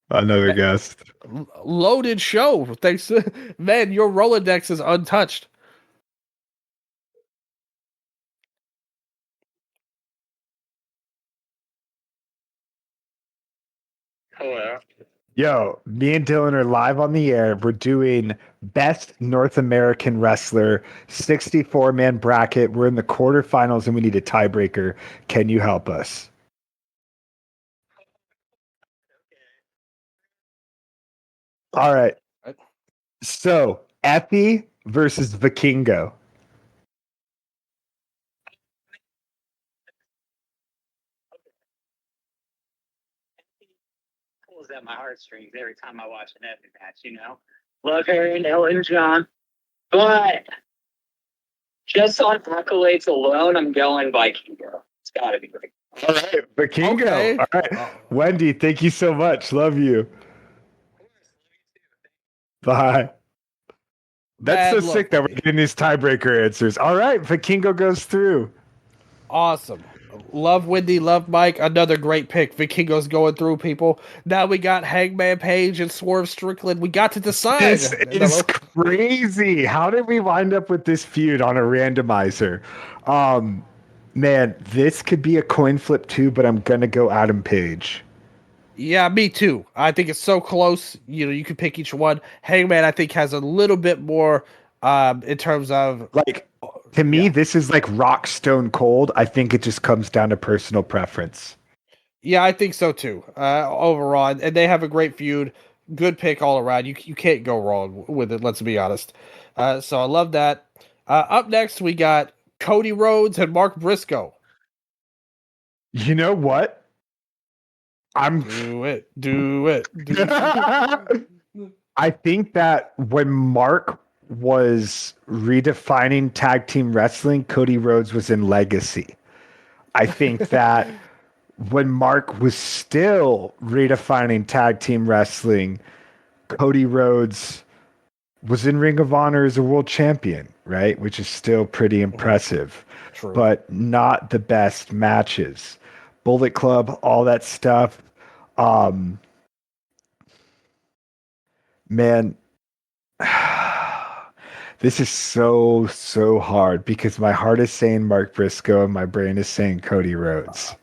Another guest. Loaded show. Thanks. Man, your Rolodex is untouched. Hello. Yo, me and Dylan are live on the air. We're doing best North American wrestler 64-man bracket. We're in the quarterfinals and we need a tiebreaker. Can you help us? All right. So, Effie versus Vikingo. Pulls at my heartstrings every time I watch an epic match, Love her and Nello and John. But just on accolades alone, I'm going Vikingo. It's gotta be great. All right, Vikingo. Okay. All right. Wendy, thank you so much. Love you. Bye. That's so sick that we're getting these tiebreaker answers. All right, Vikingo goes through. Awesome. Love Wendy, love Mike. Another great pick. Vikingo's going through, people. Now we got Hangman Page and Swerve Strickland. We got to decide. This is crazy. How did we wind up with this feud on a randomizer? Man, this could be a coin flip too, but I'm gonna go Adam Page. Yeah, me too. I think it's so close. You could pick each one. Hangman, I think, has a little bit more in terms of like. To me, this is like rock stone cold. I think it just comes down to personal preference. Yeah, I think so too. Overall, and they have a great feud. Good pick all around. You can't go wrong with it. Let's be honest. So I love that. Up next, we got Cody Rhodes and Mark Briscoe. You know what? Do it. I think that when Mark was redefining tag team wrestling, Cody Rhodes was in legacy. I think that when Mark was still redefining tag team wrestling, Cody Rhodes was in Ring of Honor as a world champion, right? Which is still pretty impressive, True. But not the best matches. Bullet Club, all that stuff. Man, this is so hard because my heart is saying Mark Briscoe and my brain is saying Cody Rhodes.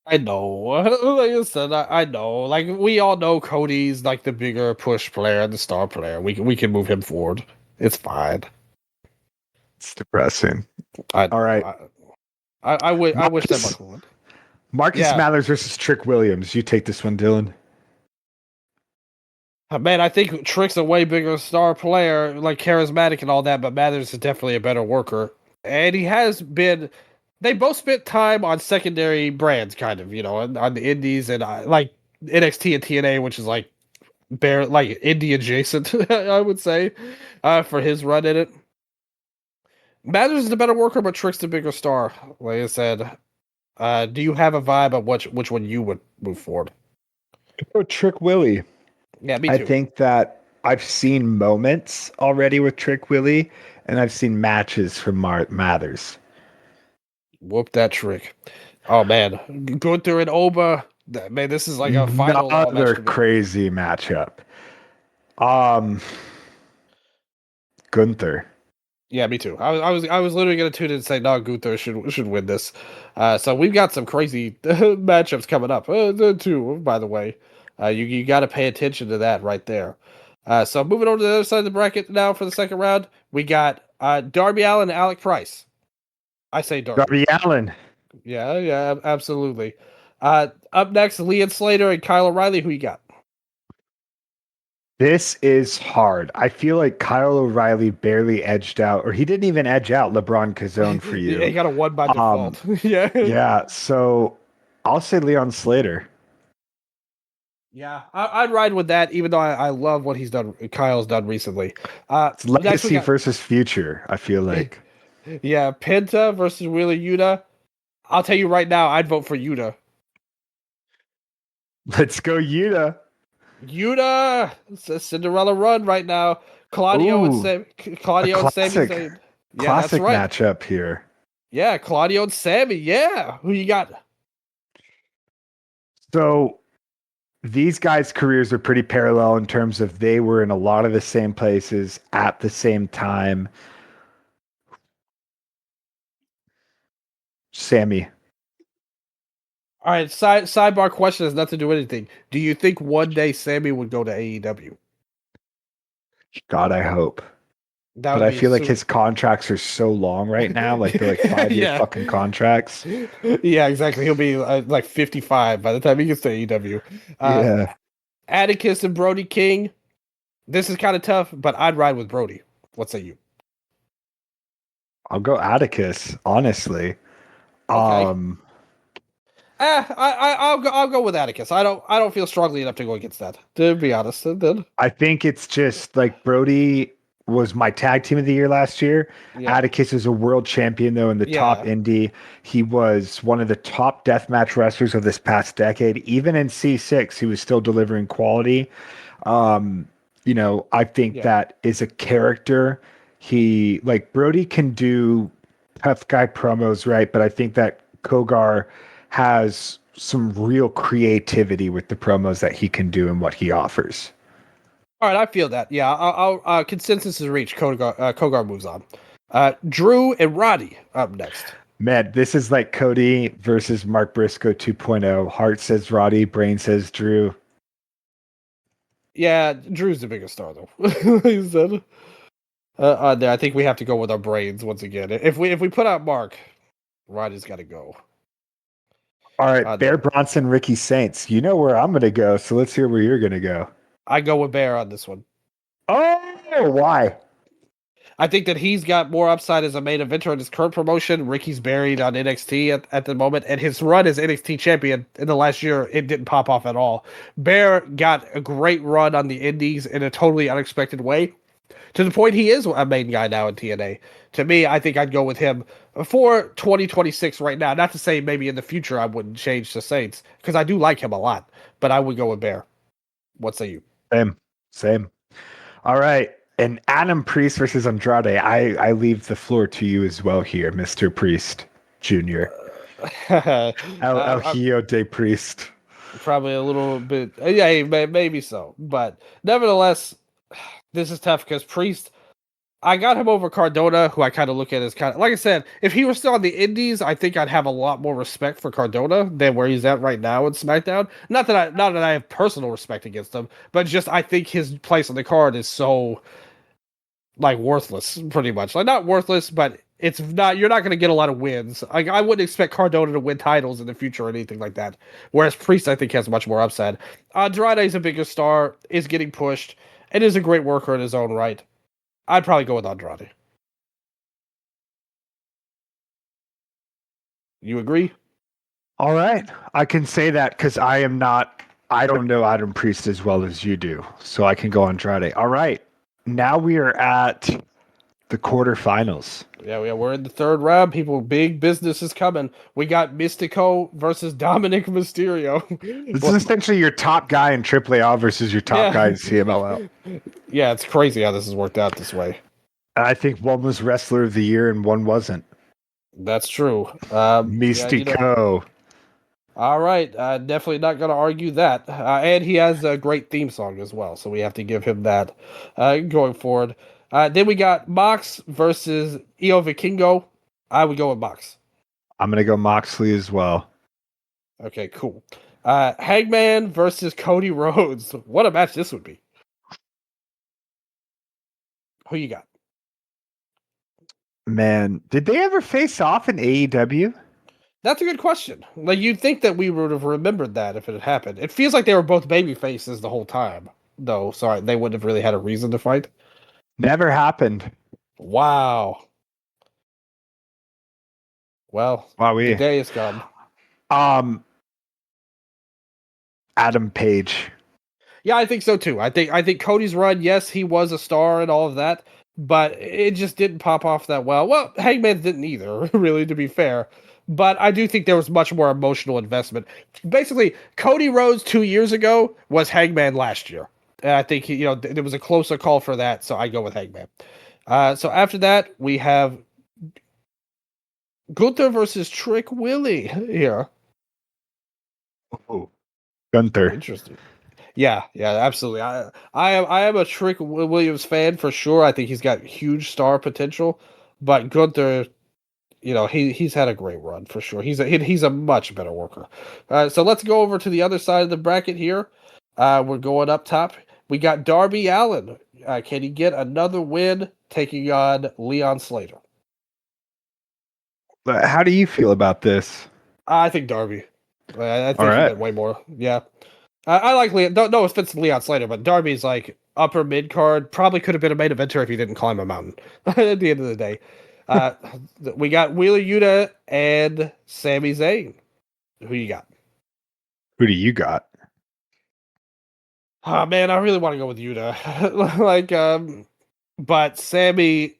I know. Like I said, I know. Like we all know Cody's like the bigger push player, the star player. We can move him forward. It's fine. It's depressing. All right. I wish that Mark would. Marcus Mathers versus Trick Williams. You take this one, Dylan. Man, I think Trick's a way bigger star player, like charismatic and all that, but Mathers is definitely a better worker. And he has been. They both spent time on secondary brands, kind of, on the indies and like NXT and TNA, which is like like indie adjacent, I would say, for his run in it. Mathers is the better worker, but Trick's the bigger star. Like I said, do you have a vibe of which one you would move forward? Oh, Trick Willie. Yeah, me too. I think that I've seen moments already with Trick Willie, and I've seen matches from Mathers. Whoop that Trick. Oh, man. Gunther and Oba. Man, this is like a final another crazy matchup. Gunther. Yeah, me too. I was literally gonna tune in and say no, Gunther should win this. So we've got some crazy matchups coming up too. By the way, you got to pay attention to that right there. So moving over to the other side of the bracket now for the second round, we got Darby Allin and Alec Price. I say Darby Allin. Yeah, absolutely. Up next, Leon Slater and Kyle O'Reilly. Who you got? This is hard. I feel like Kyle O'Reilly barely edged out, or he didn't even edge out LeBron Kazone for Yeah, he you. got a 1 by default. Yeah. Yeah, so I'll say Leon Slater. Yeah, I'd ride with that, even though I love what he's done. Kyle's done recently. It's Next we legacy got versus future, I feel like. yeah Penta versus Wheeler Yuta. I'll tell you right now, I'd vote for Yuta. Let's go, Yuta. Yuta, it's a Cinderella run right now. Claudio and Ooh, Claudio and Sami classic, Zayn. Yeah, classic that's right. matchup here. Yeah, Claudio and Sammy. Yeah, who you got? So these guys' careers are pretty parallel in terms of they were in a lot of the same places at the same time. Sammy, All right, sidebar question has nothing to do with anything. Do you think one day Sammy would go to AEW? God, I hope. That But would I be feel like his contracts are so long right now. Like they're like 5-year Yeah. fucking contracts. Yeah, exactly. He'll be like 55 by the time he gets to AEW. Yeah. Atticus and Brody King. This is kind of tough, but I'd ride with Brody. What say you? I'll go Atticus, honestly. Okay. I'll go with Atticus. I don't feel strongly enough to go against that. To be honest, then I think it's just like Brody was my tag team of the year last year. yeah, Atticus is a world champion though in the top Yeah. indie. He was one of the top deathmatch wrestlers of this past decade. Even in C6, he was still delivering quality. I think Yeah. that is a character. He like Brody can do tough guy promos, right? But I think that Kogar has some real creativity with the promos that he can do and what he offers. All right, I feel that. Yeah, I'll consensus is reached. Kogar moves on. Drew and Roddy up next. Man, this is like Cody versus Mark Briscoe 2.0. Heart says Roddy, brain says Drew. Yeah, Drew's the biggest star though. He said. I think we have to go with our brains once again. If we put out Mark, Roddy's got to go. All right, Bear Bronson, Ricky Saints. You know where I'm going to go, so let's hear where you're going to go. I go with Bear on this one. Oh, why? I think that he's got more upside as a main eventer in his current promotion. Ricky's buried on NXT at the moment, and his run as NXT champion in the last year, it didn't pop off at all. Bear got a great run on the Indies in a totally unexpected way, to the point he is a main guy now in TNA. To me, I think I'd go with him for 2026 right now. Not to say maybe in the future I wouldn't change to Saints, because I do like him a lot, but I would go with Bear. What say you? Same. All right. And Adam Priest versus Andrade. I leave the floor to you as well here, Mr. Priest Jr. El Hijo de Priest. Probably a little bit. Yeah, maybe so. But nevertheless, this is tough because Priest, I got him over Cardona, who I kind of look at as kind of, like I said, if he were still on the Indies, I think I'd have a lot more respect for Cardona than where he's at right now in SmackDown. Not that I have personal respect against him, but just I think his place on the card is so like worthless, pretty much. Like not worthless, but it's not. You're not going to get a lot of wins. I wouldn't expect Cardona to win titles in the future or anything like that. Whereas Priest, I think, has much more upside. Andrade is a bigger star, is getting pushed, and is a great worker in his own right. I'd probably go with Andrade. You agree? All right. I can say that because I don't know Adam Priest as well as you do. So I can go Andrade. All right. Now we are at the quarterfinals. Yeah, we're in the third round. People, big business is coming. We got Mystico versus Dominic Mysterio. This is essentially your top guy in AAA versus your top guy in CMLL. Yeah, it's crazy how this has worked out this way. And I think one was Wrestler of the Year and one wasn't. That's true. Mystico. All right, definitely not going to argue that. And he has a great theme song as well, so we have to give him that going forward. Then we got Mox versus Io Vikingo. I would go with Mox. I'm going to go Moxley as well. Okay, cool. Hangman versus Cody Rhodes. What a match this would be. Who you got? Man, did they ever face off in AEW? That's a good question. Like, you'd think that we would have remembered that if it had happened. It feels like they were both baby faces the whole time. No, sorry, they wouldn't have really had a reason to fight. Never happened. Wow. Well, Wow, the day has come. Um, Adam Page. Yeah, I think so too. I think Cody's run, yes, he was a star and all of that, but it just didn't pop off that well. Well, Hangman didn't either, really, to be fair. But I do think there was much more emotional investment. Basically, Cody Rhodes 2 years ago was Hangman last year. And I think there was a closer call for that, so I go with Hangman. So after that, we have Gunther versus Trick Willie here. Oh, Gunther. Interesting. Yeah, absolutely. I am a Trick Williams fan for sure. I think he's got huge star potential, but Gunther, he's had a great run for sure. He's a much better worker. So let's go over to the other side of the bracket here. We're going up top. We got Darby Allin. Can he get another win taking on Leon Slater? How do you feel about this? I think Darby. I think All he right. got way more. Yeah. I like Leon. No offense to Leon Slater, but Darby's like upper mid card. Probably could have been a main eventer if he didn't climb a mountain. At the end of the day, we got Wheeler Yuta and Sami Zayn. Who you got? Who do you got? Oh man, I really want to go with Yuta. But Sammy,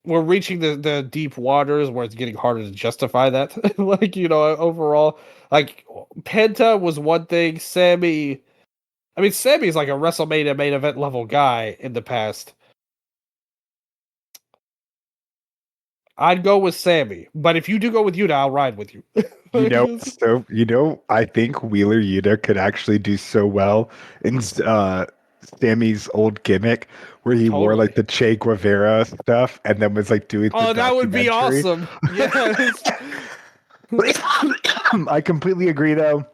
we're reaching the deep waters where it's getting harder to justify that. Overall, like Penta was one thing. Sammy's like a WrestleMania main event level guy in the past. I'd go with Sammy, but if you do go with Yuta, I'll ride with you. I think Wheeler Yuta could actually do so well in Sammy's old gimmick where he wore like the Che Guevara stuff and then was like doing Oh, that would be documentary. awesome. Yes. I completely agree though.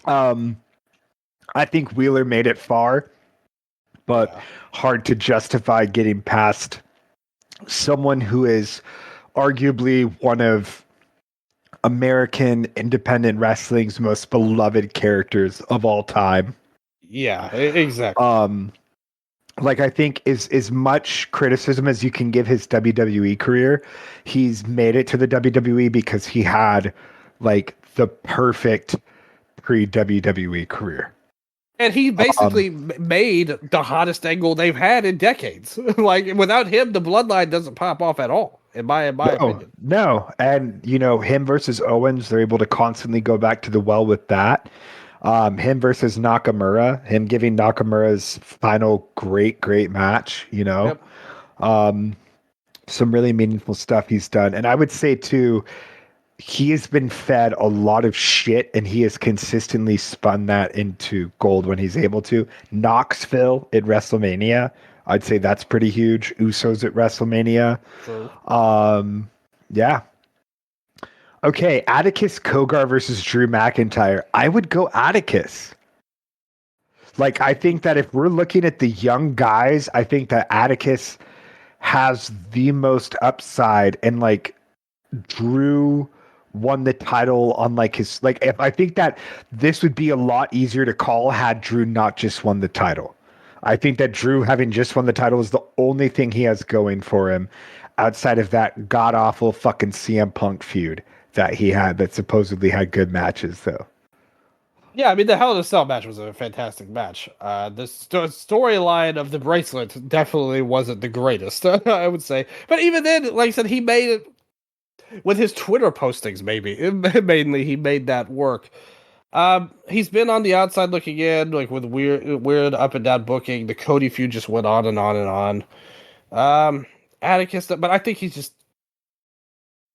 I think Wheeler made it far, but hard to justify getting past someone who is arguably one of American independent wrestling's most beloved characters of all time. Yeah, exactly. I think is as much criticism as you can give his WWE career, he's made it to the WWE because he had like the perfect pre-WWE career. And he basically made the hottest angle they've had in decades. Like without him, the bloodline doesn't pop off at all. In my opinion. No. And him versus Owens, they're able to constantly go back to the well with that. Him versus Nakamura, him giving Nakamura's final great match, Yep. Some really meaningful stuff he's done. And I would say too, he has been fed a lot of shit and he has consistently spun that into gold when he's able to. Knoxville at WrestleMania, I'd say that's pretty huge. Usos at WrestleMania. True. Yeah. Okay, Atticus Kogar versus Drew McIntyre. I would go Atticus. Like, I think that if we're looking at the young guys, I think that Atticus has the most upside, and like Drew won the title on like his if I think that this would be a lot easier to call had Drew not just won the title. I think that Drew having just won the title is the only thing he has going for him outside of that god awful fucking CM Punk feud that he had that supposedly had good matches though. Yeah, I mean the Hell in a Cell match was a fantastic match. The storyline of the bracelet definitely wasn't the greatest, I would say. But even then, like I said, he made it with his Twitter postings. Mainly he made that work. He's been on the outside looking in, like with weird up and down booking. The Cody feud just went on and on and on. Atticus, but I think he's just.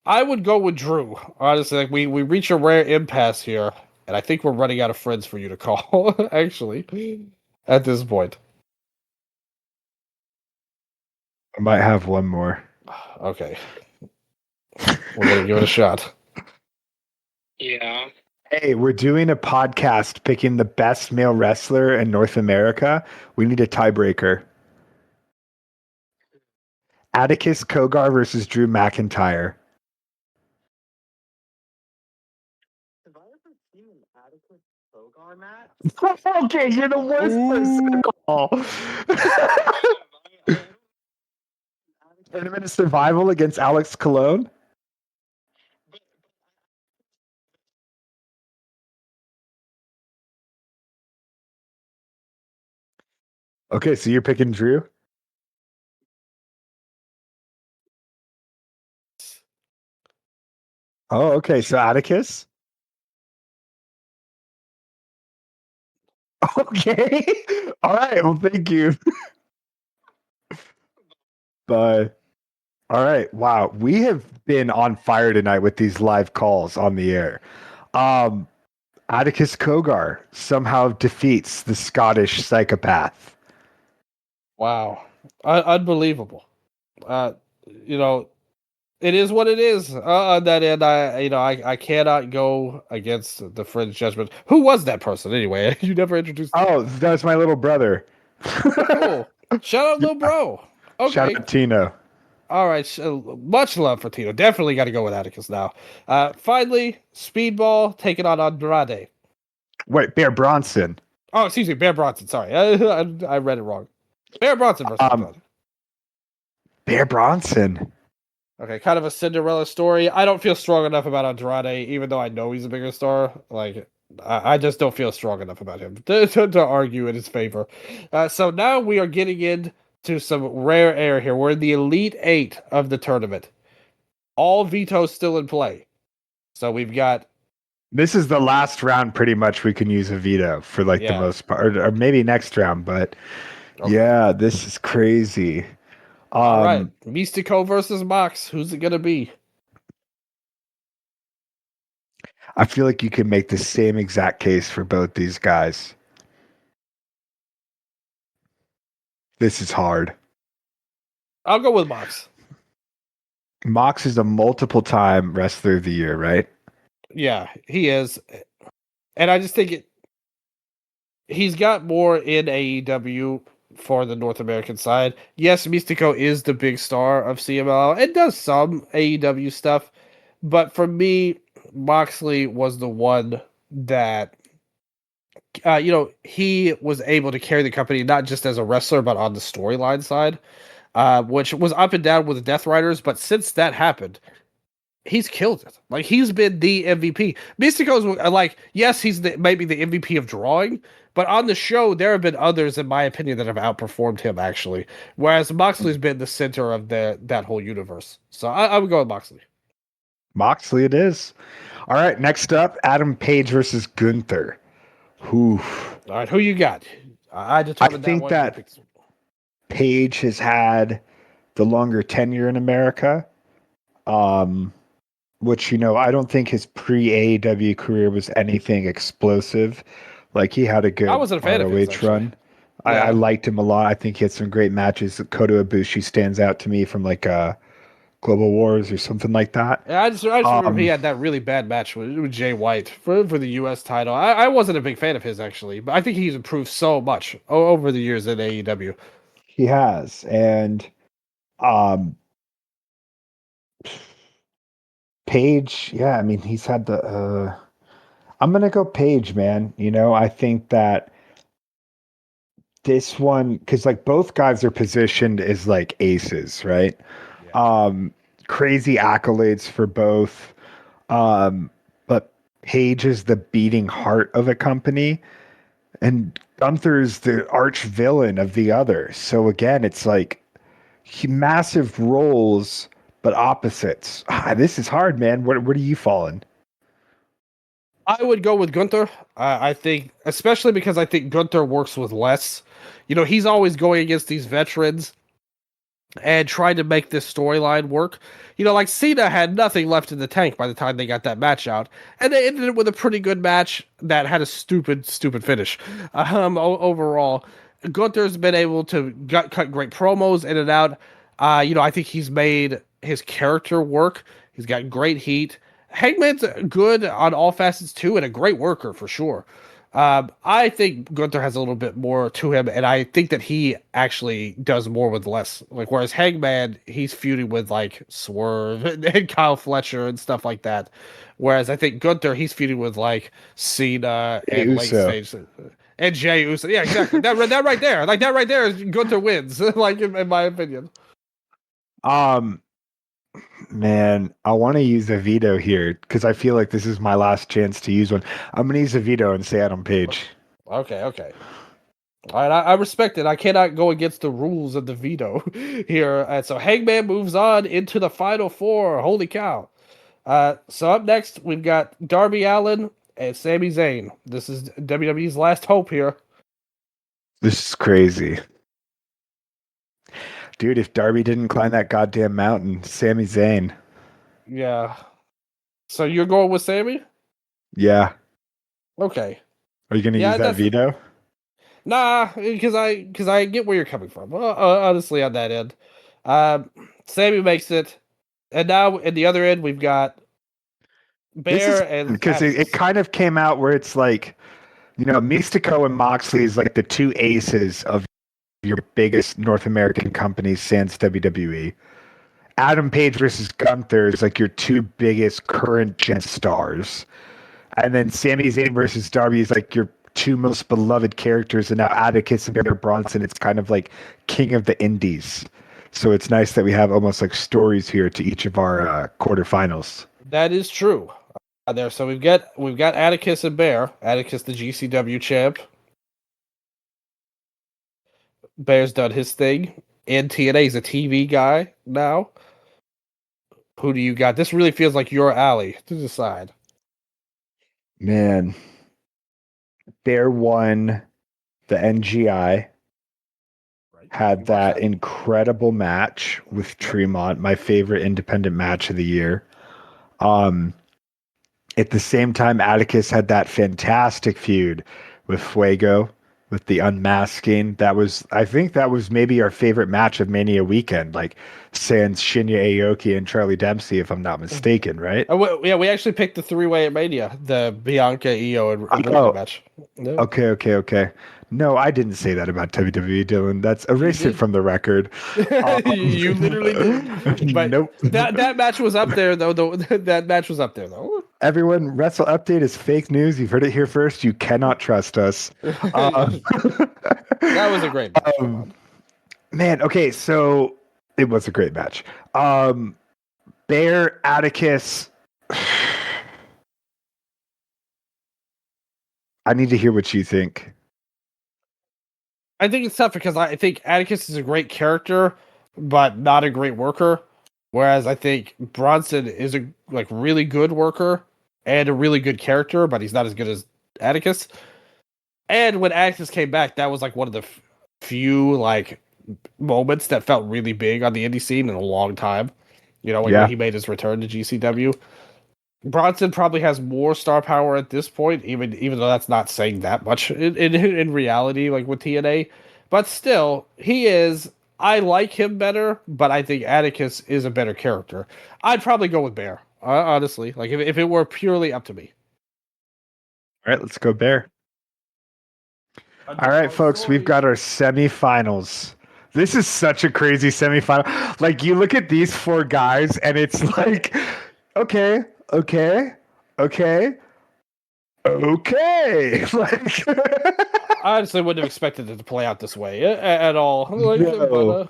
I would go with Drew. Honestly, like we reach a rare impasse here, and I think we're running out of friends for you to call. Actually, at this point, I might have one more. Okay, we're gonna give it a shot. Yeah. Hey, we're doing a podcast picking the best male wrestler in North America. We need a tiebreaker. Atticus Kogar versus Drew McIntyre. Have I ever seen an Atticus Kogar Okay, you're the worst person to call. Tournament of Survival against Alex Colon? Okay, so you're picking Drew? Oh, okay, so Atticus? Okay. All right, well, thank you. Bye. All right, wow. We have been on fire tonight with these live calls on the air. Atticus Kogar somehow defeats the Scottish psychopath. Wow. Unbelievable. You know, it is what it is. On that end, I cannot go against the Fringe judgment. Who was that person anyway? You never introduced. Oh, that's my little brother. Cool. Shout out, little bro. Okay. Shout out Tino. All right. Much love for Tino. Definitely got to go with Atticus now. Finally, Speedball taking on Andrade. Wait, Bear Bronson. Oh, excuse me, Bear Bronson. Sorry, I read it wrong. Bear Bronson versus Andrade. Bear Bronson. Okay, kind of a Cinderella story. I don't feel strong enough about Andrade, even though I know he's a bigger star. Like, I just don't feel strong enough about him to argue in his favor. So now we are getting into some rare air here. We're in the Elite Eight of the tournament. All vetoes still in play. So we've got... This is the last round, pretty much, we can use a veto for, like, the most part. Or maybe next round, but... Okay. Yeah, this is crazy. All right, Mystico versus Mox. Who's it gonna be? I feel like you can make the same exact case for both these guys. This is hard. I'll go with Mox. Mox is a multiple-time Wrestler of the Year, right? Yeah, he is, and I just think he's got more in AEW. For the North American side. Yes, Mystico is the big star of CMLL and does some AEW stuff, but for me, Moxley was the one that, he was able to carry the company not just as a wrestler, but on the storyline side, which was up and down with the Death Riders, but since that happened, he's killed it. Like, he's been the MVP. Mystico's like, yes, he's maybe the MVP of drawing, but on the show, there have been others, in my opinion, that have outperformed him, actually. Whereas Moxley's been the center of that whole universe. So I would go with Moxley. Moxley it is. All right, next up, Adam Page versus Gunther. Oof. All right, who you got? I think that Page has had the longer tenure in America. Which, I don't think his pre-AEW career was anything explosive. Like, he had a good I wasn't a fan of his, run. Yeah. I liked him a lot. I think he had some great matches. Kota Ibushi stands out to me from, like, Global Wars or something like that. Yeah, I just remember he had that really bad match with Jay White for the U.S. title. I wasn't a big fan of his, actually, but I think he's improved so much over the years in AEW. He has, and Page, yeah, I mean, he's had the... I'm going to go Page, man. I think that this one, because, like, both guys are positioned as, like, aces, right? Yeah. Crazy accolades for both. But Page is the beating heart of a company, and Gunther's the arch villain of the other. So, again, it's like massive roles, but opposites. This is hard, man. Where do you fall in? I would go with Gunther. I think, especially because I think Gunther works with less. He's always going against these veterans and trying to make this storyline work. Like Cena had nothing left in the tank by the time they got that match out, and they ended it with a pretty good match that had a stupid finish. Overall, Gunther's been able to cut great promos in and out. I think he's made his character work. He's got great heat. Hangman's good on all facets too, and a great worker for sure. I think Gunther has a little bit more to him, and I think that he actually does more with less. Like, whereas Hangman, he's feuding with like Swerve and Kyle Fletcher and stuff like that. Whereas I think Gunther, he's feuding with like Cena Jey and late Uso. stage and Jey Uso. Yeah, exactly. That right there, like that right there, is Gunther wins. Like in my opinion. Man, I want to use a veto here because I feel like this is my last chance to use one. I'm gonna use a veto and say Adam Page. Okay. All right, I respect it. I cannot go against the rules of the veto here. And so Hangman moves on into the final four. Holy cow. So up next, we've got Darby Allin and Sami Zayn. This is WWE's last hope here. This is crazy. Dude, if Darby didn't climb that goddamn mountain, Sami Zayn. Yeah. So you're going with Sami? Yeah. Okay. Are you gonna use that veto? Nah, because I get where you're coming from. Honestly, on that end, Sami makes it, and now at the other end we've got Bear and because it kind of came out where it's like, Mystico and Moxley is like the two aces of your biggest North American companies since WWE. Adam Page versus Gunther is like your two biggest current gen stars. And then Sami Zayn versus Darby is like your two most beloved characters. And now Atticus and Bear Bronson, it's kind of like king of the indies. So it's nice that we have almost like stories here to each of our quarterfinals. That is true. There, so we've got Atticus and Bear. Atticus, the GCW champ. Bear's done his thing. And TNA's a TV guy now. Who do you got? This really feels like your alley to decide. Man, Bear won the NGI. Had that incredible match with Tremont, my favorite independent match of the year. At the same time, Atticus had that fantastic feud with Fuego, with the unmasking. I think that was maybe our favorite match of Mania weekend, like sans Shinya Aoki and Charlie Dempsey, if I'm not mistaken, right? We actually picked the three-way at Mania, the Bianca, Io, and Rico match. No. Okay. No, I didn't say that about WWE, Dylan. That's erase it from the record. You literally did. But nope. That match was up there, though. That match was up there, though. Everyone, Wrestle Update is fake news. You've heard it here first. You cannot trust us. That was a great match. Man, okay, so it was a great match. Bear, Atticus. I need to hear what you think. I think it's tough because I think Atticus is a great character, but not a great worker. Whereas I think Bronson is a really good worker and a really good character, but he's not as good as Atticus. And when Atticus came back, that was like one of the few moments that felt really big on the indie scene in a long time. When he made his return to GCW. Bronson probably has more star power at this point, even though that's not saying that much in reality, like with TNA. But still, he is. I like him better, but I think Atticus is a better character. I'd probably go with Bear, honestly. Like if it were purely up to me. All right, let's go Bear. All right, folks, we've got our semifinals. This is such a crazy semifinal. Like, you look at these four guys, and it's like, okay. Like, I honestly wouldn't have expected it to play out this way at all. No.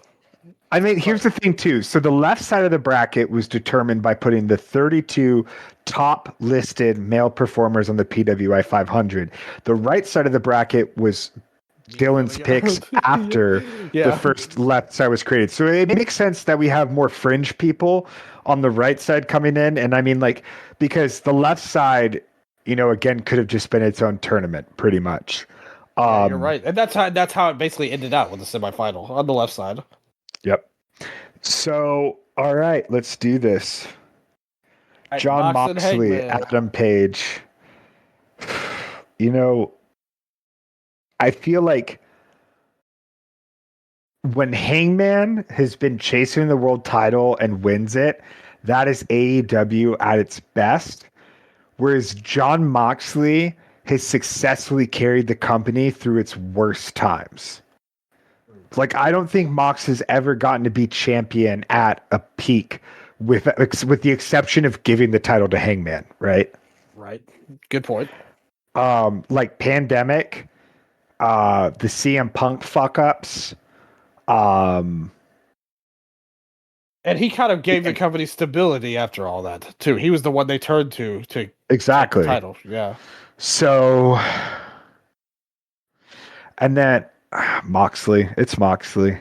I mean, here's the thing, too. So the left side of the bracket was determined by putting the 32 top listed male performers on the PWI 500. The right side of the bracket was Dylan's picks after the first left side was created. So it makes sense that we have more fringe people on the right side coming in. And I mean, because the left side, again, could have just been its own tournament, pretty much. You're right. And that's how it basically ended out with the semifinal on the left side. Yep. So, all right, let's do this. John Moxley, Adam Page. I feel like when Hangman has been chasing the world title and wins it, that is AEW at its best. Whereas John Moxley has successfully carried the company through its worst times. Like, I don't think Mox has ever gotten to be champion at a peak, with the exception of giving the title to Hangman, right? Right. Good point. Like Pandemic, the CM Punk fuck ups. And he kind of gave the company stability after all that too. He was the one they turned to Exactly. take the title. Yeah. So, and then Moxley. It's Moxley.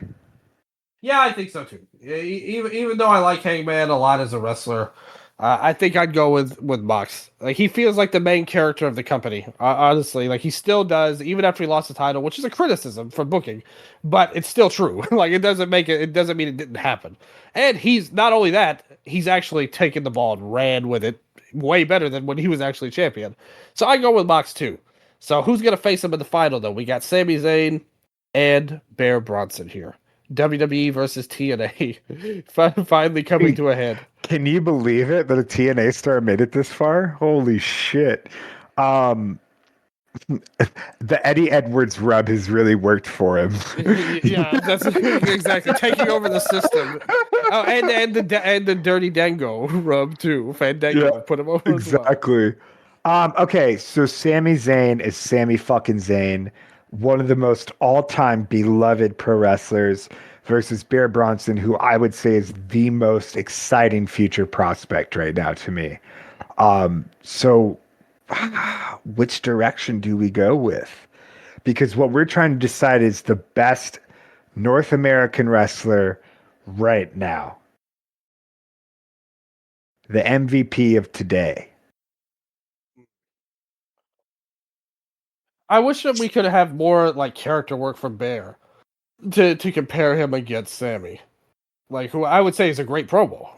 Yeah, I think so too. Even though I like Hangman a lot as a wrestler, I think I'd go with Mox. Like, he feels like the main character of the company. Honestly, like, he still does, even after he lost the title, which is a criticism for booking, but it's still true. Like, it doesn't mean it didn't happen. And he's not only that, he's actually taken the ball and ran with it way better than when he was actually champion. So I go with Mox too. So who's gonna face him in the final though? We got Sami Zayn and Bear Bronson here. WWE versus TNA finally coming to a head. Can you believe it that a TNA star made it this far? Holy shit. The Eddie Edwards rub has really worked for him. Yeah, that's exactly taking over the system. Oh, and the Dirty Dango rub too. Fandango put him over exactly. as well. Okay, so Sami Zayn is Sami fucking Zayn, one of the most all-time beloved pro wrestlers, versus Bear Bronson, who I would say is the most exciting future prospect right now to me. So which direction do we go with? Because what we're trying to decide is the best North American wrestler right now. The MVP of today. I wish that we could have more like character work from Bear to compare him against Sammy, like, who I would say is a great promo.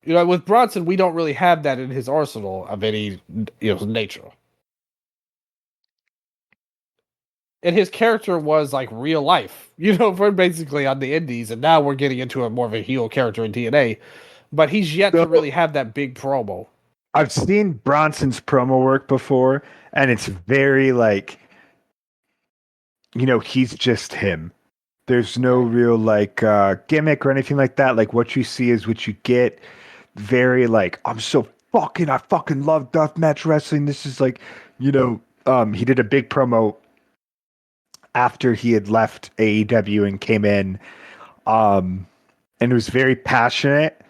You know, with Bronson, we don't really have that in his arsenal of any nature. And his character was like real life, for basically on the indies, and now we're getting into a more of a heel character in TNA. But he's yet to really have that big promo. I've seen Bronson's promo work before, and it's very like, he's just him. There's no real like gimmick or anything like that. Like, what you see is what you get. Very like, I fucking love deathmatch wrestling. This is like, he did a big promo after he had left AEW and came in, and it was very passionate,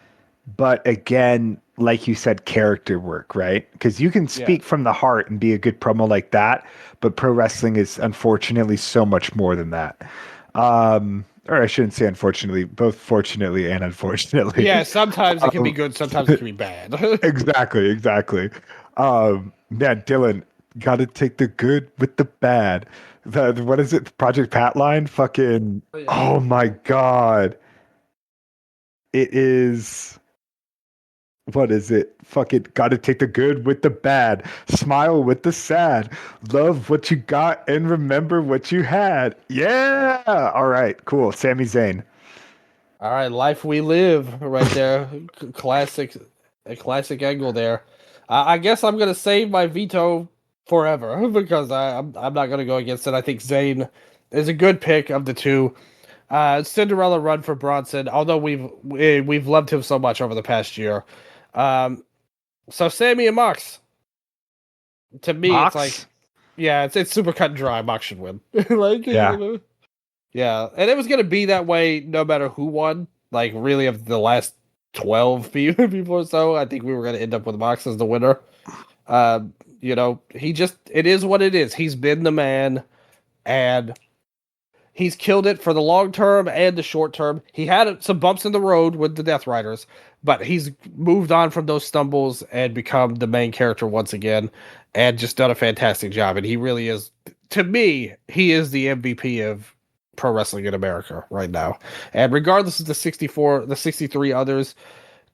but again, like you said, character work, right? Because you can speak from the heart and be a good promo like that, but pro wrestling is unfortunately so much more than that. Or I shouldn't say unfortunately, both fortunately and unfortunately. Yeah, sometimes it can be good, sometimes it can be bad. Exactly. Man, Dylan, gotta take the good with the bad. What is it? Project Pat line? Fucking, oh my God. It is, what is it? Fucking gotta take the good with the bad. Smile with the sad. Love what you got and remember what you had. Yeah. All right, cool. Sami Zayn. All right, Life We Live right there. A classic angle there. I guess I'm gonna save my veto forever because I'm not gonna go against it. I think Zayn is a good pick of the two. Cinderella run for Bronson, although we've loved him so much over the past year. So Sammy and Mox. To me, Mox? it's like, it's super cut and dry. Mox should win. Like, yeah. Yeah, and it was going to be that way no matter who won. Like, really, of the last 12 people or so, I think we were going to end up with Mox as the winner. It is what it is. He's been the man, and he's killed it for the long term and the short term. He had some bumps in the road with the Death Riders, but he's moved on from those stumbles and become the main character once again, and just done a fantastic job. And he really is, to me, he is the MVP of pro wrestling in America right now. And regardless of the 63 others,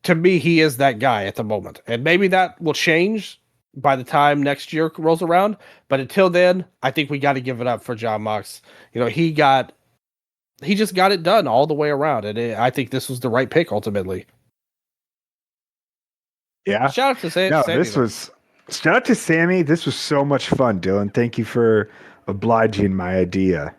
to me, he is that guy at the moment. And maybe that will change by the time next year rolls around. But until then, I think we got to give it up for John Mox. He just got it done all the way around. And I think this was the right pick ultimately. Yeah. Shout out to Sandy. No, this was Shout out to Sammy. This was so much fun, Dylan. Thank you for obliging my idea.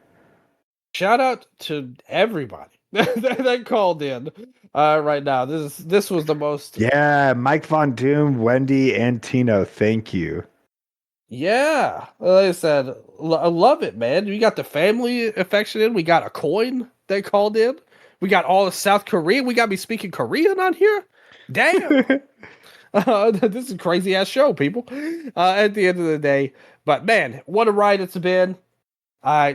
Shout out to everybody that called in right now. This was the most. Yeah, Mike Von Doom, Wendy, and Tino. Thank you. Yeah, like I said, I love it, man. We got the family affection in. We got a coin that called in. We got all of South Korea. We got me speaking Korean on here. Damn. This is a crazy ass show, people. At the end of the day, but man, what a ride it's been.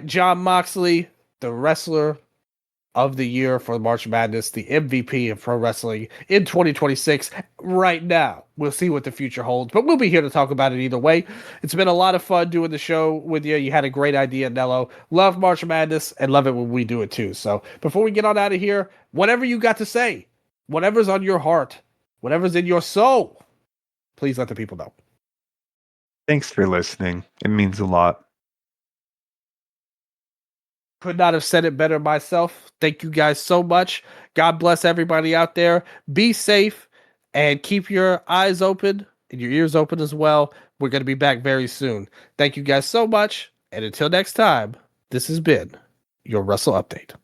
John Moxley, the wrestler of the year for March Madness, the MVP of pro wrestling in 2026. Right now, we'll see what the future holds, but we'll be here to talk about it either way. It's been a lot of fun doing the show with you. You had a great idea, Nello. Love March Madness and love it when we do it too. So before we get on out of here, whatever you got to say, whatever's on your heart, whatever's in your soul, please let the people know. Thanks for listening. It means a lot. Could not have said it better myself. Thank you guys so much. God bless everybody out there. Be safe and keep your eyes open and your ears open as well. We're going to be back very soon. Thank you guys so much. And until next time, this has been your Wrestle Update.